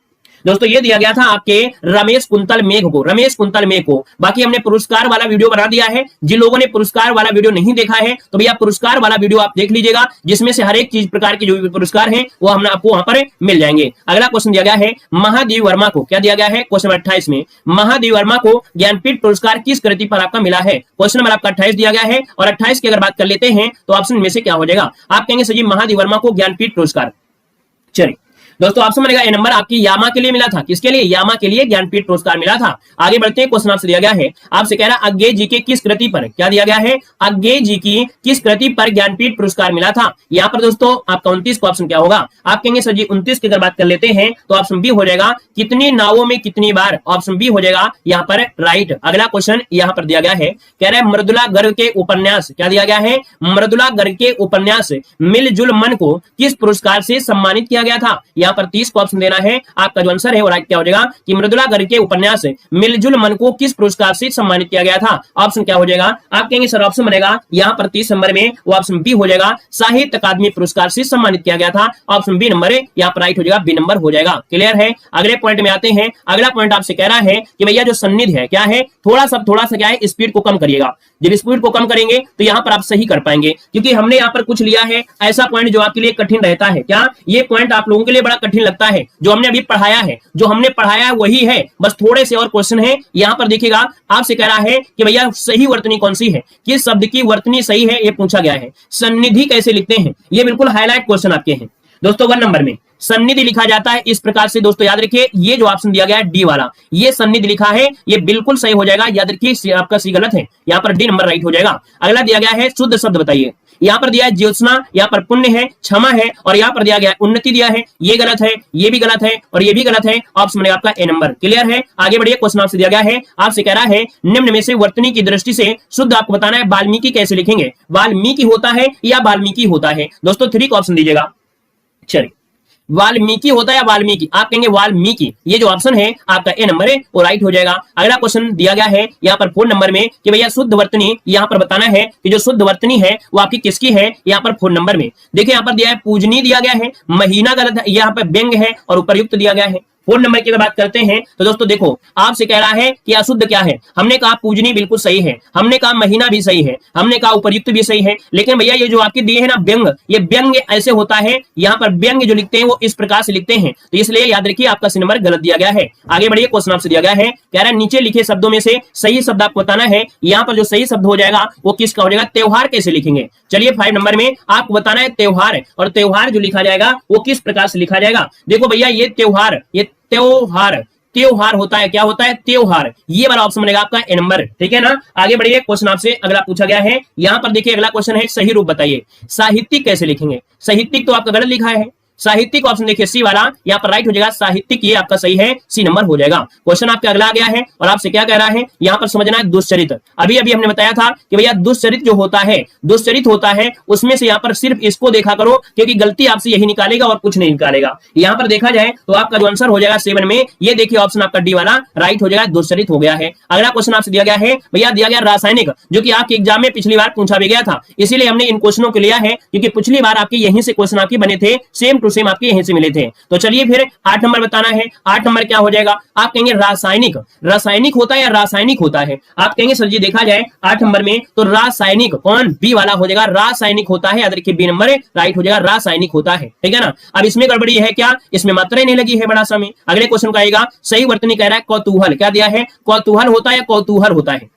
दोस्तों ये दिया गया था आपके रमेश कुंतल मेघ को, रमेश कुंतल मेघ को। बाकी हमने पुरस्कार वाला वीडियो बना दिया है। जिन लोगों ने पुरस्कार वाला वीडियो नहीं देखा है तो भैया पुरस्कार वाला वीडियो आप देख लीजिएगा, जिसमें से हर एक चीज प्रकार के जो भी पुरस्कार हैं वो हमने आपको वहां पर मिल जाएंगे। अगला क्वेश्चन दिया गया है, महादेव वर्मा को क्या दिया गया है? क्वेश्चन 28 में महादेव वर्मा को ज्ञानपीठ पुरस्कार किस कृति पर आपका मिला है? क्वेश्चन नंबर आपका 28 दिया गया है और 28 की अगर बात कर लेते हैं तो ऑप्शन में से क्या हो जाएगा? आप कहेंगे सर जी महादेव वर्मा को ज्ञानपीठ पुरस्कार। चलिए दोस्तों ऑप्शन बनेगा ए नंबर, आपकी यामा के लिए मिला था। किसके लिए? यामा के लिए ज्ञानपीठ पुरस्कार मिला था। आगे बढ़ते हैं, क्वेश्चन आपसे दिया गया है, आपसे कह रहा है अज्ञे जी के किस कृति पर क्या दिया गया है? अज्ञे जी की किस कृति पर ज्ञानपीठ पुरस्कार मिला था? यहाँ पर दोस्तों आपका 29 का ऑप्शन क्या होगा? आप कहेंगे सर जी 29 की अगर बात कर लेते हैं तो ऑप्शन बी हो जाएगा, कितनी नावों में कितनी बार। ऑप्शन बी हो जाएगा यहाँ पर राइट। अगला क्वेश्चन यहाँ पर दिया गया है, कह रहा है मृदुला गर्ग के उपन्यास क्या दिया गया है? मृदुला गर्ग के उपन्यास मिलजुल मन को किस पुरस्कार से सम्मानित किया गया था? यहाँ पर 30 को ऑप्शन देना है। आपका जो आंसर है वो राइट क्या हो जाएगा कि मृदुला गर्ग के उपन्यास मिलजुल मन को किस पुरस्कार से सम्मानित किया गया था? ऑप्शन क्या हो जाएगा? आप कहेंगे सर ऑप्शन बनेगा यहाँ पर 30 नंबर में वो ऑप्शन बी हो जाएगा, साहित्य अकादमी पुरस्कार से सम्मानित किया गया था। ऑप्शन बी नंबर यहाँ पर राइट हो जाएगा, बी नंबर हो जाएगा। क्लियर है? अगले पॉइंट में आते हैं। अगला पॉइंट आपसे कह रहा है कि भैया जो सन्निधि है क्या है, थोड़ा सा क्या है, स्पीड को कम करिएगा। जब स्पीड को कम करेंगे तो यहाँ पर आप सही कर पाएंगे, क्योंकि हमने यहाँ पर कुछ लिया है ऐसा पॉइंट जो आपके लिए कठिन रहता है। क्या ये पॉइंट आप लोगों के लिए बड़ा बड़ा कठिन लगता है। जो हमने अभी पढ़ाया है, जो हमने पढ़ाया है वही है, बस थोड़े से और क्वेश्चन है। यहाँ पर देखिएगा आपसे कह रहा है कि भैया सही वर्तनी कौन सी है, किस शब्द की वर्तनी सही है, ये पूछा गया है। सन्निधि कैसे लिखते हैं, ये बिल्कुल हाईलाइट क्वेश्चन आपके हैं दोस्तों। 1 नंबर में सन्निधि लिखा जाता है इस प्रकार से दोस्तों, याद रखिए ये जो ऑप्शन दिया गया है डी वाला, ये सन्निधि लिखा है, ये बिल्कुल सही हो जाएगा। याद रखिए आपका सी गलत है, यहाँ पर डी नंबर राइट हो जाएगा। अगला दिया गया है शुद्ध शब्द बताइए। यहाँ पर दिया है ज्योत्सना, यहाँ पर पुण्य है, क्षमा है, और यहाँ पर दिया गया है उन्नति दिया है। ये गलत है, ये भी गलत है, और ये भी गलत है। ऑप्शन बनेगा आपका ए नंबर। क्लियर है, आगे बढ़िए। क्वेश्चन आपसे दिया गया है, आपसे कह रहा है निम्न में से वर्तनी की दृष्टि से शुद्ध आपको बताना है वाल्मीकि कैसे लिखेंगे। वाल्मीकि होता है या वाल्मीकि होता है दोस्तों, 3 का ऑप्शन दीजिएगा। चलिए, वाल्मीकि होता है या वाल्मीकि, आप कहेंगे वाल्मीकि। ये जो ऑप्शन है आपका ए नंबर है, वो राइट हो जाएगा। अगला क्वेश्चन दिया गया है यहाँ पर 4 नंबर में कि भैया शुद्ध वर्तनी यहाँ पर बताना है कि जो शुद्ध वर्तनी है वो आपकी किसकी है। यहाँ पर 4 नंबर में देखिए, यहाँ पर दिया है पूजनी दिया गया है, महीना गलत है, यहाँ पर व्यंग है, और उपर्युक्त दिया गया है। 4 नंबर की अगर बात करते हैं तो दोस्तों देखो, आपसे कह रहा है कि अशुद्ध क्या है। हमने कहा पूजनी बिल्कुल सही है, हमने कहा महीना भी सही है, हमने कहा उपर्युक्त भी सही है। लेकिन भैया ये जो आपके दिए है ना व्यंग, ये व्यंग ऐसे होता है, यहाँ पर व्यंग जो लिखते हैं वो इस प्रकार से लिखते हैं, तो इसलिए याद रखिए आपका सी नंबर गलत दिया गया है। आगे बढ़िए, क्वेश्चन आपसे दिया गया है, कह रहा है नीचे लिखे शब्दों में से सही शब्द आपको बताना है। यहाँ पर जो सही शब्द हो जाएगा वो किसका हो जाएगा, त्योहार कैसे लिखेंगे। चलिए 5 नंबर में आपको बताना है त्योहार, और त्योहार जो लिखा जाएगा वो किस प्रकार से लिखा जाएगा। देखो भैया ये त्योहार, ये त्योहार, त्योहार होता है, क्या होता है, त्योहार। ये वाला ऑप्शन बनेगा आपका ए नंबर। ठीक है ना, आगे बढ़िए। क्वेश्चन आपसे अगला पूछा गया है, यहाँ पर देखिए अगला क्वेश्चन है सही रूप बताइए। साहित्यिक कैसे लिखेंगे। साहित्यिक तो आपका गलत लिखा है, साहित्यिक ऑप्शन देखिए सी वाला, यहाँ पर राइट हो जाएगा साहित्यिक, ये आपका सही है, सी नंबर हो जाएगा। क्वेश्चन आपका अगला आ गया है, और आपसे क्या कह रहा है, यहाँ पर समझना है दुष्चरित। अभी अभी हमने बताया था कि भैया दुष्चरित जो होता है, दुष्चरित होता है उसमें से यहाँ पर सिर्फ इसको देखा करो, क्योंकि गलती आपसे यही निकालेगा और कुछ नहीं निकालेगा। यहाँ पर देखा जाए तो आपका जो आंसर हो जाएगा 7 में, ये देखिए ऑप्शन आपका डी वाला राइट हो जाएगा, दुष्चरित हो गया है। अगला क्वेश्चन आपसे दिया गया है, भैया दिया गया रासायनिक, जो कि आपके एग्जाम में पिछली बार पूछा भी गया था, इसीलिए हमने इन क्वेश्चनों को लिया है, क्योंकि पिछली बार आपके यहीं से क्वेश्चन आपके बने थे, सेम टू सेम आपके यहीं से मिले थे। तो चलिए फिर 8 नंबर बताना है। 8 नंबर क्या हो जाएगा, आप कहेंगे रासायनिक। रासायनिक होता है या रासायनिक होता है, आप कहेंगे सर जी देखा जाए 8 नंबर में तो रासायनिक कौन, बी वाला हो जाएगा, रासायनिक होता है। याद रखिए बी नंबर राइट हो जाएगा, रासायनिक होता है। ठीक है ना, अब इसमें गड़बड़ी है क्या, इसमें मात्रा ही नहीं लगी है बड़ा समय। अगले क्वेश्चन का आएगा सही वर्तनी कह रहा है कौतूहल, क्या दिया है, कौतूहल होता है या कौतूहल होता है।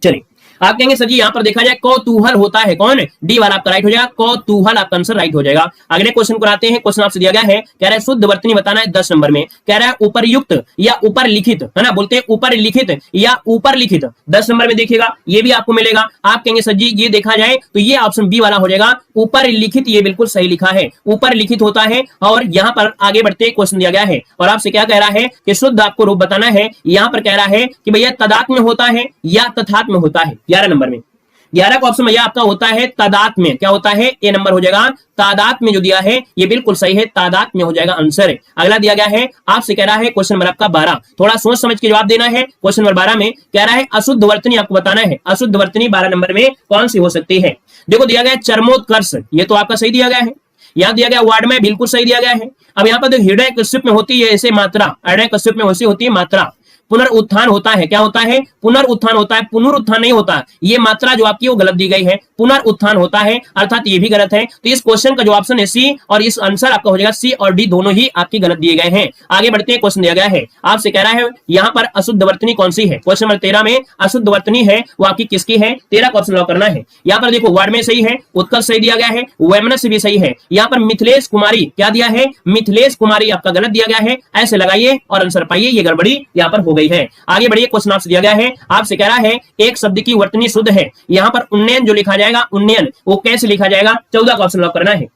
चलिए आप कहेंगे सर जी यहाँ पर देखा जाए कौतूहल होता है, कौन, डी वाला आपका राइट हो जाएगा, कौतूहल आपका आंसर राइट हो जाएगा। अगले क्वेश्चन को आते हैं। क्वेश्चन आपसे दिया गया है, कह रहा है शुद्ध वर्तनी बताना है 10 नंबर में, कह रहा है उपरयुक्त या ऊपर लिखित, है ना, बोलते हैं ऊपर लिखित या ऊपर लिखित। 10 नंबर में देखिएगा ये भी आपको मिलेगा। आप कहेंगे सर जी ये देखा जाए तो ये ऑप्शन बी वाला हो जाएगा, ऊपर लिखित, ये बिल्कुल सही लिखा है, ऊपर लिखित होता है। और यहाँ पर आगे बढ़ते क्वेश्चन दिया गया है, और आपसे क्या कह रहा है कि शुद्ध आपको रूप बताना है। यहाँ पर कह रहा है कि भैया तदात्म्य होता है या तथात्म्य होता है। 11 नंबर में 11 का ऑप्शन भैया आपका होता है तादात्म्य, क्या होता है, ए नंबर हो जाएगा। तादात्म्य जो दिया है ये बिल्कुल सही है, तादात्म्य हो जाएगा आंसर। अगला दिया गया है, आपसे कह रहा है क्वेश्चन नंबर आपका 12, थोड़ा सोच समझ के जवाब देना है। क्वेश्चन नंबर 12 में कह रहा है अशुद्ध वर्तनी आपको बताना है। अशुद्ध वर्तनी 12 नंबर में कौन सी हो सकती है। देखो दिया गया है चरमोत्कर्ष, ये तो आपका सही दिया गया है। यहाँ दिया गया वार्ड में बिल्कुल सही दिया गया है। अब यहाँ पर हृदय कश्यप में होती है ऐसे मात्रा, हृदय कश्यप में वैसी होती है मात्रा। पुनरुत्थान होता है, क्या होता है, पुनरुत्थान होता है, पुनरुत्थान नहीं होता। ये मात्रा जो आपकी वो गलत दी गई है, पुनरुत्थान होता है, अर्थात ये भी गलत है। तो इस क्वेश्चन का जो ऑप्शन है सी, और इस आंसर आपका हो जाएगा सी और डी, दोनों ही आपकी गलत दिए गए हैं। आगे बढ़ते हैं। क्वेश्चन दिया गया है, आपसे कह रहा है यहाँ पर अशुद्ध वर्तनी कौन सी है। क्वेश्चन नंबर 13 में अशुद्ध वर्तनी है वो आपकी किसकी है, 13 का ऑप्शन लॉक करना है। यहाँ पर देखो वार्ड में सही है, उत्कर्ष सही दिया गया है, वैमनस्य भी सही है। यहाँ पर मिथिलेश कुमारी क्या दिया है, मिथिलेश कुमारी आपका गलत दिया गया है। ऐसे लगाइए और आंसर पाइए, ये गड़बड़ी यहाँ पर हो गई है। आगे बढ़िए। क्वेश्चन आपसे दिया गया है, आपसे कह रहा है एक शब्द की वर्तनी शुद्ध है। यहाँ पर उन्नयन जो लिखा जाएगा, उन्नयन वो कैसे लिखा जाएगा, 14 का ऑप्शन लॉक करना है।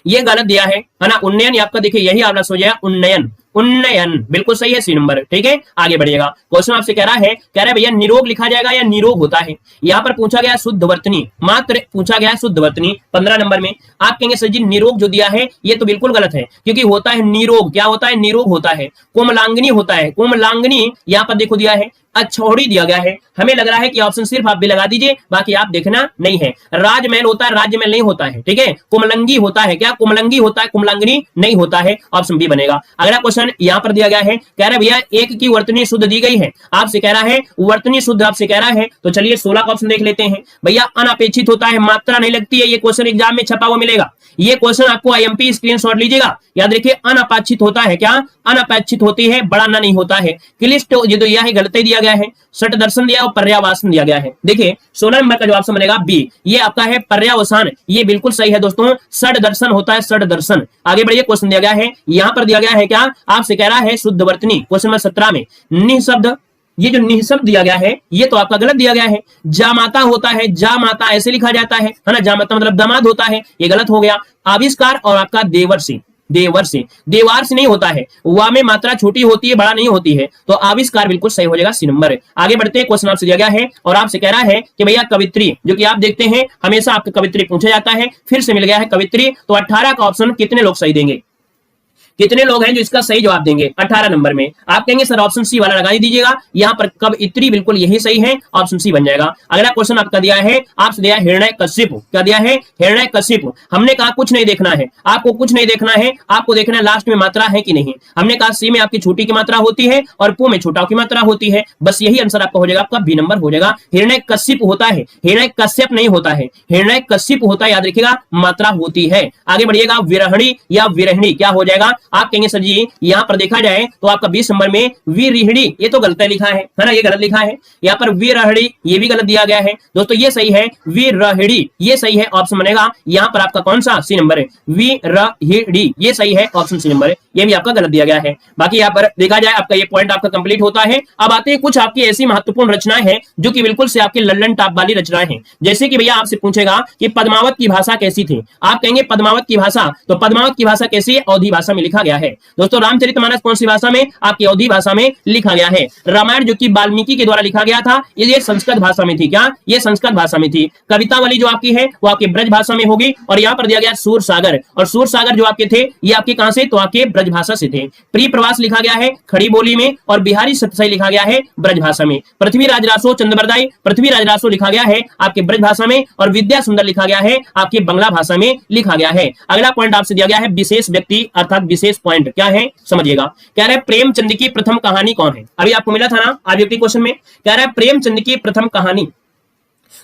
ये गलत दिया है ना, उन्नयन आपका देखिए यही आपका हो जाएगा उन्नयन, उन्नयन बिल्कुल सही है, सी नंबर। ठीक है, आगे बढ़िएगा। क्वेश्चन आपसे कह रहा है भैया निरोग लिखा जाएगा या निरोग होता है। यहाँ पर पूछा गया शुद्ध वर्तनी, मात्र पूछा गया शुद्ध वर्तनी 15 नंबर में। आप कहेंगे सर जी निरोग जो दिया है ये तो बिल्कुल गलत है, क्योंकि होता है निरोग, क्या होता है, निरोग होता है, कोमलांगनी होता है, कोमलांगनी यहाँ पर देखो दिया है, अच्छौड़ी दिया गया है। हमें लग रहा है कि ऑप्शन सिर्फ आप भी लगा दीजिए, बाकी आप देखना नहीं है। राजमहल होता है, राज्यमहल नहीं होता है। ठीक है, कुमलंगी होता है, क्या कुमलंगी होता है, कुमलांगनी नहीं होता है, ऑप्शन बी बनेगा। अगला क्वेश्चन यहाँ पर दिया गया है, कह रहा है भैया एक की वर्तनी शुद्ध दी गई है। आपसे कह रहा है वर्तनी शुद्ध आपसे कह रहा है, तो चलिए 16 का ऑप्शन देख लेते हैं। भैया अनपेक्षित होता है, मात्रा नहीं लगती है, ये क्वेश्चन एग्जाम में छपा हुआ मिलेगा। ये क्वेश्चन आपको आईएमपी स्क्रीनशॉट लीजिएगा, याद रखिए अनपेक्षित होता है, क्या अनपेक्षित होती है, बड़ा ना नहीं होता है। क्लिष्ट ये तो यह है गलत ही दिया गया है, सट दर्शन दिया और पर्यावसान दिया गया है। देखिए 16 नंबर का जवाब से बनेगा बी, ये आपका है पर्यावसान, ये बिल्कुल सही है दोस्तों, सट दर्शन होता है, सट दर्शन। आगे बढ़िए, क्वेश्चन दिया गया है, यहां पर दिया गया है क्या, आपसे कह रहा है शुद्धवर्तनी, क्वेश्चन नंबर 17 में निःशब्द, ये जो निःशब्द दिया गया है ये तो आपका गलत दिया गया है, जामाता होता है, जामाता ऐसे लिखा जाता है ना, जामाता मतलब दामाद होता है, ये गलत हो गया। आविष्कार और आपका देवर्षि, देवर्षि देवार्ष नहीं होता है, वा में मात्रा छोटी होती है, बड़ा नहीं होती है, तो आविष्कार बिल्कुल सही हो जाएगा, सी नंबर। आगे बढ़ते हैं, क्वेश्चन आपसे दिया गया है और आपसे कह रहा है कि भैया कवित्री, जो कि आप देखते हैं हमेशा आपका कवित्री पूछा जाता है, फिर से मिल गया है कवित्री, तो 18 का ऑप्शन कितने लोग सही देंगे, कितने लोग हैं जो इसका सही जवाब देंगे 18 नंबर में। आप कहेंगे सर ऑप्शन सी वाला लगा ही दीजिएगा, यहाँ पर कब इतनी, बिल्कुल यही सही है, ऑप्शन सी बन जाएगा। अगला क्वेश्चन आपका दिया है, आपसे दिया हिरण्यकशिप, क्या दिया है, हिरण्यकशिप। हमने कहा कुछ नहीं देखना है, आपको कुछ नहीं देखना है, आपको देखना है लास्ट में मात्रा है कि नहीं। हमने कहा सी में आपकी छोटी की मात्रा होती है और पो में छोटा की मात्रा होती है, बस यही आंसर आपका हो जाएगा, आपका बी नंबर हो जाएगा। हिरण्यकशिप होता है, हिरण्यकश्यप नहीं होता है, हिरण्यकशिप होता है, याद रखिएगा मात्रा होती है। आगे बढ़िएगा, विरहणी या विरहणी क्या हो जाएगा, आप कहेंगे सर जी यहाँ पर देखा जाए तो आपका 20 नंबर में विरहिणी, ये तो गलत लिखा है ना, ये गलत लिखा है, यहाँ पर विरहिणी ये भी गलत दिया गया है दोस्तों, ये सही है विरहिणी, ये सही है, ऑप्शन बनेगा यहाँ पर आपका कौन सा, सी नंबर है, विरहिणी, ये सही है, ऑप्शन सी नंबर है, ये भी आपका गलत दिया गया है। बाकी यहाँ पर देखा जाए आपका ये पॉइंट आपका कंप्लीट होता है। अब आते हैं कुछ आपकी ऐसी महत्वपूर्ण रचनाएं हैं जो कि बिल्कुल से आपके लल्लन टॉप वाली रचनाएं हैं, जैसे कि भैया आपसे पूछेगा कि पद्मावत की भाषा कैसी थी, आप कहेंगे पद्मावत की भाषा, तो पद्मावत की भाषा कैसी है, अवधी भाषा में लिखा गया है दोस्तों। रामचरितमानस कौन सी भाषा में, आपकी अवधी भाषा में लिखा गया है। रामायण जो कि वाल्मीकि के द्वारा लिखा गया था, ये संस्कृत भाषा में थी, क्या ये संस्कृत भाषा में थी। कविता वाली जो आपकी है वो आपकी ब्रज भाषा में होगी, और यहाँ पर दिया गया सूर सागर, और सूर सागर जो आपके थे ये आपके कहां से, तो आपके ब्रज भाषा से थे। प्रिय प्रवास लिखा गया है खड़ी बोली में, और बिहारी सतसई लिखा गया है ब्रज भाषा में। पृथ्वी राजरासो चंद्रबरदाई, पृथ्वी राजरासो लिखा गया है आपके ब्रज भाषा में, और विद्या सुंदर लिखा गया है आपके बंगला भाषा में लिखा गया है। अगला पॉइंट आपसे दिया गया है विशेष व्यक्ति अर्थात विशेष पॉइंट क्या है समझिएगा। कह रहा है प्रेमचंद की प्रथम कहानी कौन है, अभी आपको मिला था ना आगे क्वेश्चन में, कह रहा है प्रेमचंद की प्रथम कहानी,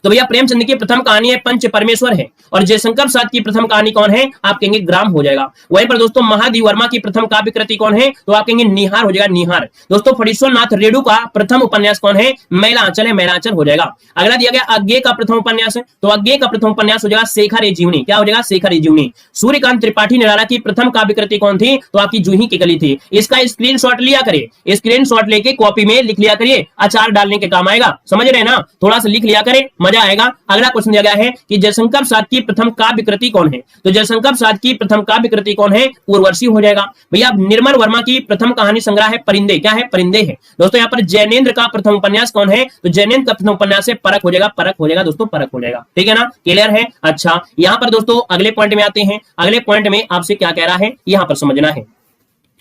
तो भैया प्रेमचंद की प्रथम कहानी है पंच परमेश्वर है, और जयशंकर प्रसाद की प्रथम कहानी कौन है, आप कहेंगे ग्राम हो जाएगा। वहीं पर दोस्तों महादेव वर्मा की प्रथम काव्य कृति कौन है, तो आप कहेंगे निहार हो जाएगा, निहार। दोस्तों फणीश्वर नाथ रेणु का प्रथम उपन्यास कौन है, मैलांचल है, मैलांचल हो जाएगा। अगला दिया गया अज्ञे का प्रथम उपन्यास है, तो अज्ञे का प्रथम उपन्यास हो जाएगा शेखर ए जीवनी, क्या हो जाएगा, शेखर ए जीवनी। सूर्यकांत त्रिपाठी निराला की प्रथम काव्य कृति कौन थी, तो आपकी जूही की गली थी। इसका स्क्रीनशॉट लिया करिए, स्क्रीनशॉट लेके कॉपी में लिख लिया करिए, अचार डालने के काम आएगा, समझ रहे हैं ना, थोड़ा सा लिख लिया करें मजा आएगा। अगला क्वेश्चन दिया गया है कि जयशंकर प्रसाद की प्रथम काव्य कृति कौन है, तो जयशंकर प्रसाद की प्रथम काव्य कृति कौन है, उर्वशी हो जाएगा। भैया निर्मल वर्मा की प्रथम कहानी संग्रह है परिंदे, क्या है, परिंदे है। दोस्तों यहाँ पर जैनेन्द्र का प्रथम उपन्यास कौन है, तो जैनेन्द्र का प्रथम उपन्यास है परख हो जाएगा, परख हो जाएगा दोस्तों, परख हो जाएगा, ठीक है ना, क्लियर है। अच्छा यहाँ पर दोस्तों अगले पॉइंट में आते हैं, अगले पॉइंट में आपसे क्या कह रहा है यहाँ पर समझना है।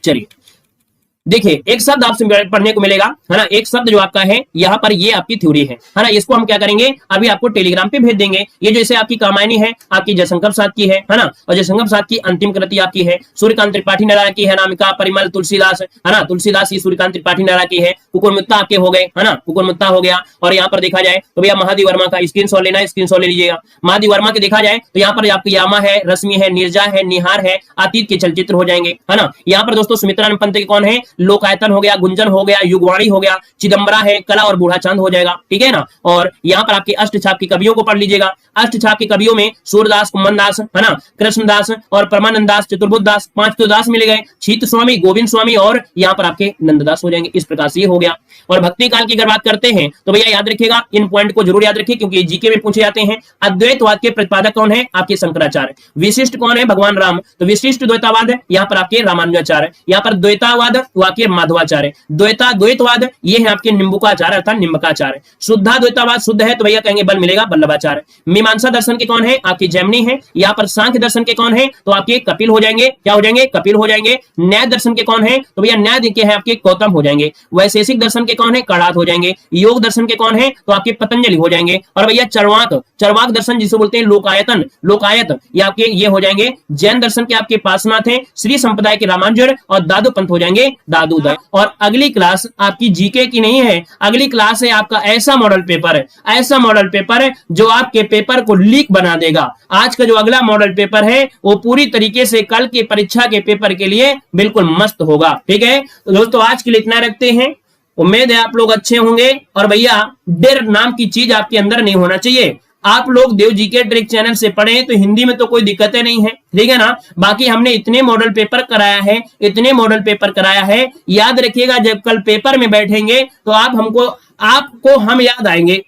चलिए देखिए एक शब्द आपसे पढ़ने को मिलेगा है ना, एक शब्द जो आपका है यहाँ पर ये आपकी थ्योरी है ना, इसको हम क्या करेंगे अभी आपको टेलीग्राम पे भेज देंगे। ये जैसे आपकी कामायनी है आपकी जयशंकर प्रसाद की है ना, और जयशंकर प्रसाद की अंतिम कृति आपकी है सूर्यकांत त्रिपाठी नारायण की है, नामिका परिमल तुलसीदास है ना, तुलसीदास की सूर्यकांत त्रिपाठी नारायण की है। कुकुरमुत्ता आपके हो गए है ना, कुकुरमुत्ता हो गया। और यहाँ पर देखा जाए तो भैया महादेव वर्मा का स्क्रीनशॉट लेना है, स्क्रीनशॉट ले लीजिएगा। महादेव वर्मा के देखा जाए तो यहाँ पर आपकी यामा है, रश्मि है, निर्जा है, निहार है, अतीत के चलचित्र हो जाएंगे है ना। यहाँ पर दोस्तों सुमित्रानंद पंत के कौन है, लोकायतन हो गया, गुंजन हो गया, युगवाणी हो गया, चिदंबरा है, कला और बूढ़ा चांद हो जाएगा, ठीक है ना। और यहाँ पर आपके अष्टछाप की कवियों को पढ़ लीजिएगा। अष्टछाप की कवियों में सूरदास, कुम्मन दास है ना, कृष्णदास और परमानंद दास, चतुर्बुद्ध दास, 5 तो दास मिले गए, छीत स्वामी, गोविंद स्वामी और यहाँ पर आपके नंददास हो जाएंगे। इस प्रकार से ये हो गया। और भक्ति काल की अगर बात करते हैं तो भैया याद रखिएगा, इन पॉइंट को जरूर याद रखिए क्योंकि जीके में पूछे जाते हैं। अद्वैतवाद के प्रतिपादक कौन है, आपके शंकराचार्य। विशिष्ट कौन है, भगवान राम, तो विशिष्ट द्वैतावाद है यहाँ पर आपके रामानुजाचार्य। यहाँ पर द्वैतावाद आपके माधवाचार्य, द्वैतवाद ये है आपके निम्बुकाचार्य अर्थात निम्बकाचार्य। शुद्धा द्वैतावाद शुद्ध है तो भैया कहेंगे बल मिलेगा बल्लभाचार्य। मीमांसा दर्शन के कौन है, आपकी जैमिनी है। यहाँ पर सांख्य दर्शन के कौन है, तो आपके कपिल हो जाएंगे, क्या हो जाएंगे, कपिल हो जाएंगे। न्याय दर्शन के कौन है, तो भैया न्याय के है आपके गौतम हो जाएंगे। वैशेषिक दर्शन के कौन है, कणाद हो जाएंगे। योग दर्शन के कौन है, तो आपके पतंजलि हो जाएंगे। और भैया चरवाक दर्शन जिसे बोलते हैं लोकायतन, लोकायत ये आपके ये हो जाएंगे। जैन दर्शन के आपके पार्श्वनाथ है, श्री संप्रदाय के रामानुजन और दादू पंथ हो जाएंगे दादू दा। और अगली क्लास आपकी जीके की नहीं है, अगली क्लास है आपका ऐसा मॉडल पेपर है, ऐसा मॉडल पेपर है जो आपके पेपर को लीक बना देगा। आज का जो अगला मॉडल पेपर है वो पूरी तरीके से कल की परीक्षा के पेपर के लिए बिल्कुल मस्त होगा। ठीक है तो दोस्तों आज के लिए इतना रखते हैं। उम्मीद है आप लोग अच्छे होंगे। और भैया डर नाम की चीज आपके अंदर नहीं होना चाहिए। आप लोग देव जीके ट्रिक चैनल से पढ़ें तो हिंदी में तो कोई दिक्कतें नहीं है, ठीक है ना। बाकी हमने इतने मॉडल पेपर कराया है, इतने मॉडल पेपर कराया है, याद रखिएगा जब कल पेपर में बैठेंगे तो आपको हम याद आएंगे,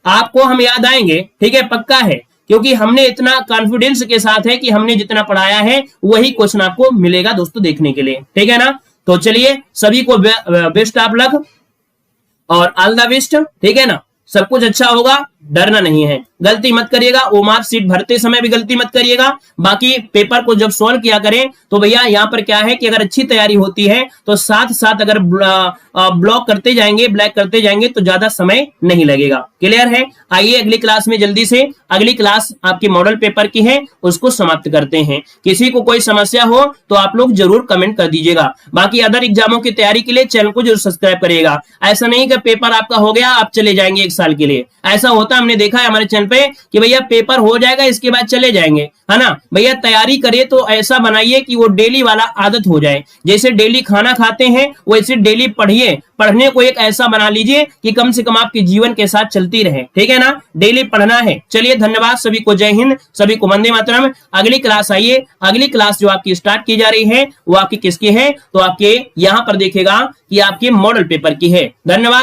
आपको हम याद आएंगे। ठीक है, पक्का है, क्योंकि हमने इतना कॉन्फिडेंस के साथ है कि हमने जितना पढ़ाया है वही क्वेश्चन आपको मिलेगा दोस्तों देखने के लिए। ठीक है ना, तो चलिए सभी को बेस्ट ऑफ लक और ऑल द बेस्ट। ठीक है ना, सब कुछ अच्छा होगा, डरना नहीं है। गलती मत करिएगा, वो मार्कशीट भरते समय भी गलती मत करिएगा। बाकी पेपर को जब सॉल्व किया करें तो भैया यहाँ पर क्या है कि अगर अच्छी तैयारी होती है तो साथ साथ अगर ब्लॉक करते जाएंगे, ब्लैक करते जाएंगे तो ज्यादा समय नहीं लगेगा। क्लियर है। आइए अगली क्लास में जल्दी से, अगली क्लास आपकी मॉडल पेपर की है, उसको समाप्त करते हैं। किसी को कोई समस्या हो तो आप लोग जरूर कमेंट कर दीजिएगा। बाकी अदर एग्जामों की तैयारी के लिए चैनल को जरूर सब्सक्राइब करिएगा। ऐसा नहीं कि पेपर आपका हो गया आप चले जाएंगे 1 साल के लिए, ऐसा होता हमने देखा है हमारे चैनल पे कि भैया पेपर हो जाएगा इसके बाद चले जाएंगे, है ना। भैया तैयारी करिए तो ऐसा बनाइए कि वो डेली वाला आदत हो जाए। जैसे डेली खाना खाते हैं वैसे डेली पढ़िए, पढ़ने को एक ऐसा बना लीजिए कि कम से कम आपके जीवन के साथ चलती रहे। ठीक है ना, डेली पढ़ना है। चलिए धन्यवाद सभी को, जय हिंद, सभी को वंदे मातरम। अगली क्लास आइए, अगली क्लास जो आपकी स्टार्ट की जा रही है वो आपकी किसकी है, तो आपके यहां पर देखेगा कि आपके मॉडल पेपर की है। धन्यवाद।